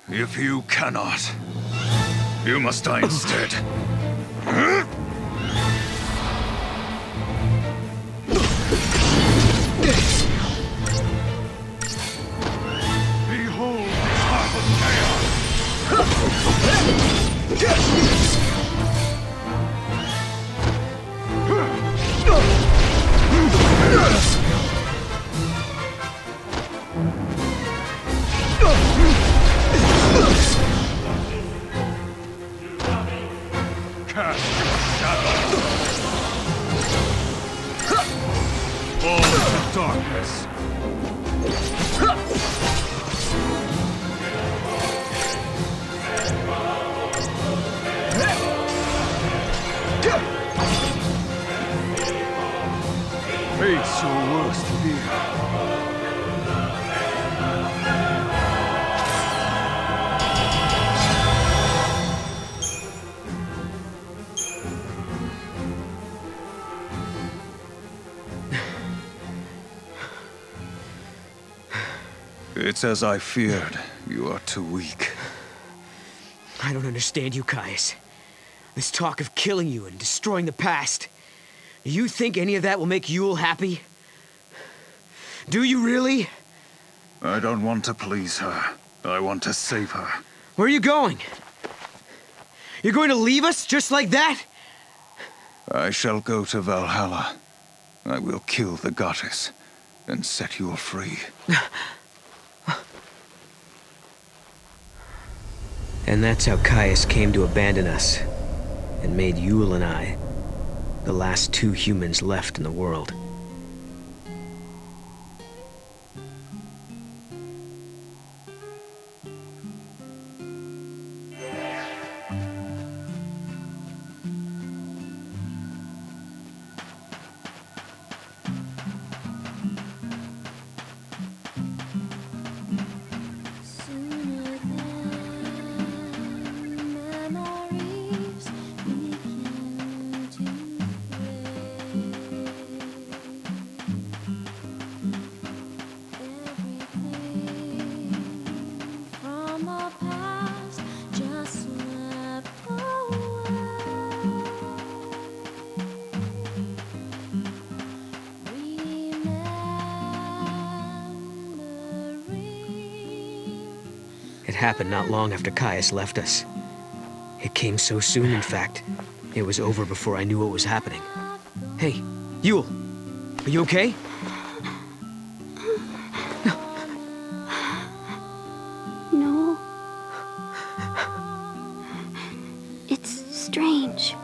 If you cannot, you must die instead. Behold the heart of chaos! Cast your shadow! Fall into darkness! Face your worst fear. It's as I feared. You are too weak. I don't understand you, Caius. This talk of killing you and destroying the past. Do you think any of that will make Yule happy? Do you really? I don't want to please her. I want to save her. Where are you going? You're going to leave us just like that? I shall go to Valhalla. I will kill the goddess and set you free. And that's how Caius came to abandon us, and made Yule and I the last two humans left in the world. It happened not long after Caius left us. It came so soon, in fact. It was over before I knew what was happening. Hey, Yule, are you okay? No. It's strange.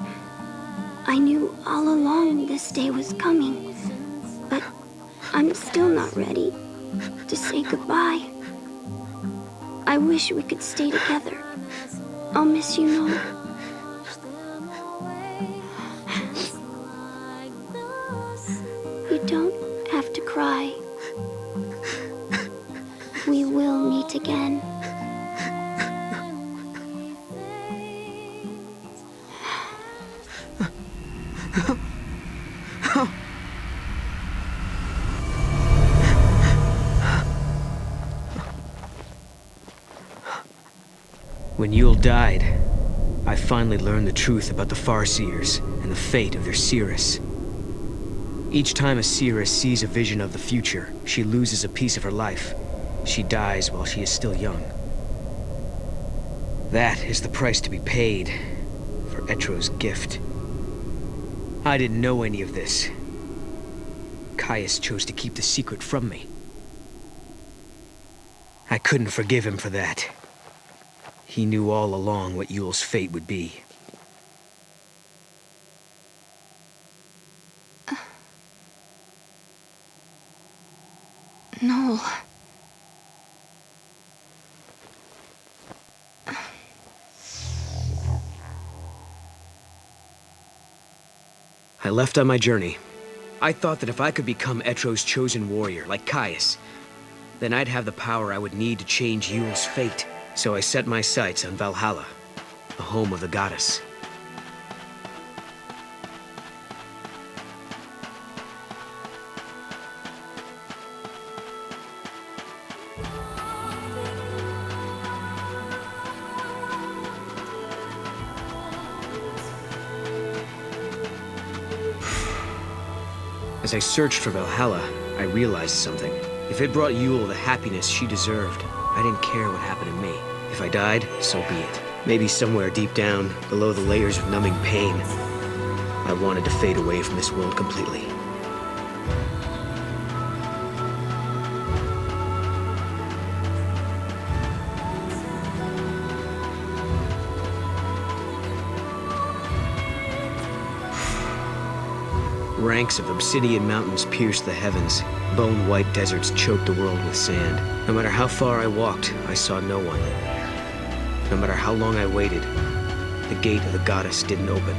I knew all along this day was coming, but I'm still not ready to say goodbye. I wish we could stay together. I'll miss you, Noel. You don't have to cry. We will meet again. When Yule died, I finally learned the truth about the Farseers and the fate of their seeress. Each time a seeress sees a vision of the future, she loses a piece of her life. She dies while she is still young. That is the price to be paid for Etro's gift. I didn't know any of this. Caius chose to keep the secret from me. I couldn't forgive him for that. He knew all along what Yule's fate would be. Noel. I left on my journey. I thought that if I could become Etro's chosen warrior, like Caius, then I'd have the power I would need to change Yule's fate. So I set my sights on Valhalla, the home of the goddess. As I searched for Valhalla, I realized something. If it brought Yule the happiness she deserved, I didn't care what happened to me. If I died, so be it. Maybe somewhere deep down, below the layers of numbing pain, I wanted to fade away from this world completely. Ranks of obsidian mountains pierced the heavens. Bone-white deserts choked the world with sand. No matter how far I walked, I saw no one. No matter how long I waited, the gate of the goddess didn't open.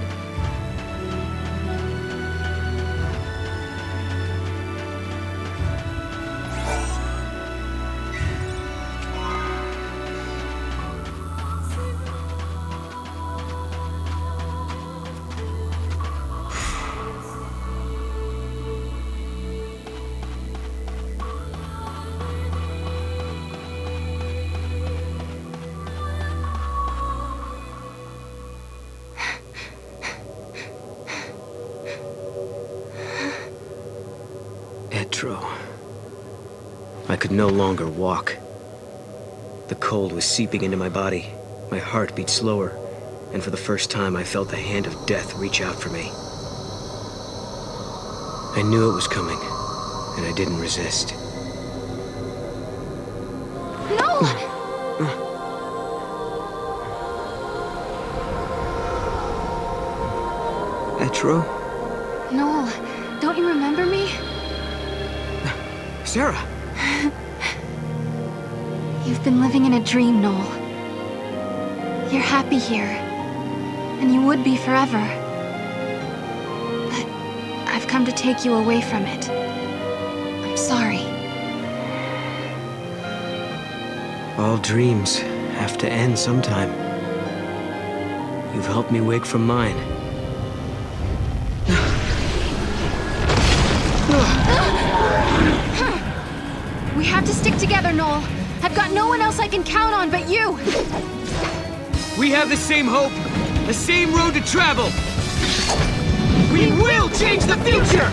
I could no longer walk. The cold was seeping into my body. My heart beat slower, and for the first time I felt the hand of death reach out for me. I knew it was coming, and I didn't resist. No! Etro? Noel, don't you remember me? Sarah! You've been living in a dream, Noel. You're happy here, and you would be forever. But I've come to take you away from it. I'm sorry. All dreams have to end sometime. You've helped me wake from mine. We have to stick together, Noel. I've got no one else I can count on but you. We have the same hope, the same road to travel. We will change the future!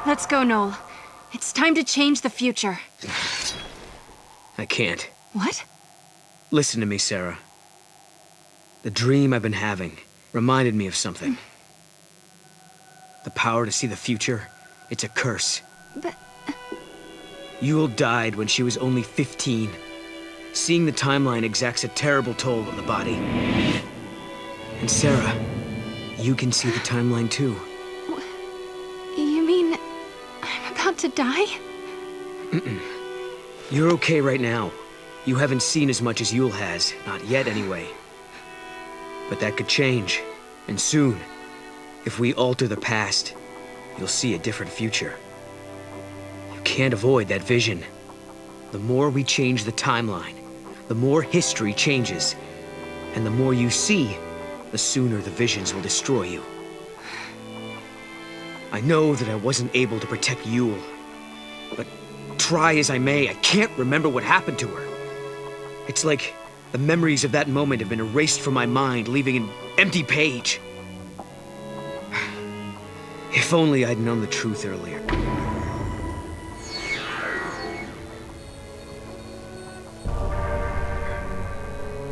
Let's go, Noel. It's time to change the future. I can't. What? Listen to me, Sarah. The dream I've been having reminded me of something. The power to see the future, it's a curse. But... Yule died when she was only 15. Seeing the timeline exacts a terrible toll on the body. And Sarah, you can see the timeline too. You mean I'm about to die? Mm-mm. You're okay right now. You haven't seen as much as Yule has, not yet anyway. But that could change, and soon. If we alter the past, you'll see a different future. You can't avoid that vision. The more we change the timeline, the more history changes. And the more you see, the sooner the visions will destroy you. I know that I wasn't able to protect Yule, but try as I may, I can't remember what happened to her. It's like the memories of that moment have been erased from my mind, leaving an empty page. If only I'd known the truth earlier.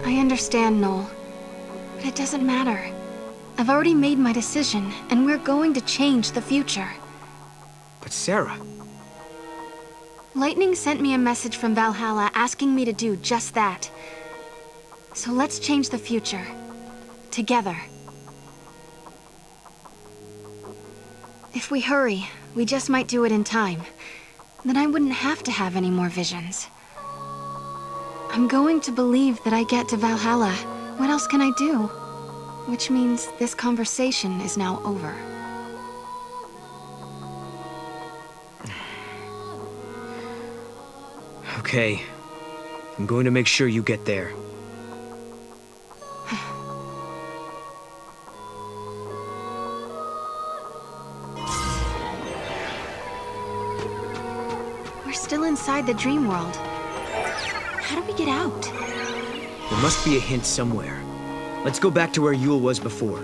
I understand, Noel. But it doesn't matter. I've already made my decision, and we're going to change the future. But Sarah... Lightning sent me a message from Valhalla asking me to do just that. So let's change the future. Together. If we hurry, we just might do it in time. Then I wouldn't have to have any more visions. I'm going to believe that I get to Valhalla. What else can I do? Which means this conversation is now over. Okay. I'm going to make sure you get there. We're still inside the dream world. How do we get out? There must be a hint somewhere. Let's go back to where Yule was before.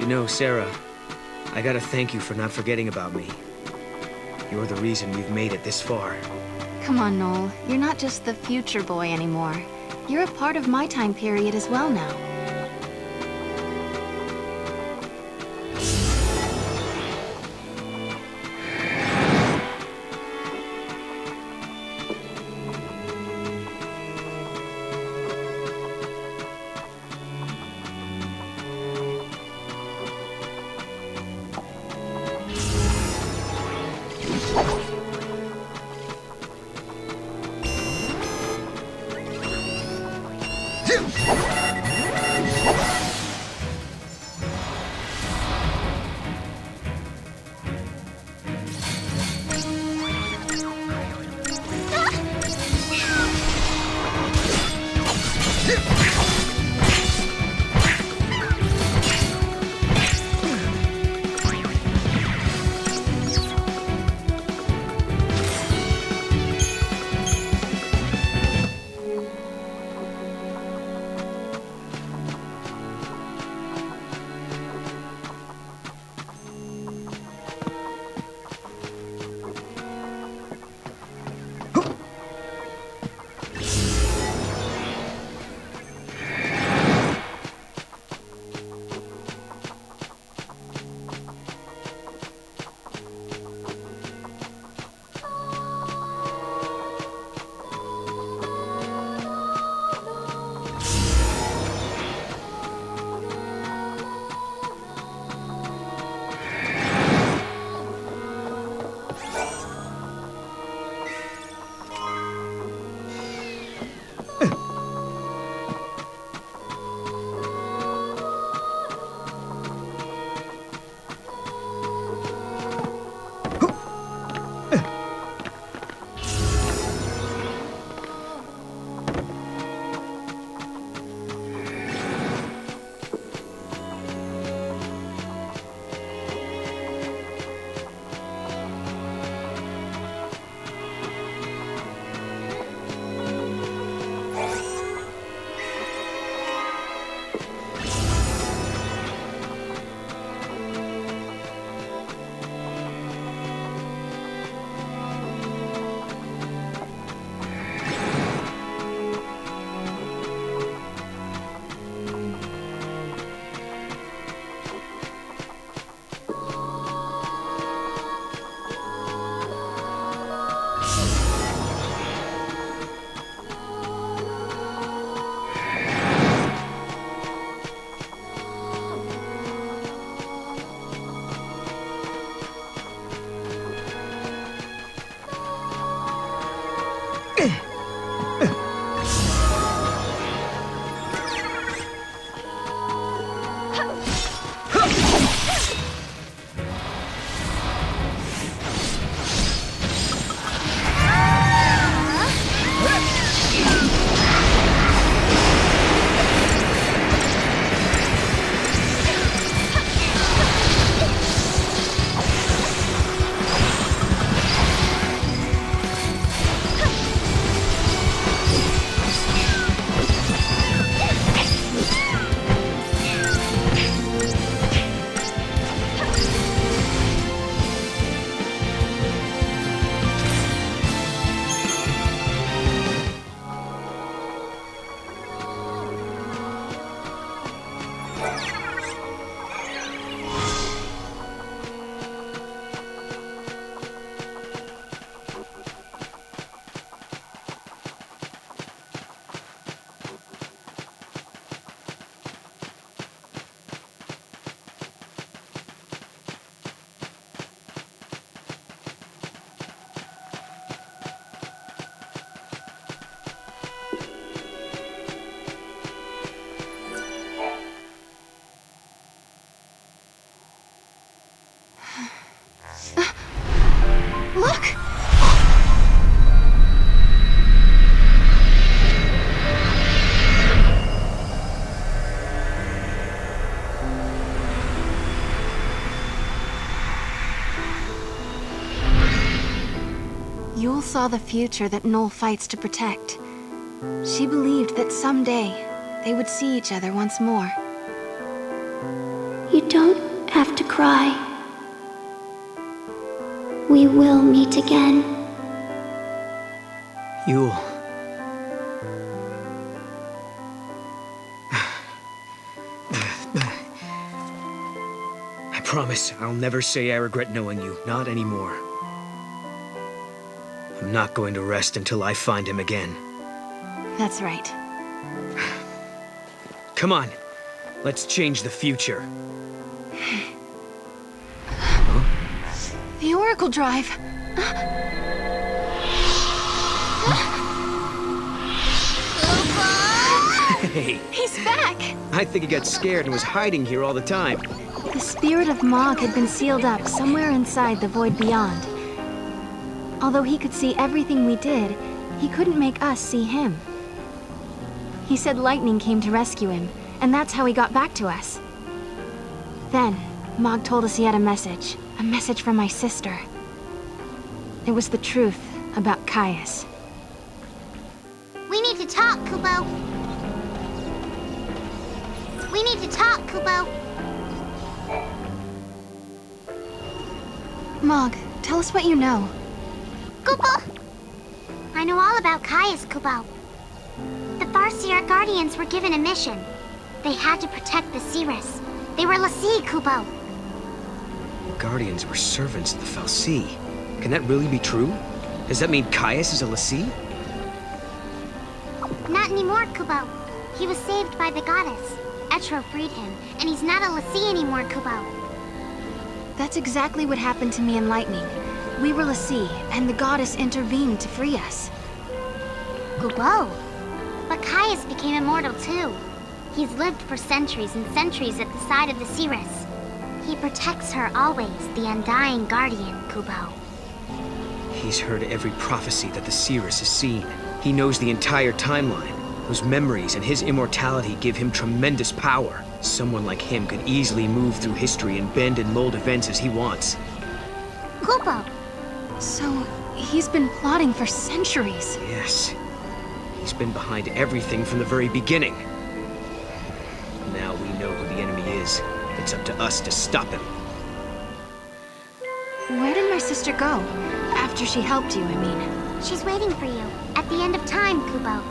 You know, Sarah, I gotta thank you for not forgetting about me. You're the reason we've made it this far. Come on, Noel. You're not just the future boy anymore. You're a part of my time period as well now. Yule saw the future that Noel fights to protect. She believed that someday they would see each other once more. You don't have to cry. We will meet again. Yule. I promise I'll never say I regret knowing you. Not anymore. I'm not going to rest until I find him again. That's right. Come on. Let's change the future. The Oracle Drive. Hey. He's back! I think he got scared and was hiding here all the time. The spirit of Mog had been sealed up somewhere inside the void beyond. Although he could see everything we did, he couldn't make us see him. He said lightning came to rescue him, and that's how he got back to us. Then, Mog told us he had a message from my sister. It was the truth about Caius. We need to talk, Kupo. We need to talk, Kupo. Mog, tell us what you know. Kupo! I know all about Caius, Kupo. The Farseer Guardians were given a mission. They had to protect the Cirrus. They were Lassie, Kupo. The Guardians were servants of the Fal'Cie. Can that really be true? Does that mean Caius is a Lassie? Not anymore, Kupo. He was saved by the goddess. Etro freed him, and he's not a Lassie anymore, Kupo. That's exactly what happened to me and Lightning. We were Lassie, and the goddess intervened to free us. Kupo. But Caius became immortal too. He's lived for centuries and centuries at the side of the Cirrus. He protects her always, the undying guardian, Kupo. He's heard every prophecy that the Cirrus has seen. He knows the entire timeline. Those memories and his immortality give him tremendous power. Someone like him could easily move through history and bend and mold events as he wants. Kupo! So, he's been plotting for centuries. Yes. He's been behind everything from the very beginning. Now we know who the enemy is. It's up to us to stop him. Where did my sister go? After she helped you, I mean. She's waiting for you, at the end of time, Kupo.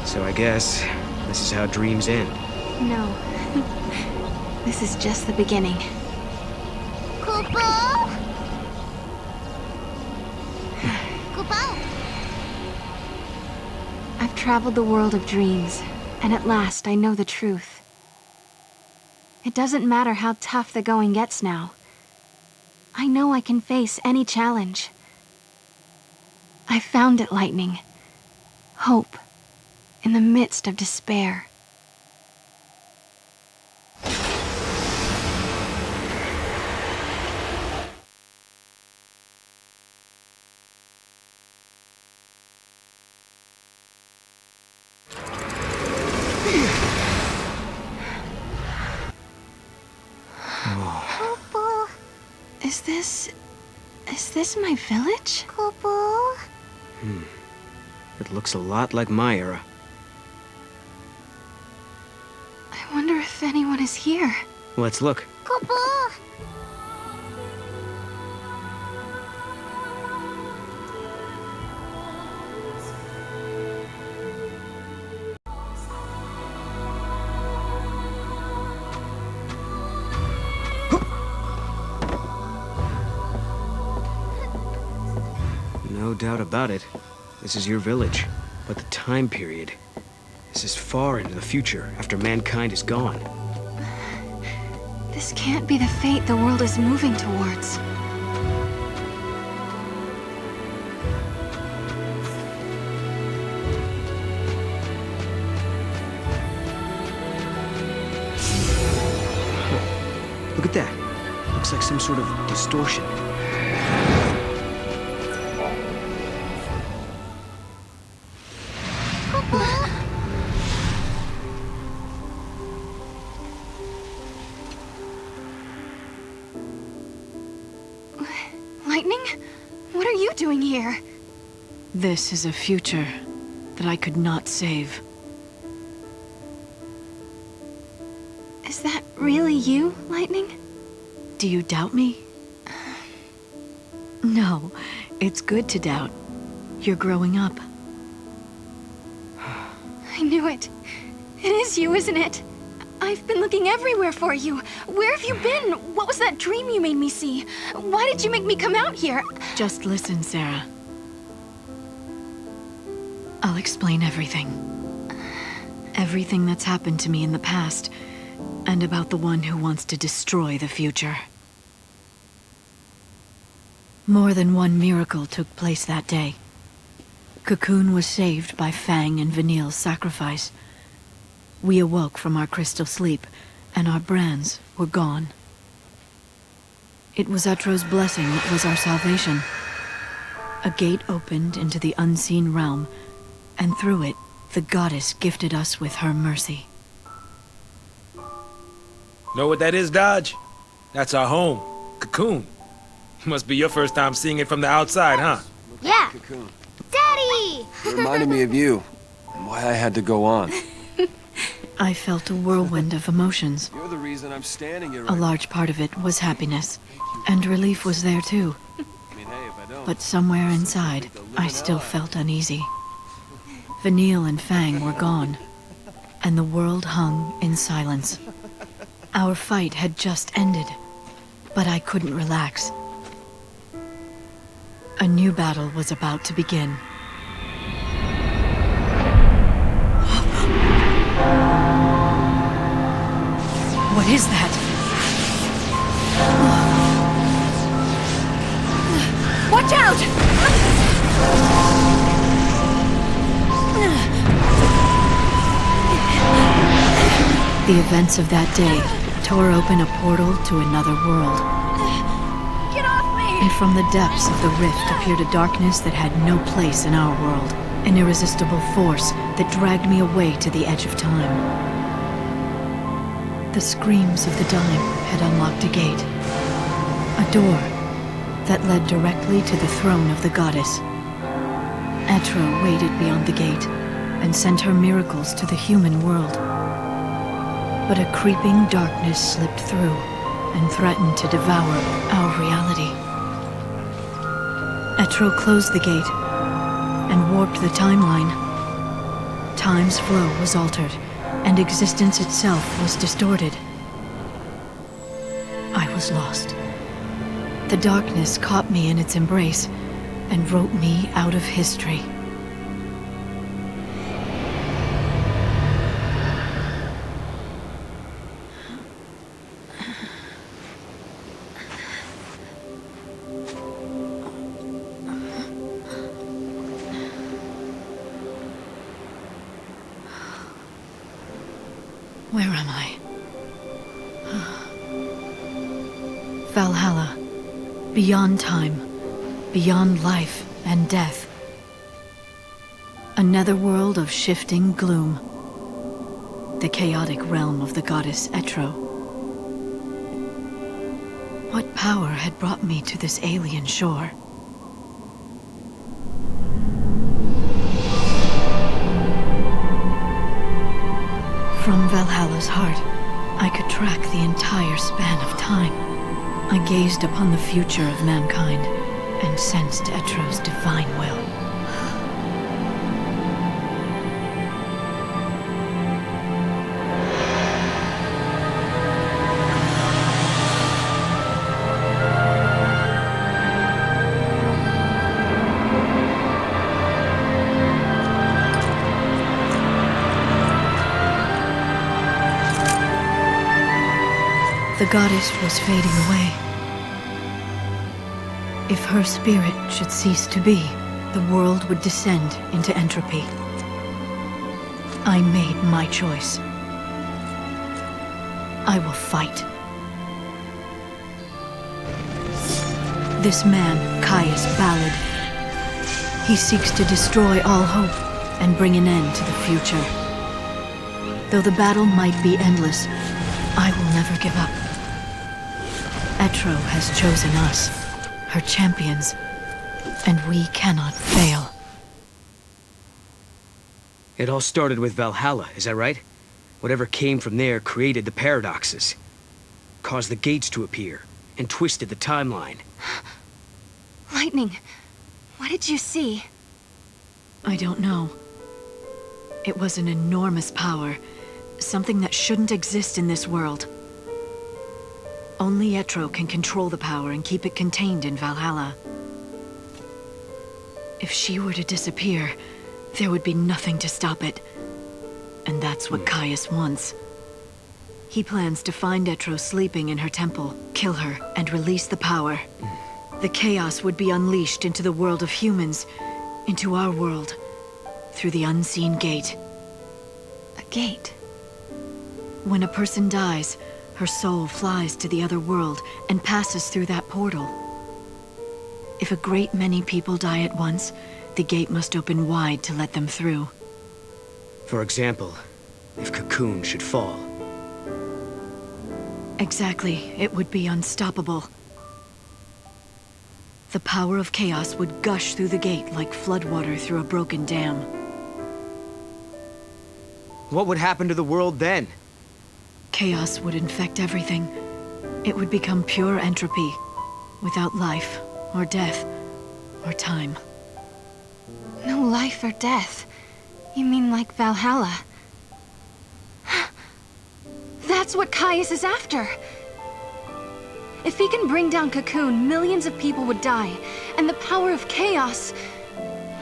So I guess this is how dreams end. No. This is just the beginning. Kupo! Kupo! I've traveled the world of dreams, and at last I know the truth. It doesn't matter how tough the going gets now. I know I can face any challenge. I found it, Lightning. Hope. In the midst of despair. Kupo. Is this my village? Kupo. It looks a lot like my era. I wonder if anyone is here. Let's look. Kupo. No doubt about it. This is your village. But the time period... This is far into the future, after mankind is gone. This can't be the fate the world is moving towards. Look at that. Looks like some sort of distortion. Lightning? What are you doing here? This is a future that I could not save. Is that really you, Lightning? Do you doubt me? No, it's good to doubt. You're growing up. I knew it. It is you, isn't it? I've been looking everywhere for you. Where have you been? What was that dream you made me see? Why did you make me come out here? Just listen, Sarah. I'll explain everything. Everything that's happened to me in the past, and about the one who wants to destroy the future. More than one miracle took place that day. Cocoon was saved by Fang and Vanille's sacrifice. We awoke from our crystal sleep, and our brands were gone. It was Etro's blessing that was our salvation. A gate opened into the unseen realm, and through it, the goddess gifted us with her mercy. Know what that is, Dodge? That's our home, Cocoon. Must be your first time seeing it from the outside, huh? Yeah. Cocoon. Daddy! It reminded me of you, and why I had to go on. I felt a whirlwind of emotions. You're the reason I'm standing here right A large part of it was happiness, and relief was there too. But somewhere inside, I still felt uneasy. Vanille and Fang were gone, and the world hung in silence. Our fight had just ended, but I couldn't relax. A new battle was about to begin. What is that? Watch out! The events of that day tore open a portal to another world. Get off me! And from the depths of the rift appeared a darkness that had no place in our world. An irresistible force that dragged me away to the edge of time. The screams of the dying had unlocked a gate. A door that led directly to the throne of the goddess. Etro waited beyond the gate and sent her miracles to the human world. But a creeping darkness slipped through and threatened to devour our reality. Etro closed the gate and warped the timeline. Time's flow was altered, and existence itself was distorted. I was lost. The darkness caught me in its embrace and wrote me out of history. Where am I? Valhalla. Beyond time. Beyond life and death. A netherworld of shifting gloom. The chaotic realm of the goddess Etro. What power had brought me to this alien shore? From Valhalla's heart, I could track the entire span of time. I gazed upon the future of mankind and sensed Etro's divine will. The goddess was fading away. If her spirit should cease to be, the world would descend into entropy. I made my choice. I will fight. This man, Caius Ballad, he seeks to destroy all hope and bring an end to the future. Though the battle might be endless, I will never give up. Etro has chosen us, her champions, And we cannot fail. It all started with Valhalla, is that right? Whatever came from there created the paradoxes. Caused the gates to appear, and twisted the timeline. Lightning, what did you see? I don't know. It was an enormous power. Something that shouldn't exist in this world. Only Etro can control the power and keep it contained in Valhalla. If she were to disappear, there would be nothing to stop it. And that's what Caius wants. He plans to find Etro sleeping in her temple, kill her, and release the power. The chaos would be unleashed into the world of humans, into our world, through the unseen gate. A gate? When a person dies, her soul flies to the other world and passes through that portal. If a great many people die at once, the gate must open wide to let them through. For example, if Cocoon should fall. Exactly. It would be unstoppable. The power of chaos would gush through the gate like floodwater through a broken dam. What would happen to the world then? Chaos would infect everything. It would become pure entropy, without life, or death, or time. No life or death. You mean like Valhalla? That's what Caius is after! If he can bring down Cocoon, millions of people would die, and the power of chaos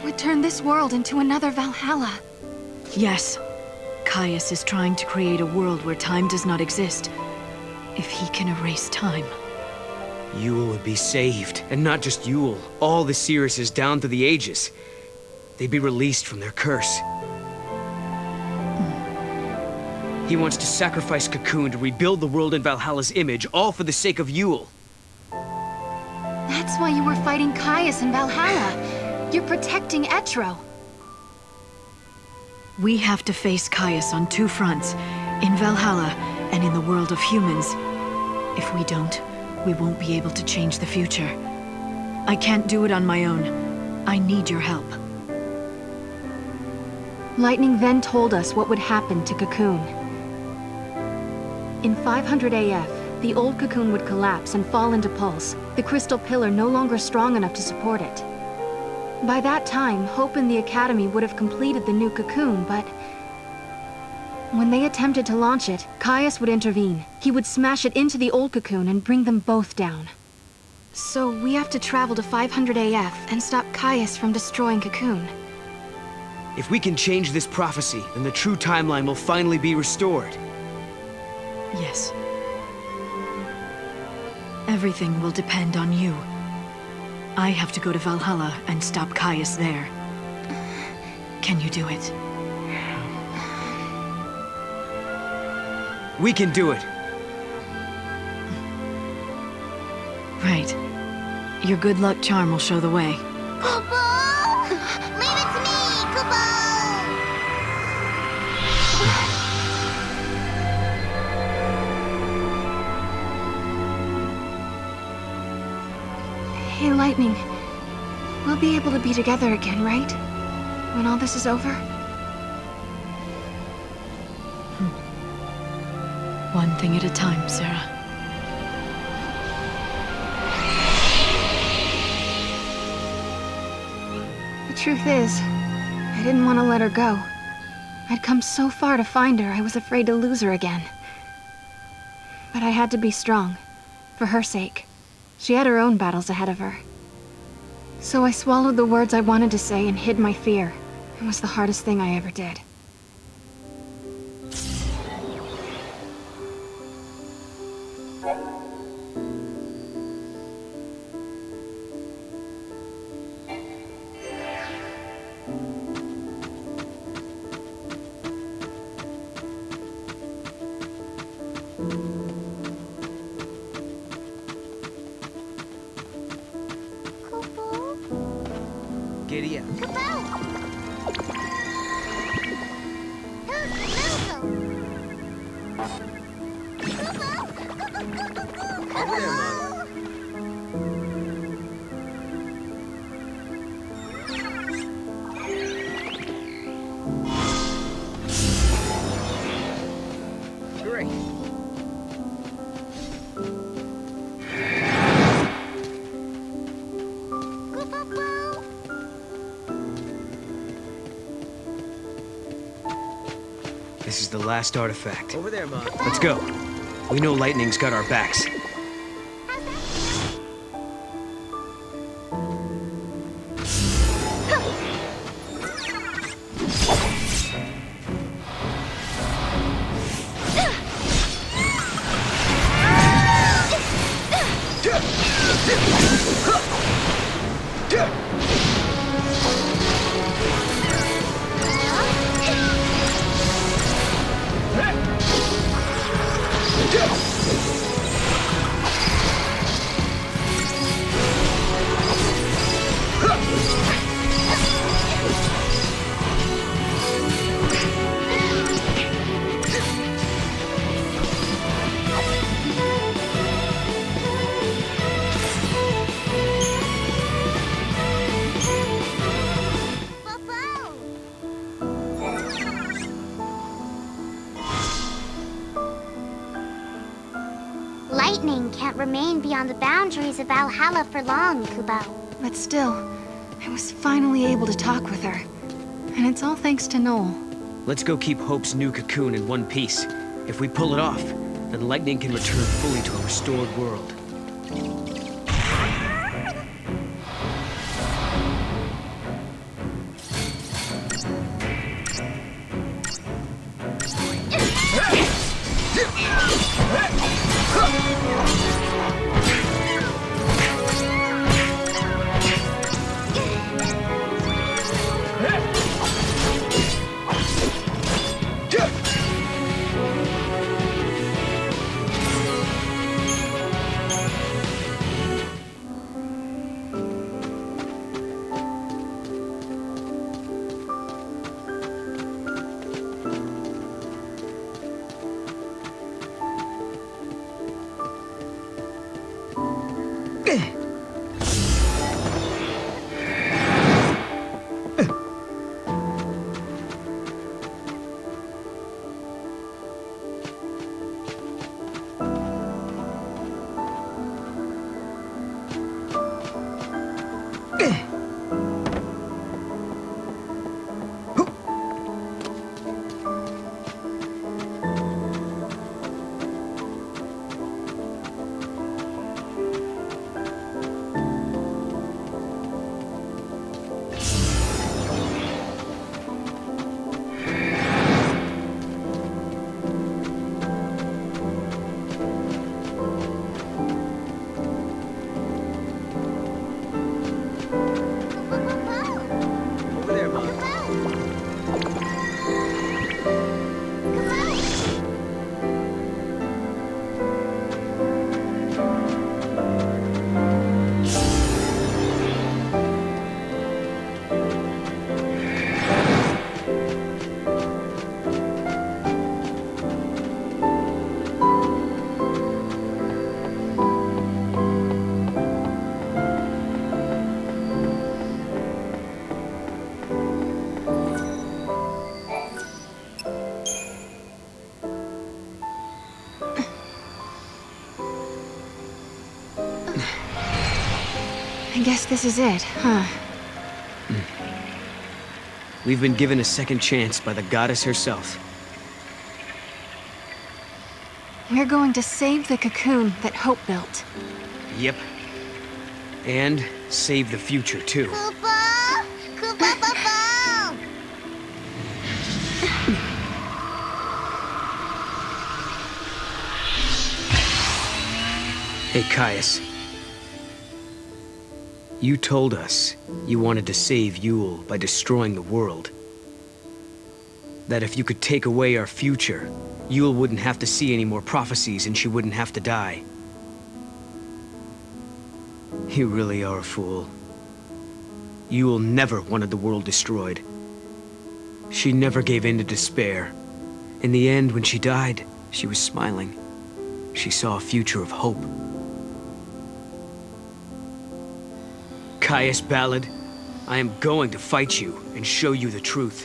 would turn this world into another Valhalla. Yes. Caius is trying to create a world where time does not exist. If he can erase time. Yule would be saved, and not just Yule. All the Seeresses down through the ages. They'd be released from their curse. He wants to sacrifice Cocoon to rebuild the world in Valhalla's image, all for the sake of Yule. That's why you were fighting Caius in Valhalla. You're protecting Etro. We have to face Caius on two fronts, in Valhalla and in the world of humans. If we don't, we won't be able to change the future. I can't do it on my own. I need your help. Lightning then told us what would happen to Cocoon. In 500 AF, the old Cocoon would collapse and fall into pulse, the crystal pillar no longer strong enough to support it. By that time, Hope and the Academy would have completed the new Cocoon, but when they attempted to launch it, Caius would intervene. He would smash it into the old Cocoon and bring them both down. So we have to travel to 500 AF and stop Caius from destroying Cocoon. If we can change this prophecy, then the true timeline will finally be restored. Yes. Everything will depend on you. I have to go to Valhalla and stop Caius there. Can you do it? We can do it. Right. Your good luck charm will show the way. Kupo! Leave it to me, Kupo! Hey, Lightning. We'll be able to be together again, right? When all this is over? One thing at a time, Sarah. The truth is, I didn't want to let her go. I'd come so far to find her, I was afraid to lose her again. But I had to be strong, for her sake. She had her own battles ahead of her. So I swallowed the words I wanted to say and hid my fear. It was the hardest thing I ever did. Giddy up. Over there, Mom. last artifact. Over there, Mom. Let's go. We know Lightning's got our backs. Lightning can't remain beyond the boundaries of Valhalla for long, Kubo. But still, I was finally able to talk with her. And it's all thanks to Noel. Let's go keep Hope's new cocoon in one piece. If we pull it off, then Lightning can return fully to a restored world. I guess this is it, huh? We've been given a second chance by the goddess herself. We're going to save the cocoon that Hope built. Yep. And save the future, too. Kubo! Kubo! Hey, Caius. You told us you wanted to save Yule by destroying the world. That if you could take away our future, Yule wouldn't have to see any more prophecies and she wouldn't have to die. You really are a fool. Yule never wanted the world destroyed. She never gave in to despair. In the end, when she died, she was smiling. She saw a future of hope. Caius Ballad, I am going to fight you and show you the truth.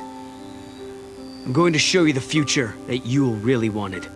I'm going to show you the future that Yule really wanted.